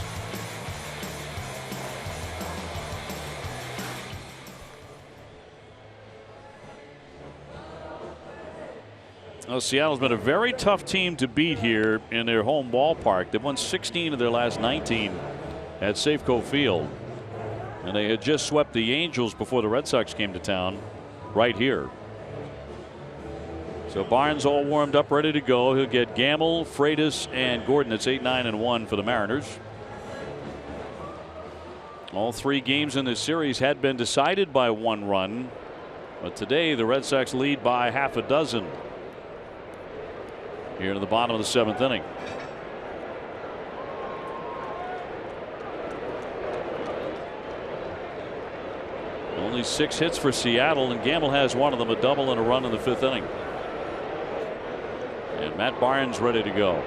Well, Seattle's been a very tough team to beat here in their home ballpark. They've won 16 of their last 19 at Safeco Field. And they had just swept the Angels before the Red Sox came to town right here. So Barnes all warmed up, ready to go. He'll get Gamble, Freitas, and Gordon. It's 8-9-1 for the Mariners. All 3 games in this series had been decided by 1 run. But today the Red Sox lead by half a dozen. Here to the bottom of the 7th inning. Only 6 hits for Seattle, and Gamble has one of them, a double and a run in the 5th inning. And Matt Barnes ready to go.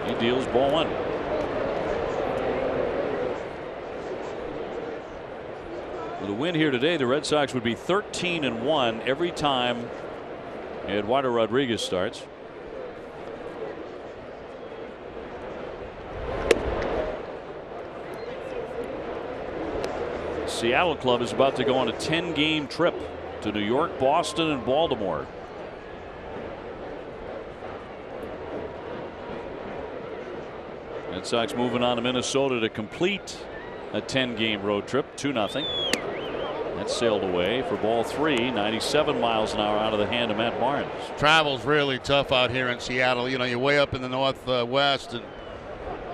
He deals ball 1. With a win here today, the Red Sox would be 13-1 every time Eduardo Rodriguez starts. Seattle club is about to go on a 10-game trip to New York, Boston, and Baltimore. Red Sox moving on to Minnesota to complete a 10-game road trip. 2-0. That sailed away for ball 3. 97 miles an hour out of the hand of Matt Barnes. Travel's really tough out here in Seattle. You know, you're way up in the northwest, and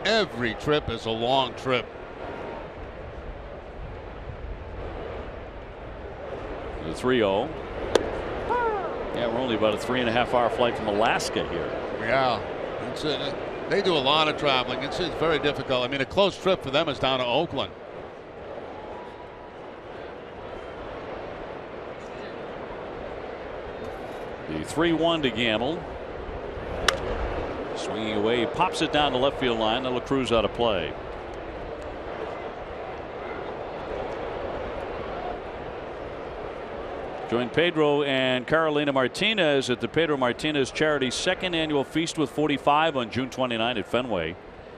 every trip is a long trip. The 3-0. Yeah, we're only about a 3.5-hour flight from Alaska here. Yeah, it's they do a lot of traveling. It's very difficult. I mean, a close trip for them is down to Oakland. The 3-1 to Gamble. Swinging away, he pops it down the left field line. That'll cruise out of play. Join Pedro and Carolina Martinez at the Pedro Martinez Charity Second Annual Feast with 45 on June 29 at Fenway.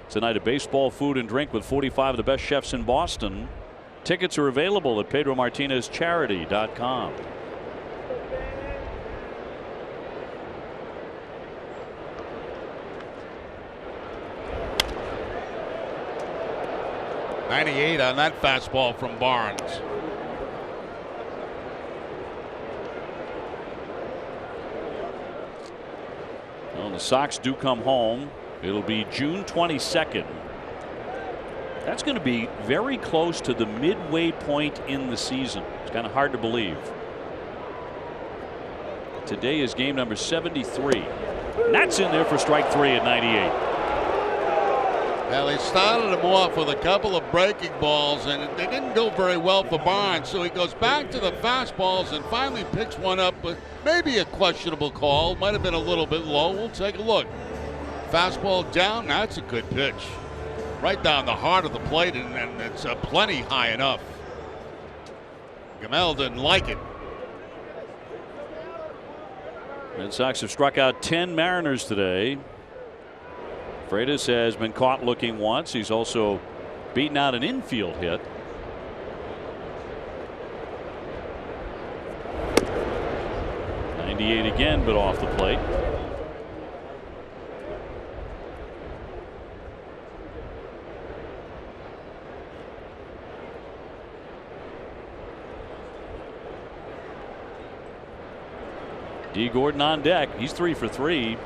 It's a night of baseball, food, and drink with 45 of the best chefs in Boston. Tickets are available at PedroMartinezCharity.com. .98 on that fastball from Barnes. Well, the Sox do come home. It'll be June 22nd. That's going to be very close to the midway point in the season. It's kind of hard to believe. Today is game number 73. And that's in there for strike 3 at 98. Well, they started him off with a couple of breaking balls, and they didn't go very well for Barnes. So he goes back to the fastballs and finally picks one up with maybe a questionable call. Might have been a little bit low. We'll take a look. Fastball down. That's a good pitch. Right down the heart of the plate, and it's plenty high enough. Gamel didn't like it. Red Sox have struck out 10 Mariners today. Freitas has been caught looking once. He's also beaten out an infield hit. .98 again, but off the plate. D. Gordon on deck. He's 3 for 3.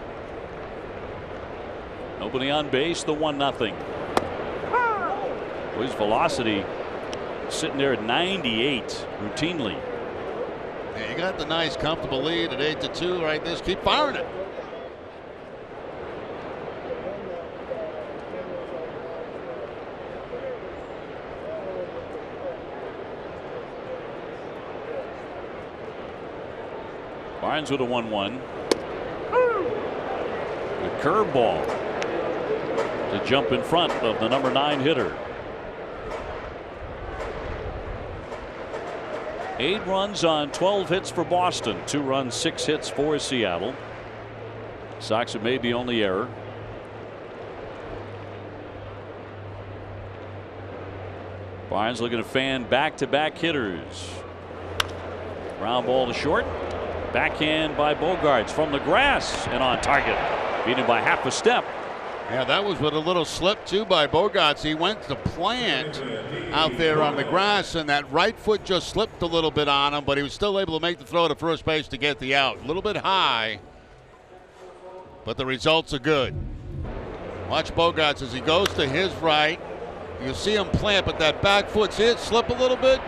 Nobody on base. The 1-0. His velocity sitting there at 98 routinely. Yeah, you got the nice comfortable lead at 8-2 right there. Just keep firing it. Barnes with a 1-1. The curveball. to jump in front of the number 9 hitter. 8 runs on 12 hits for Boston. 2 runs, 6 hits for Seattle. Sox have made the only error. Barnes looking to fan back-to-back hitters. Ground ball to short. Backhand by Bogaerts from the grass and on target. Beat him by half a step. Yeah, that was with a little slip too by Bogaerts. He went to plant out there on the grass, and that right foot just slipped a little bit on him, but he was still able to make the throw to first base to get the out. A little bit high, but the results are good. Watch Bogaerts as he goes to his right. You see him plant, but that back foot, see it slip a little bit?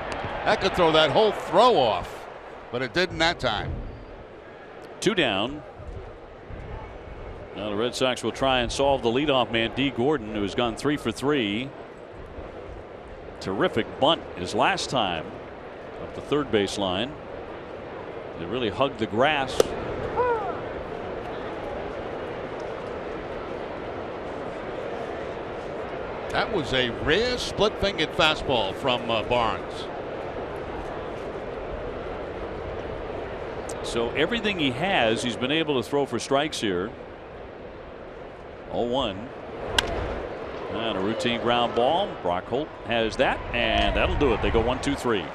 That could throw that whole throw off, but it didn't that time. 2 down. Now the Red Sox will try and solve the leadoff man, D. Gordon, who has gone 3 for 3. Terrific bunt his last time up the third base line. They really hugged the grass. That was a rare split-fingered fastball from Barnes. So everything he has, he's been able to throw for strikes here. 0-1. And a routine ground ball. Brock Holt has that, and that'll do it. They go 1-2-3.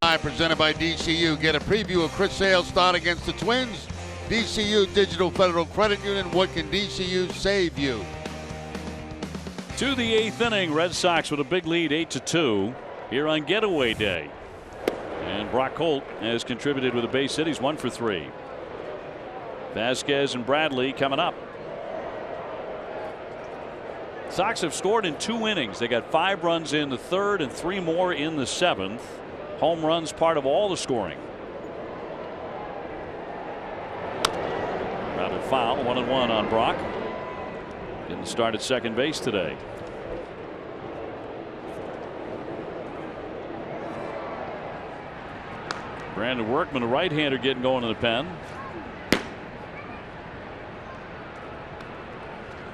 Live presented by DCU. Get a preview of Chris Sale's start against the Twins. DCU Digital Federal Credit Union. What can DCU save you? To the 8th inning, Red Sox with a big lead, 8-2 here on Getaway Day. And Brock Holt has contributed with a base hit. He's 1 for 3. Vasquez and Bradley coming up. Sox have scored in 2 innings. They got 5 runs in the 3rd and 3 more in the 7th. Home runs part of all the scoring. Grounded foul, 1-1 on Brock. Didn't start at second base today. Brandon Workman, a right-hander, getting going in the pen.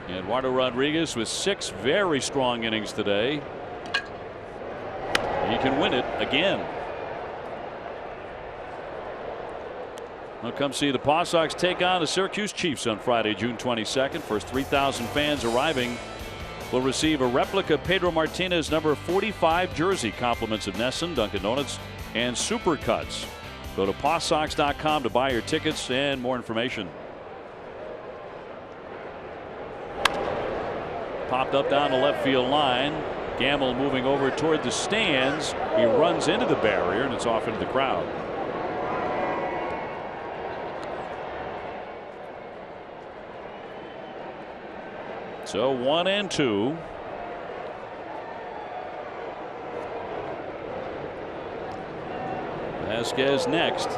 Eduardo Rodriguez with 6 very strong innings today. He can win it again. Now come see the Paw Sox take on the Syracuse Chiefs on Friday, June 22nd. First 3,000 fans arriving will receive a replica Pedro Martinez number 45 jersey. Compliments of Nesson, Dunkin' Donuts, and Supercuts. Go to pawsox.com to buy your tickets and more information. Popped up down the left field line. Gamble moving over toward the stands. He runs into the barrier and it's off into the crowd. So 1-2. Vasquez next.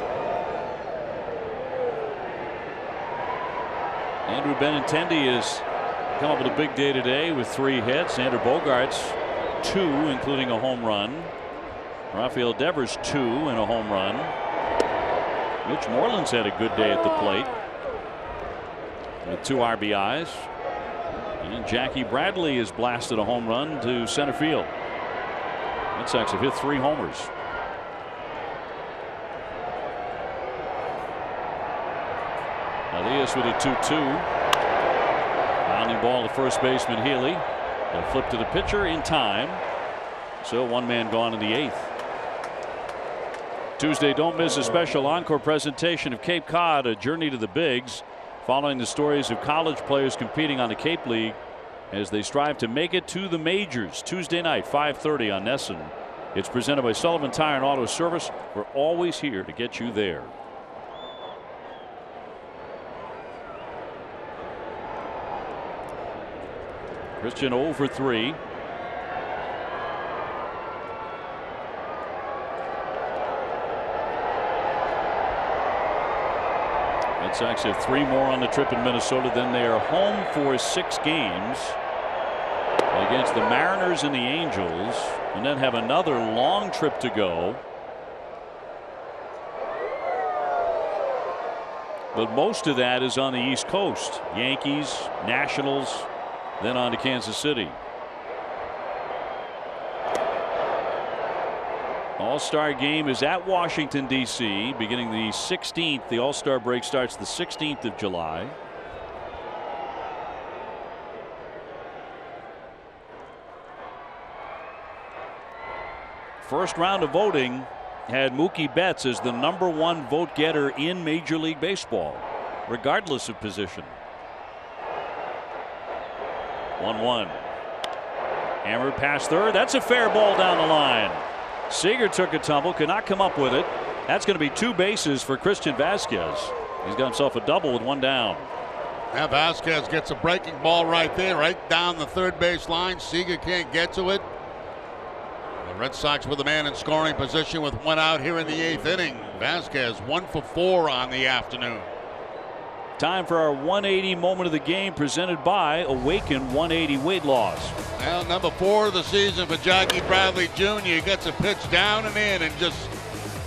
Andrew Benintendi has come up with a big day today with 3 hits. Xander Bogaerts 2, including a home run. Rafael Devers 2 and a home run. Mitch Moreland's had a good day at the plate with 2 RBIs. And Jackie Bradley has blasted a home run to center field. Red Sox have hit 3 homers. Elias with a 2-2. Rounding ball to first baseman Healy. They'll flip to the pitcher in time. So 1 man gone in the 8th. Tuesday, don't miss a special encore presentation of Cape Cod, a journey to the bigs, following the stories of college players competing on the Cape League as they strive to make it to the majors. Tuesday night, 5:30 on Nesson. It's presented by Sullivan Tire and Auto Service. We're always here to get you there. Christian 0 for 3. Red Sox have 3 more on the trip in Minnesota. Then they are home for 6 games against the Mariners and the Angels, and then have another long trip to go. But most of that is on the East Coast. Yankees, Nationals, then on to Kansas City. All-Star game is at Washington, D.C. beginning the 16th. The All-Star break starts the 16th of July. First round of voting had Mookie Betts as the #1 vote getter in Major League Baseball, regardless of position. 1-1. Hammered past third. That's a fair ball down the line. Seager took a tumble, could not come up with it. That's going to be 2 bases for Christian Vasquez. He's got himself a double with 1 down. Now Vasquez gets a breaking ball right there, right down the third base line. Seager can't get to it. The Red Sox with a man in scoring position with 1 out here in the 8th inning. Vasquez 1 for 4 on the afternoon. Time for our 180 moment of the game, presented by Awaken 180 Weight Loss. Well, number 4 of the season for Jackie Bradley Jr. He gets a pitch down and in, and just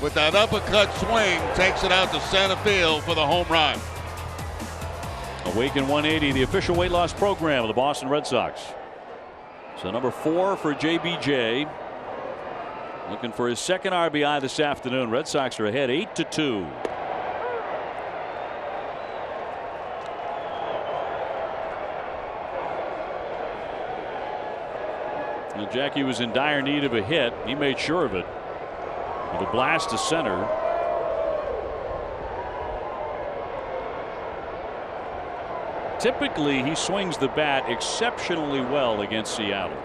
with that uppercut swing takes it out to center field for the home run. Awaken 180, the official weight loss program of the Boston Red Sox. So number 4 for JBJ. Looking for his 2nd RBI this afternoon. Red Sox are ahead 8-2. And Jackie was in dire need of a hit. He made sure of it with a blast to center. Typically, he swings the bat exceptionally well against Seattle.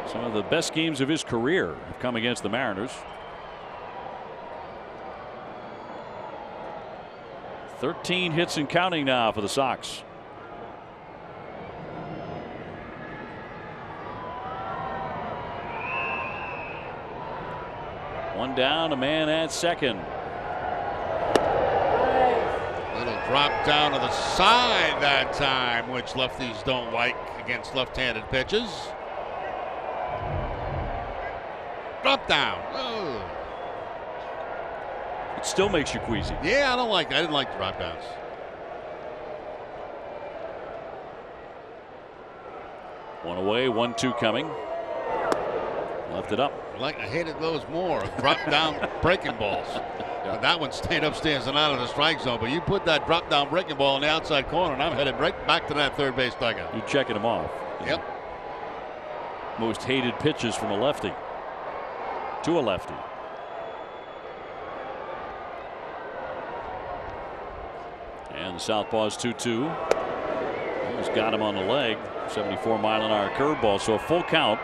Some of the best games of his career have come against the Mariners. 13 hits and counting now for the Sox. One down, a man at second. Little drop down to the side that time, which lefties don't like against left-handed pitches. Drop down. Ugh. It still makes you queasy. Yeah, I didn't like the drop downs. One away, 1-2 coming. Left it up. I hated those more. Drop down breaking balls. Yeah. That one stayed upstairs and out of the strike zone, but you put that drop down breaking ball in the outside corner, and I'm headed right back to that third base dugout. You're checking him off. Yep. Most hated pitches from a lefty to a lefty. And the southpaw's 2-2. Almost got him on the leg. 74-mile-an-hour curveball. So a full count.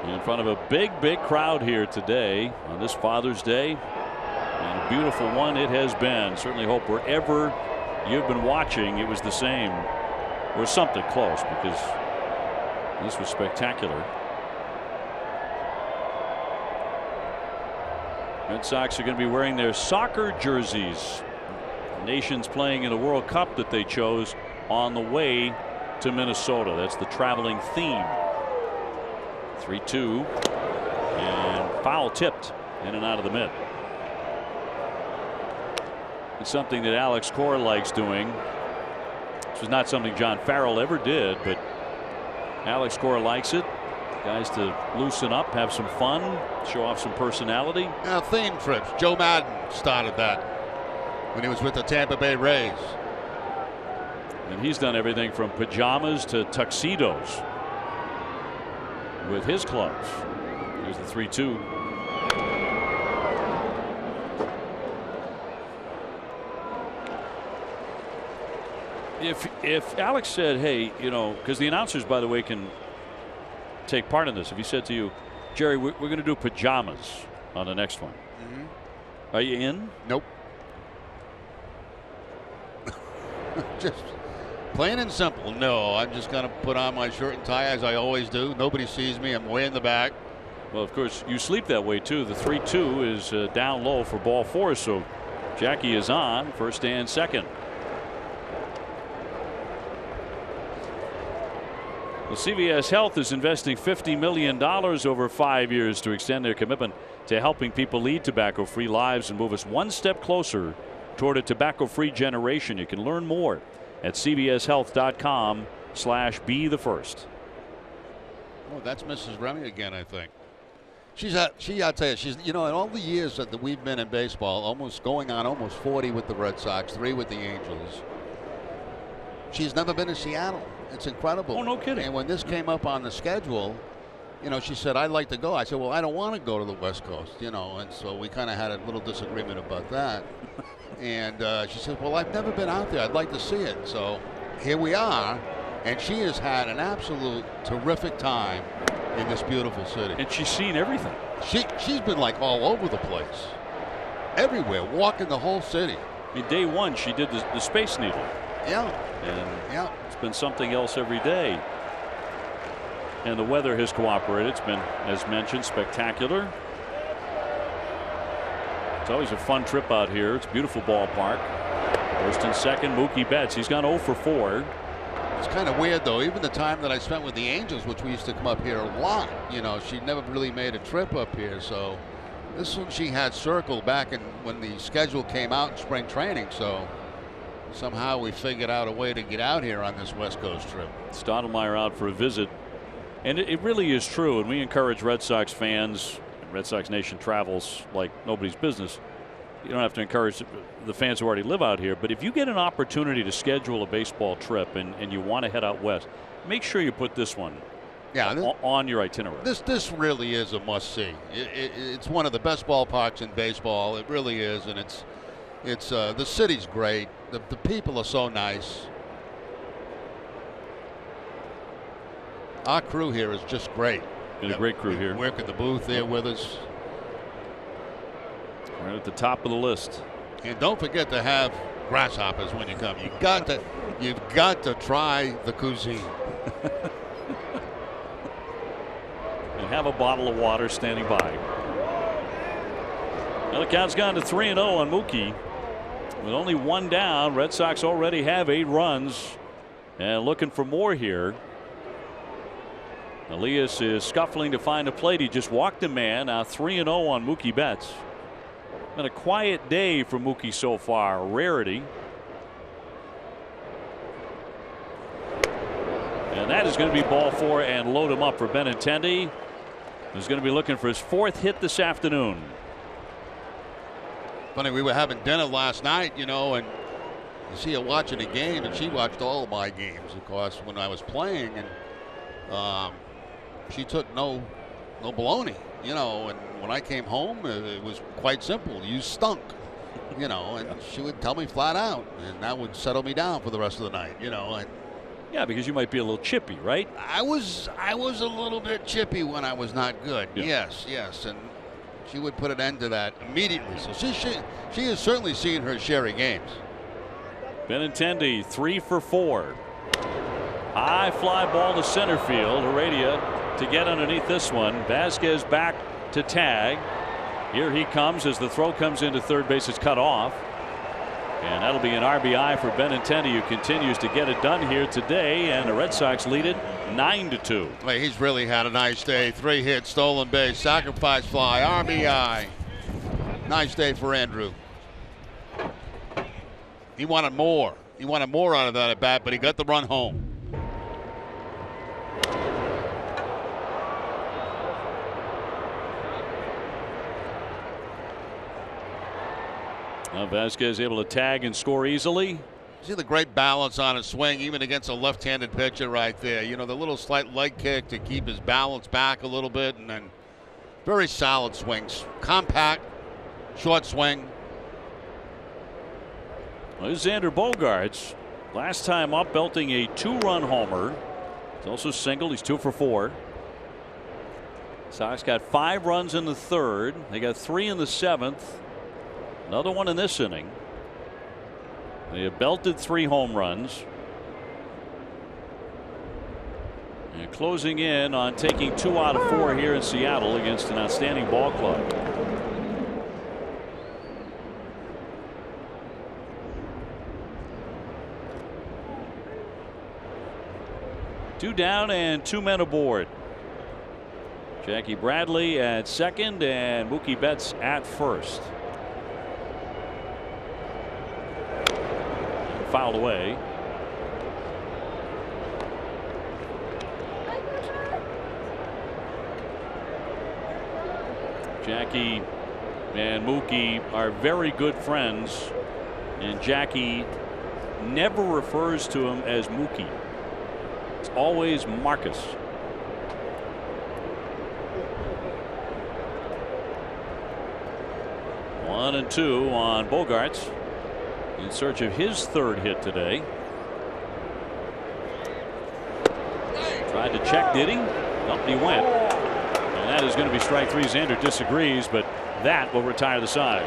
In front of a big crowd here today on this Father's Day. And a beautiful one it has been. Certainly hope wherever you've been watching it was the same or something close, because this was spectacular. Red Sox are going to be wearing their soccer jerseys. The nation's playing in the World Cup that they chose on the way to Minnesota. That's the traveling theme. 3-2 and foul tipped in and out of the mid. It's something that Alex Cora likes doing. This was not something John Farrell ever did, but Alex Cora likes it. Guys to loosen up, have some fun, show off some personality. Now, theme trips. Joe Madden started that when he was with the Tampa Bay Rays. And he's done everything from pajamas to tuxedos with his clubs. Here's the 3-2. If Alex said, hey, you know, because the announcers, by the way, can take part in this. If he said to you, Jerry, we're going to do pajamas on the next one. Mm-hmm. Are you in? Nope. Just plain and simple. No, I'm just going to put on my shirt and tie as I always do. Nobody sees me. I'm way in the back. Well, of course, you sleep that way, too. The 3-2 is down low for ball 4. So Jackie is on first and second. Well, CVS Health is investing $50 million over 5 years to extend their commitment to helping people lead tobacco-free lives and move us one step closer toward a tobacco-free generation. You can learn more at cvshealth.com/be-the-first. Oh, that's Mrs. Remy again, I think. I'll tell you, she's, you know, in all the years that we've been in baseball, almost 40 with the Red Sox, 3 with the Angels. She's never been to Seattle. It's incredible. Oh, no kidding. And when this came up on the schedule, you know, she said, I'd like to go. I said, well, I don't want to go to the West Coast, you know, and so we kind of had a little disagreement about that. And she said, well, I've never been out there. I'd like to see it. So here we are. And she has had an absolute terrific time in this beautiful city. And she's seen everything. She's been like all over the place. Everywhere, walking the whole city. I mean, day one, she did the Space Needle. Yeah. And yeah. It's been something else every day. And the weather has cooperated. It's been, as mentioned, spectacular. It's always a fun trip out here. It's a beautiful ballpark. First and second, Mookie Betts. He's gone 0 for 4. It's kind of weird, though. Even the time that I spent with the Angels, which we used to come up here a lot, you know, she never really made a trip up here. So this one she had circled back when the schedule came out in spring training. So somehow we figured out a way to get out here on this West Coast trip. Stottlemyre out for a visit. And it really is true. And we encourage Red Sox fans. Red Sox Nation travels like nobody's business. You don't have to encourage the fans who already live out here. But if you get an opportunity to schedule a baseball trip and you want to head out west, make sure you put this one on your itinerary. This really is a must-see. It's one of the best ballparks in baseball. It really is. And it's the city's great. The people are so nice. Our crew here is just great. Been a great crew here. Working the booth there with us. Right at the top of the list. And don't forget to have grasshoppers when you come. You've got to try the cuisine. And have a bottle of water standing by. Now the count's gone to 3-0 on Mookie. With only one down, Red Sox already have 8 runs and looking for more here. Elias is scuffling to find a plate. He just walked a man. Now 3-0 on Mookie Betts. Been a quiet day for Mookie so far, a rarity. And that is going to be ball 4 and load him up for Benintendi, who's going to be looking for his 4th hit this afternoon. Funny, we were having dinner last night, and you see her watching the game, and she watched all of my games, of course, when I was playing, and she took no baloney, and when I came home, it was quite simple. You stunk, and she would tell me flat out, and that would settle me down for the rest of the night, Yeah, because you might be a little chippy, right? I was a little bit chippy when I was not good. Yeah. Yes, and she would put an end to that immediately. So she has certainly seen her share of games. Benintendi 3 for 4. High fly ball to center field. Heredia to get underneath this one. Vasquez back to tag. Here he comes as the throw comes into third base. It's cut off. And that'll be an RBI for Benintendi, who continues to get it done here today. And the Red Sox lead it 9-2. Well, he's really had a nice day. 3 hits, stolen base, sacrifice fly, RBI. Nice day for Andrew. He wanted more. He wanted more out of that at bat, but he got the run home. Now Vasquez able to tag and score easily. See the great balance on his swing, even against a left-handed pitcher right there. The little slight leg kick to keep his balance back a little bit, and then very solid swings. Compact, short swing. Well, here's Xander Bogaerts. Last time up, belting a 2-run homer. He's also singled. He's 2 for 4. Sox got 5 runs in the third. They got 3 in the 7th. Another one in this inning. They have belted 3 home runs. And closing in on taking 2 out of 4 here in Seattle against an outstanding ball club. Two down and 2 men aboard. Jackie Bradley at second and Mookie Betts at first. Fouled away. Jackie and Mookie are very good friends, and Jackie never refers to him as Mookie. It's always Marcus. One and 2 on Bogaerts. In search of his 3rd hit today. Tried to check, did he? Nope, he went. And that is going to be strike 3. Xander disagrees, but that will retire the side.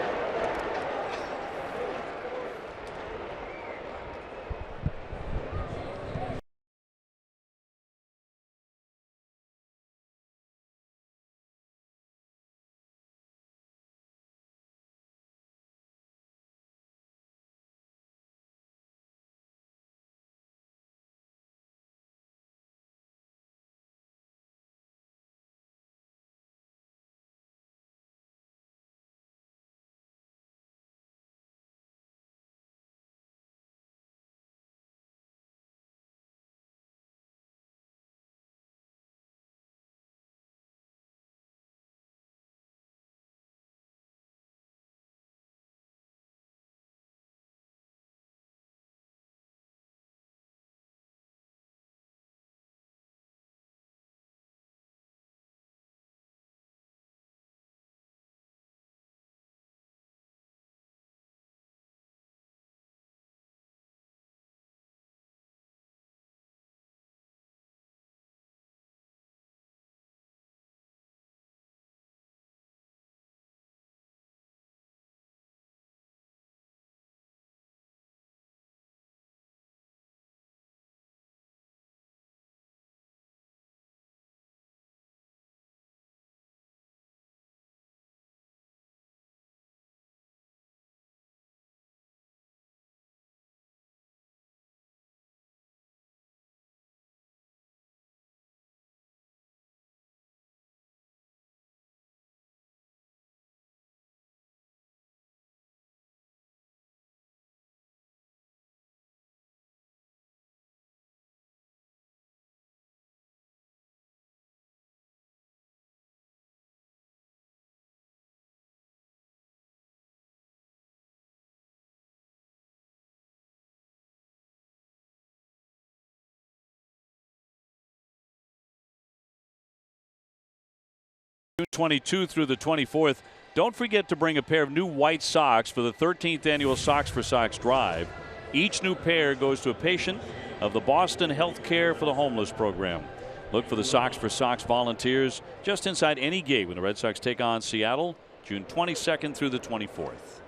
22 through the 24th. Don't forget to bring a pair of new white socks for the 13th annual Socks for Sox drive. Each new pair goes to a patient of the Boston Healthcare for the Homeless program. Look for the Sox for Sox volunteers just inside any gate when the Red Sox take on Seattle, June 22nd through the 24th.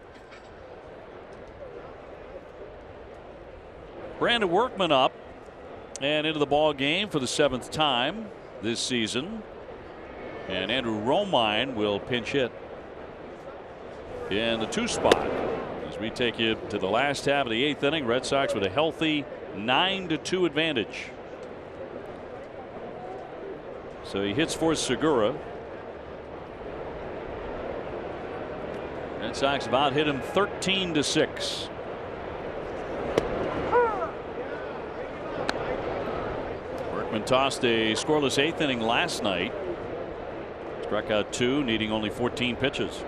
Brandon Workman up and into the ball game for the 7th time this season. And Andrew Romine will pinch hit in the 2 spot as we take you to the last half of the 8th inning. Red Sox with a healthy 9-2 advantage. So he hits for Segura. Red Sox about hit him 13-6. Workman tossed a scoreless 8th inning last night. Struck out 2, needing only 14 pitches.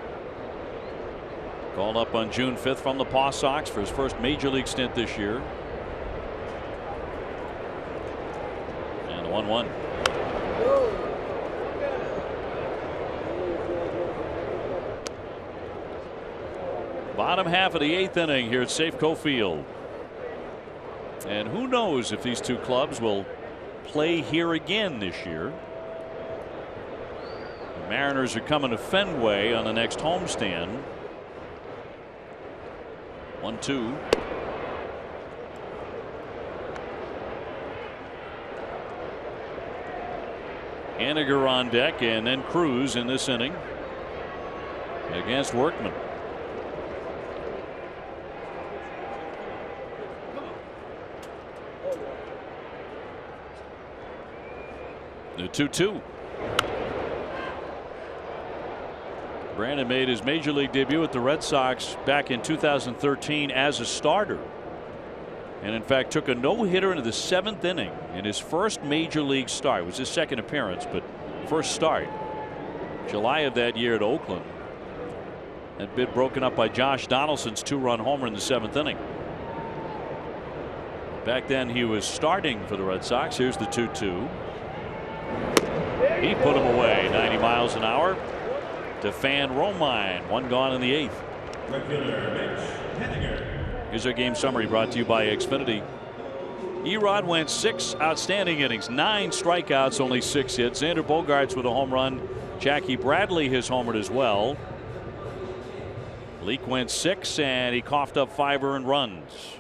Called up on June 5th from the Paw Sox for his first major league stint this year. And the 1-1. Bottom half of the 8th inning here at Safeco Field. And who knows if these two clubs will play here again this year. The Mariners are coming to Fenway on the next homestand. 1-2. Haniger on deck, and then Cruz in this inning against Workman. The 2-2. Brandon made his major league debut with the Red Sox back in 2013 as a starter, and in fact took a no-hitter into the 7th inning in his first major league start. It was his second appearance, but first start. July of that year at Oakland. That bid broken up by Josh Donaldson's 2-run homer in the 7th inning. Back then he was starting for the Red Sox. Here's the 2-2. He put him away 90 miles an hour to Fan Romine. 1 gone in the 8th. Here's our game summary brought to you by Xfinity. Erod went 6 outstanding innings, 9 strikeouts, only 6 hits. Xander Bogaerts with a home run. Jackie Bradley has homered as well. Leake went 6 and he coughed up 5 earned runs.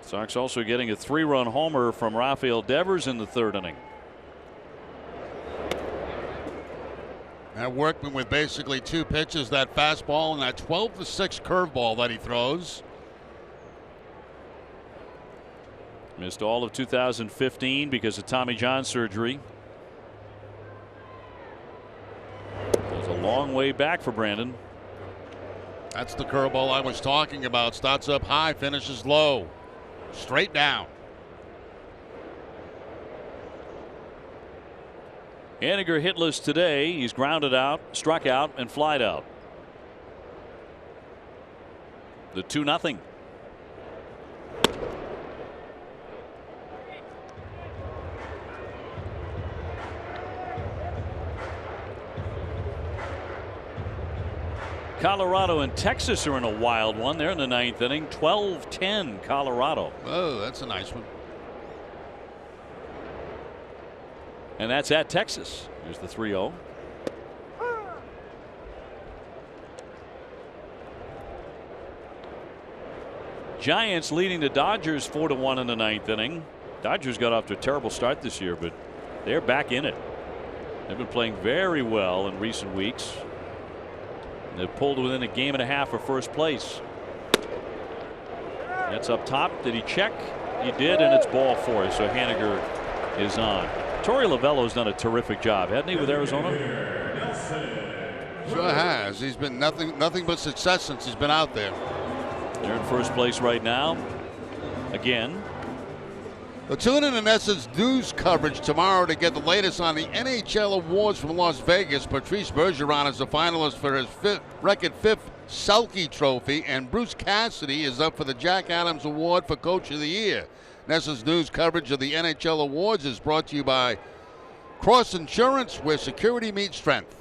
Sox also getting a 3-run homer from Rafael Devers in the 3rd inning. That Workman with basically 2 pitches, that fastball and that 12-6 curveball that he throws. Missed all of 2015 because of Tommy John surgery. It was a long way back for Brandon. That's the curveball I was talking about. Starts up high, finishes low. Straight down. Haniger hitless today. He's grounded out, struck out, and flied out. The 2-0. Colorado and Texas are in a wild one. They're in the 9th inning. 12-10 Colorado. Oh, that's a nice one. And that's at Texas. Here's the 3-0. Giants leading the Dodgers 4-1 in the 9th inning. Dodgers got off to a terrible start this year, but they're back in it. They've been playing very well in recent weeks. They've pulled within a game and a half of first place. That's up top. Did he check? He did, and it's ball 4. So Haniger is on. Torey Lovello's done a terrific job, hasn't he, with Arizona? Sure has. He's been nothing but success since he's been out there. They're in first place right now. Again. Well, tune in NESN's news coverage tomorrow to get the latest on the NHL awards from Las Vegas. Patrice Bergeron is the finalist for his record 5th Selke Trophy, and Bruce Cassidy is up for the Jack Adams Award for Coach of the Year. NES's news coverage of the NHL Awards is brought to you by Cross Insurance, where security meets strength.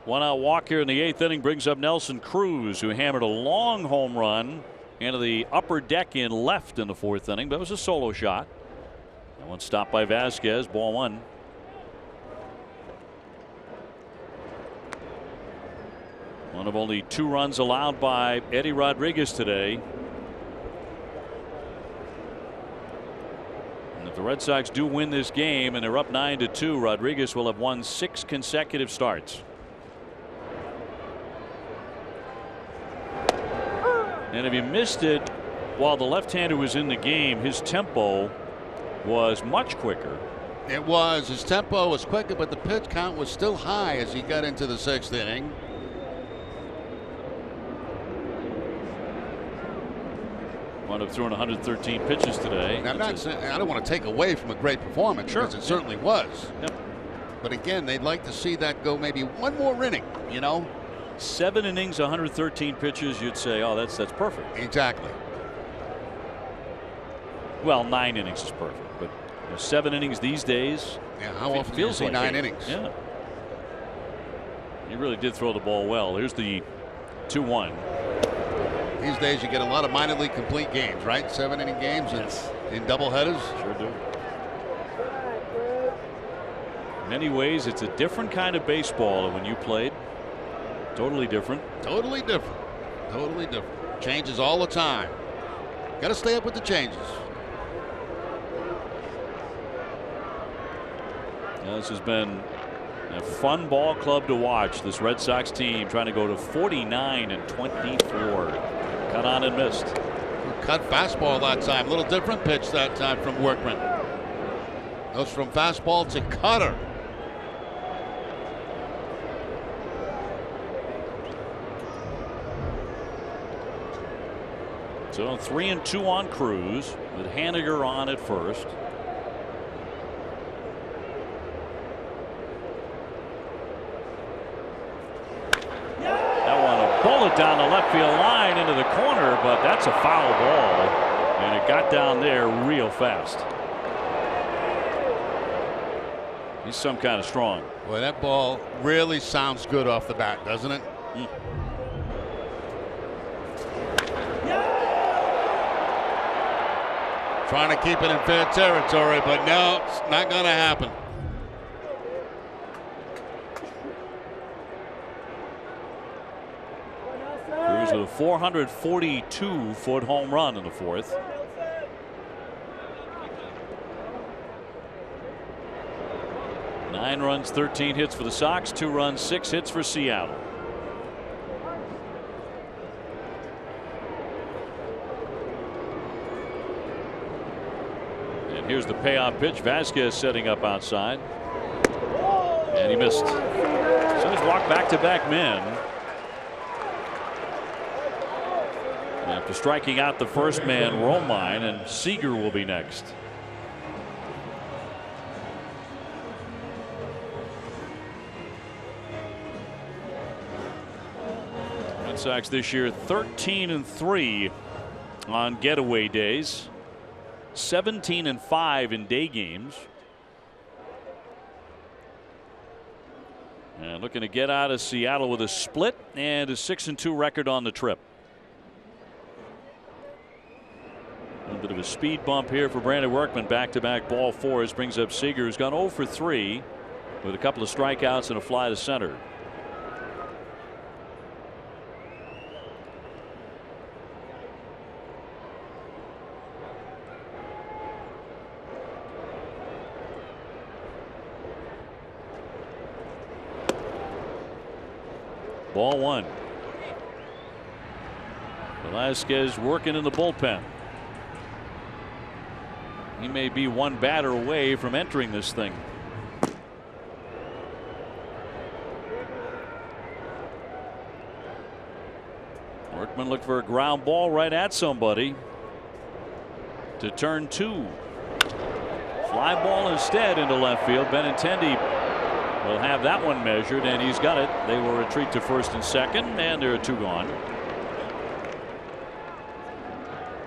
One-out walk here in the 8th inning brings up Nelson Cruz, who hammered a long home run into the upper deck in left in the 4th inning. That was a solo shot. That one stopped by Vasquez. Ball 1. One of only 2 runs allowed by Eddie Rodriguez today. And if the Red Sox do win this game and they're up 9-2, Rodriguez will have won 6 consecutive starts. And if you missed it while the left-hander was in the game, his tempo was much quicker. It was. His tempo was quicker, but the pitch count was still high as he got into the 6th inning. Wound up throwing 113 pitches today. Now, I don't want to take away from a great performance, because it certainly was. Yep. But again, they'd like to see that go maybe one more inning, you know? 7 innings, 113 pitches, you'd say, oh, that's perfect. Exactly. Well, 9 innings is perfect, but 7 innings these days. Yeah, how often do you see 9 innings? Yeah. He really did throw the ball well. Here's the 2-1. These days you get a lot of minor league complete games, right? 7-inning games in doubleheaders. Sure do. In many ways, it's a different kind of baseball than when you played. Totally different. Totally different. Totally different. Changes all the time. Got to stay up with the changes. Now, this has been a fun ball club to watch. This Red Sox team trying to go to 49-24. Cut on and missed. Cut fastball that time. A little different pitch that time from Workman. Goes from fastball to cutter. So 3-2 on Cruz with Haniger on at first. That one a bullet down the left field line into the corner, but that's a foul ball, and it got down there real fast. He's some kind of strong. Boy, that ball really sounds good off the bat, doesn't it? Trying to keep it in fair territory, but no, it's not going to happen. Cruz with a 442-foot home run in the 4th. Nine runs, 13 hits for the Sox, 2 runs, 6 hits for Seattle. Here's the payoff pitch. Vasquez setting up outside. And he missed. So he's walked back-to-back men. And after striking out the first man, Romine, and Seager will be next. Red Sox this year 13-3 on getaway days. 17-5 in day games. And looking to get out of Seattle with a split and a 6-2 record on the trip. A bit of a speed bump here for Brandon Workman. Back-to-back ball 4s brings up Seager, who's gone 0 for 3 with a couple of strikeouts and a fly to center. Ball 1. Velasquez working in the bullpen. He may be one batter away from entering this thing. Workman looked for a ground ball right at somebody to turn 2. Fly ball instead into left field. Benintendi will have that one measured, and he's got it. They will retreat to first and second, and there are 2 gone.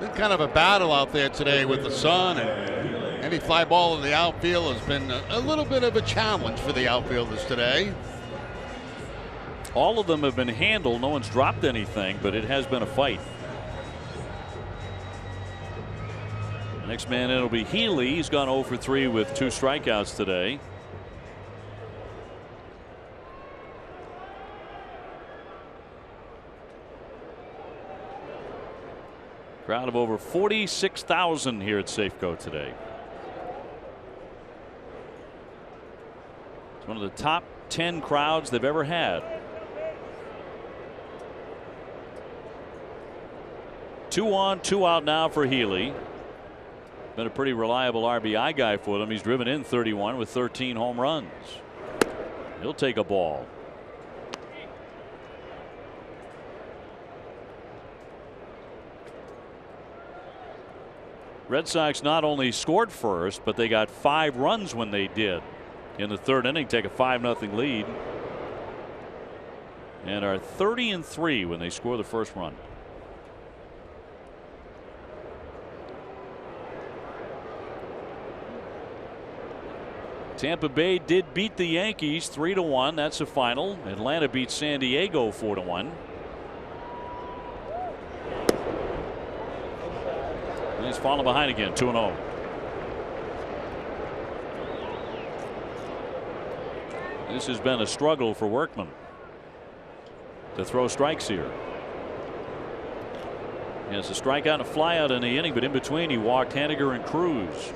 Been kind of a battle out there today with the sun, and any fly ball in the outfield has been a little bit of a challenge for the outfielders today. All of them have been handled. No one's dropped anything, but it has been a fight. The next man in will be Healy. He's gone 0 for 3 with 2 strikeouts today. Crowd of over 46,000 here at Safeco today. It's one of the top 10 crowds they've ever had. 2 on, 2 out now for Healy. Been a pretty reliable RBI guy for them. He's driven in 31 with 13 home runs. He'll take a ball. Red Sox not only scored first, but they got 5 runs when they did in the 3rd inning, take a 5-0 lead, and are 30-3 when they score the first run. Tampa Bay did beat the Yankees 3-1. That's the final. Atlanta beat San Diego 4-1. He's falling behind again, 2-0. This has been a struggle for Workman to throw strikes here. He has a strikeout and a flyout in the inning, but in between he walked Haniger and Cruz.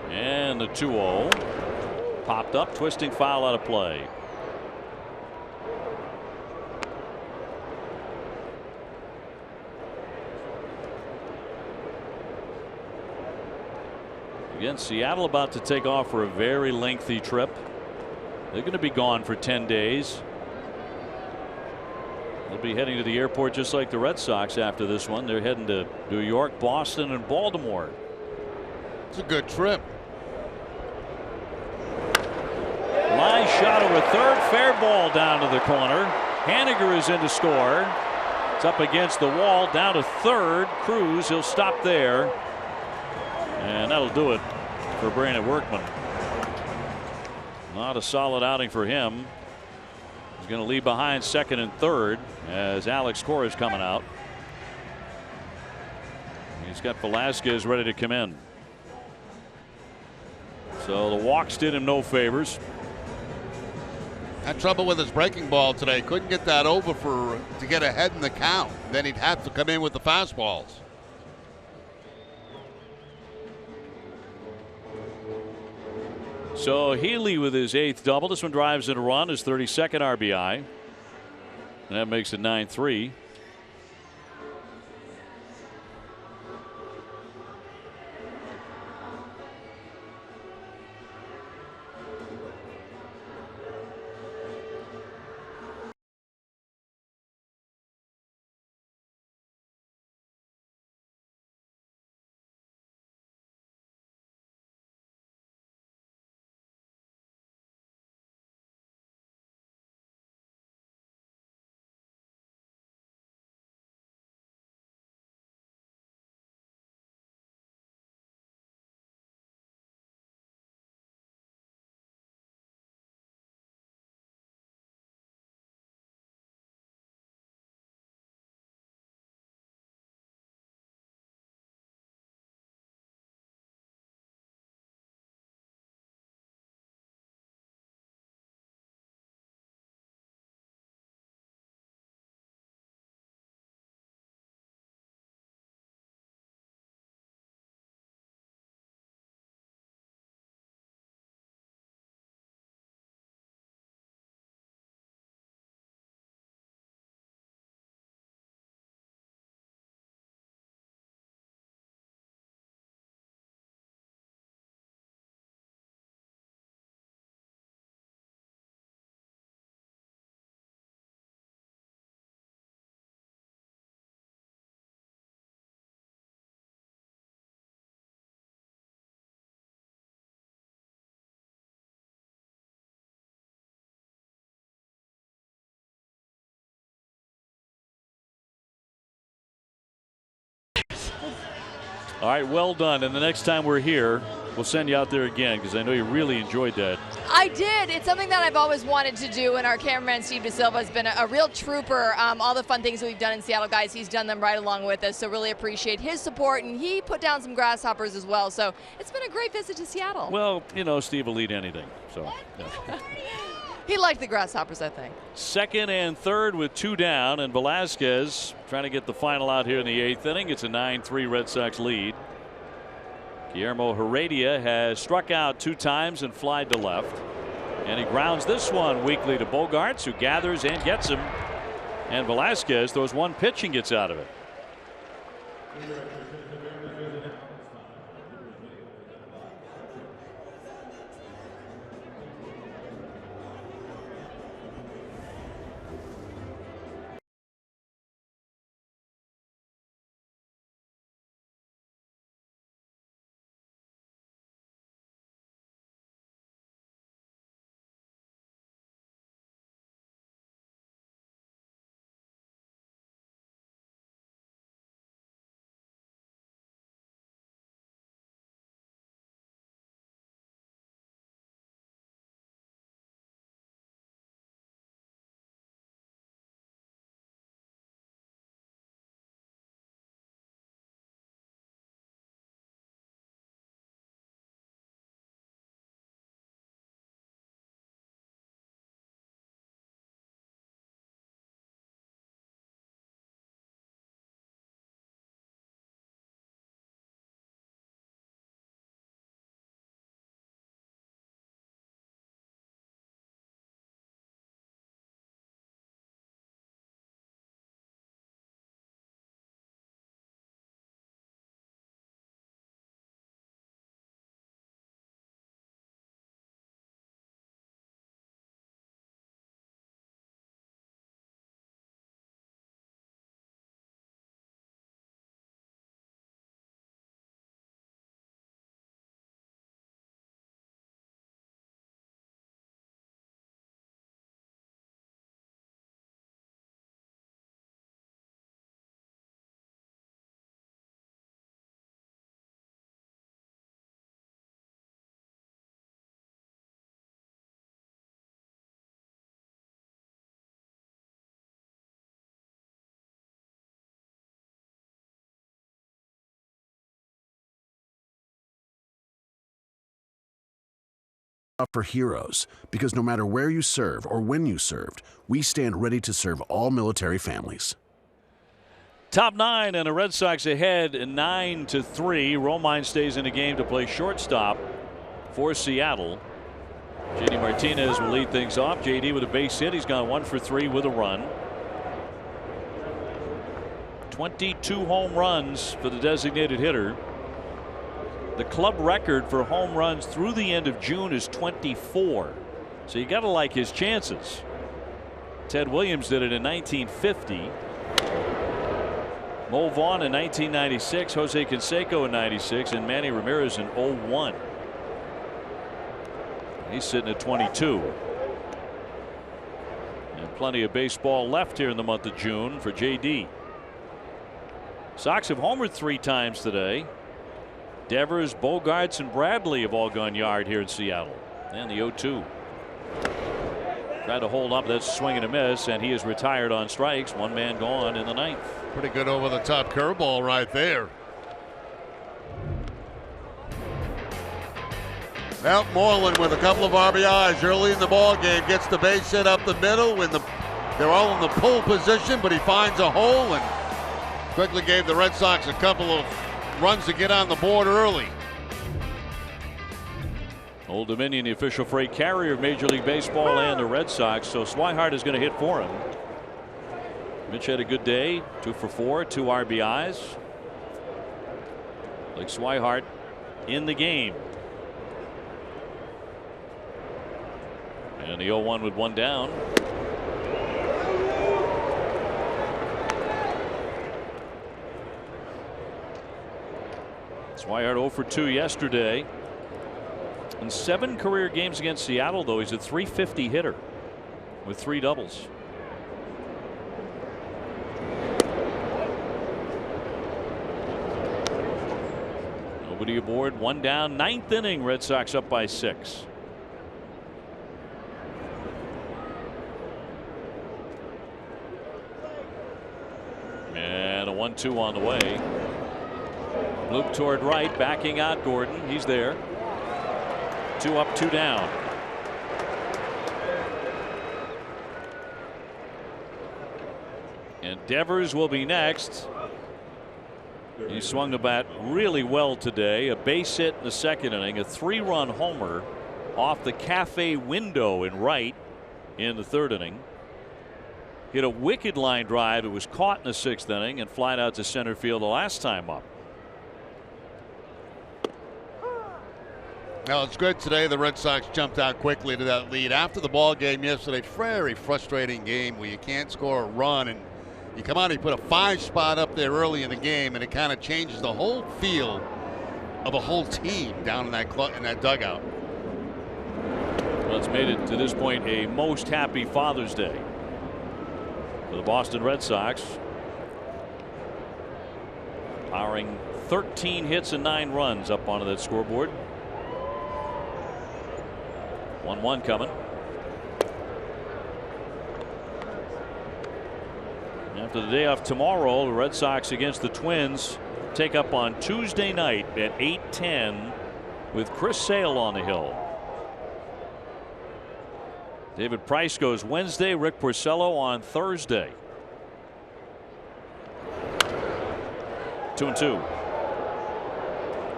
And the 2-0 popped up, twisting foul out of play. Again, Seattle about to take off for a very lengthy trip. They're going to be gone for 10 days. They'll be heading to the airport just like the Red Sox after this one. They're heading to New York, Boston, and Baltimore. It's a good trip. Line shot over third, fair ball down to the corner. Haniger is in to score. It's up against the wall, down to third. Cruz, he'll stop there. And that'll do it for Brandon Workman. Not a solid outing for him. He's going to leave behind second and third as Alex Cora is coming out. He's got Velasquez ready to come in. So the walks did him no favors. Had trouble with his breaking ball today. Couldn't get that over to get ahead in the count. Then he'd have to come in with the fastballs. So Healy with his 8th double. This one drives in a run, his 32nd RBI. And that makes it 9-3. All right, well done. And the next time we're here, we'll send you out there again because I know you really enjoyed that. I did. It's something that I've always wanted to do, and our cameraman Steve DeSilva has been a real trooper. All the fun things that we've done in Seattle, guys, he's done them right along with us, so really appreciate his support, and he put down some grasshoppers as well, so it's been a great visit to Seattle. Well, you know, Steve will eat anything, so. Yeah. He liked the grasshoppers, I think. Second and third with 2 down, and Velasquez trying to get the final out here in the 8th inning. It's a 9-3 Red Sox lead. Guillermo Heredia has struck out 2 times and flied to left. And he grounds this one weakly to Bogaerts, who gathers and gets him. And Velasquez throws 1 pitch and gets out of it. For heroes, because no matter where you serve or when you served, we stand ready to serve all military families. Top 9 and the Red Sox ahead 9-3. Romine stays in the game to play shortstop for Seattle. JD Martinez will lead things off. JD with a base hit. He's gone 1 for 3 with a run. 22 home runs for the designated hitter. The club record for home runs through the end of June is 24. So you got to like his chances. Ted Williams did it in 1950. Mo Vaughn in 1996, Jose Canseco in 96, and Manny Ramirez in 01. He's sitting at 22. And plenty of baseball left here in the month of June for JD. Sox have homered 3 times today. Devers, Bogaerts, and Bradley have all gone yard here in Seattle. And the 0-2. Tried to hold up that swing and a miss, and he is retired on strikes. 1 man gone in the 9th. Pretty good over the top curveball right there. Now Moreland with a couple of RBIs early in the ball game, gets the base hit up the middle when they're all in the pull position, but he finds a hole and quickly gave the Red Sox a couple of runs to get on the board early. Old Dominion, the official freight carrier of Major League Baseball and the Red Sox, so Swihart is going to hit for him. Mitch had a good day, 2 for 4, 2 RBIs. Like Swihart in the game. And the 0-1 with 1 down. Swihart 0 for 2 yesterday. In 7 career games against Seattle, though, he's a .350 hitter with 3 doubles. Nobody aboard. One down. Ninth inning. Red Sox up by 6. And a 1-2 on the way. Loop toward right, backing out Gordon. He's there. 2 up, 2 down. And Devers will be next. He swung the bat really well today. A base hit in the 2nd inning, a 3-run homer off the cafe window in right in the 3rd inning. Hit a wicked line drive. It was caught in the 6th inning and flied out to center field the last time up. Now it's good today. The Red Sox jumped out quickly to that lead after the ball game yesterday. Very frustrating game where you can't score a run and you come out and you put a 5 spot up there early in the game and it kind of changes the whole feel of a whole team down in that dugout. Well, it's made it to this point a most happy Father's Day for the Boston Red Sox, powering 13 hits and 9 runs up onto that scoreboard. 1-1 coming. After the day off tomorrow, the Red Sox against the Twins take up on Tuesday night at 8:10 with Chris Sale on the hill. David Price goes Wednesday. Rick Porcello on Thursday. 2-2.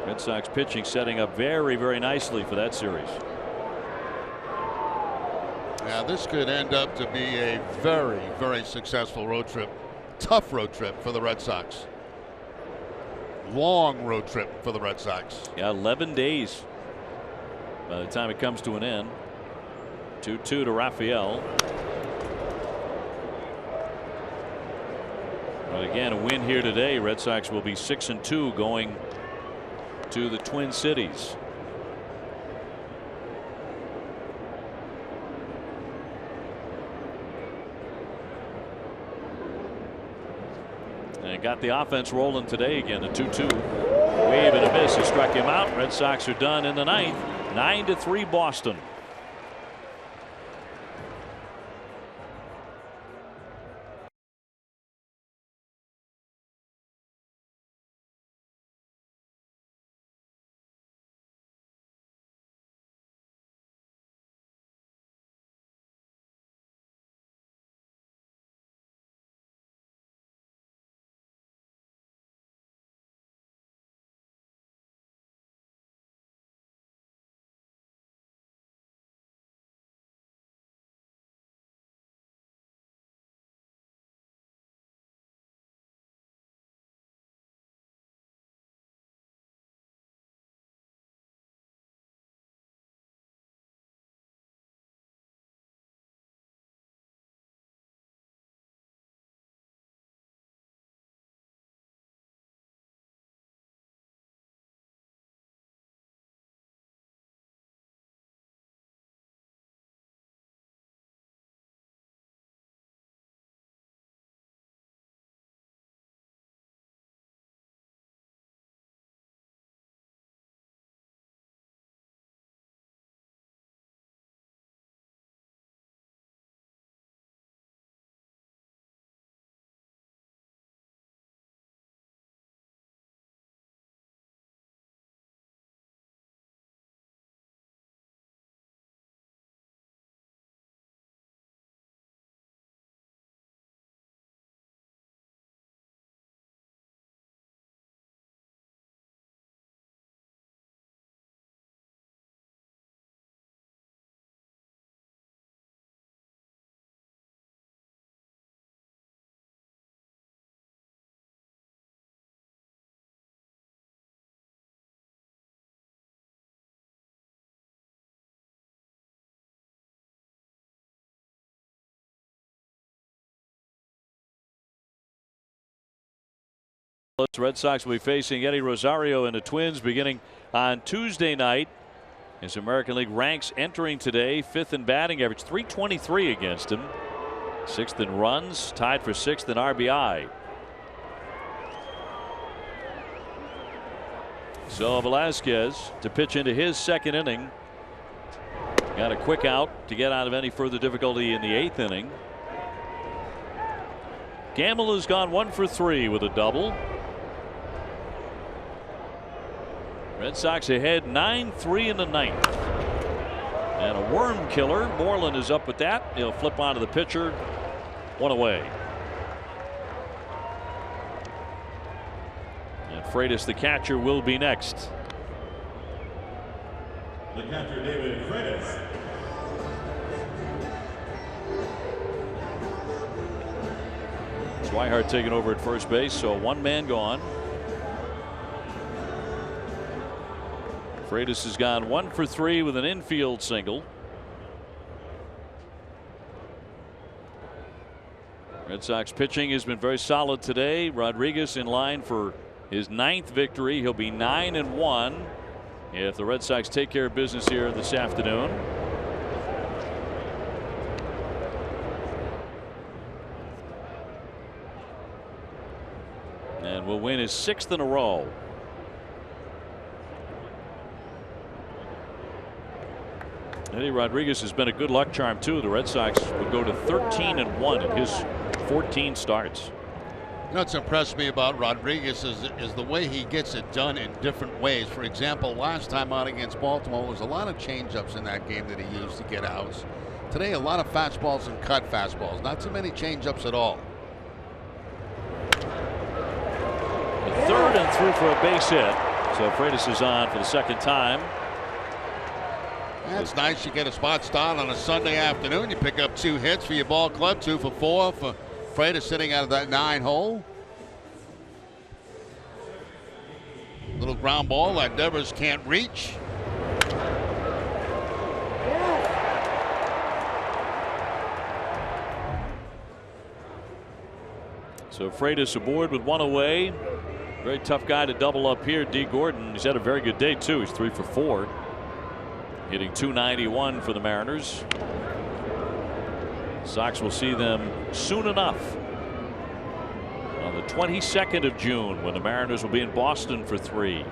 Red Sox pitching setting up very, very nicely for that series. Now this could end up to be a very, very successful road trip. Tough road trip for the Red Sox. Long road trip for the Red Sox. Yeah, 11 days by the time it comes to an end. 2-2 to Raphael. But again, a win here today. Red Sox will be 6-2 going to the Twin Cities. And got the offense rolling today again. The 2-2. Wave and a miss. He struck him out. Red Sox are done in the 9th. 9-3 Boston. Red Sox will be facing Eddie Rosario and the Twins beginning on Tuesday night. His American League ranks entering today, 5th in batting average, .323 against him, 6th in runs, tied for 6th in RBI. So Velasquez to pitch into his second inning. Got a quick out to get out of any further difficulty in the 8th inning. Gamble has gone 1 for 3 with a double. Red Sox ahead 9-3 in the 9th. And a worm killer. Moreland is up with that. He'll flip onto the pitcher. 1 away. And Freitas, the catcher, will be next. The catcher, David Freitas. Swihart taking over at first base, so 1 man gone. Freitas has gone 1 for 3 with an infield single. Red Sox pitching has been very solid today. Rodriguez in line for his 9th victory. He'll be 9-1 if the Red Sox take care of business here this afternoon. And will win his 6th in a row. Eddie Rodriguez has been a good luck charm too. The Red Sox would go to 13-1 in his 14 starts. You know what's impressed me about Rodriguez is the way he gets it done in different ways. For example, last time out against Baltimore was a lot of changeups in that game that he used to get outs. Today a lot of fastballs and cut fastballs. Not so many changeups at all. The 3rd and through for a base hit. So Freitas is on for the 2nd time. That's nice. You get a spot start on a Sunday afternoon. You pick up 2 hits for your ball club. 2 for 4 for Freitas sitting out of that 9 hole. Little ground ball that Devers can't reach. So Freitas aboard with 1 away. Very tough guy to double up here. D. Gordon, he's had a very good day too. He's 3 for 4. Hitting .291 for the Mariners. Sox will see them soon enough on the 22nd of June when the Mariners will be in Boston for 3.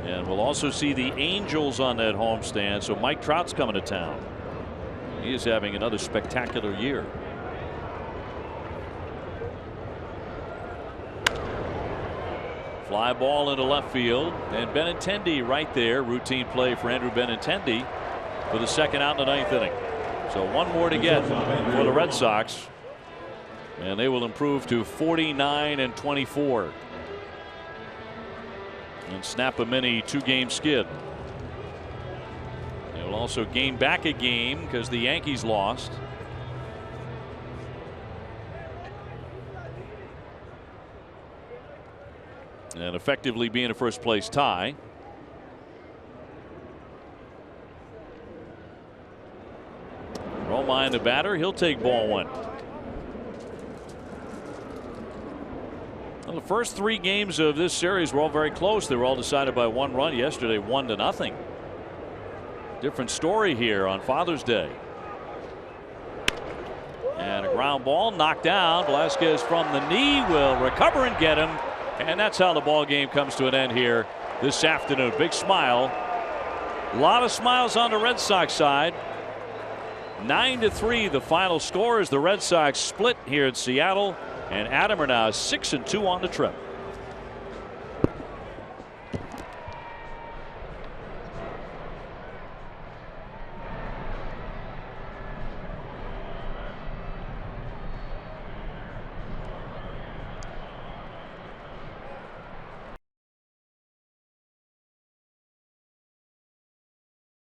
And we'll also see the Angels on that homestand. So Mike Trout's coming to town. He is having another spectacular year. Fly ball into left field, and Benintendi right there. Routine play for Andrew Benintendi for the 2nd out in the 9th inning. So 1 more to get for the Red Sox, and they will improve to 49-24 and snap a mini 2-game skid. They will also gain back a game because the Yankees lost. And effectively being a first place tie. Romine the batter. He'll take ball 1. Well, the first 3 games of this series were all very close. They were all decided by 1 run. Yesterday 1-0. Different story here on Father's Day. And a ground ball knocked down. Velasquez from the knee will recover and get him. And that's how the ball game comes to an end here this afternoon. Big smile. A lot of smiles on the Red Sox side. 9-3 the final score as the Red Sox split here in Seattle. And Adam are now 6-2 on the trip.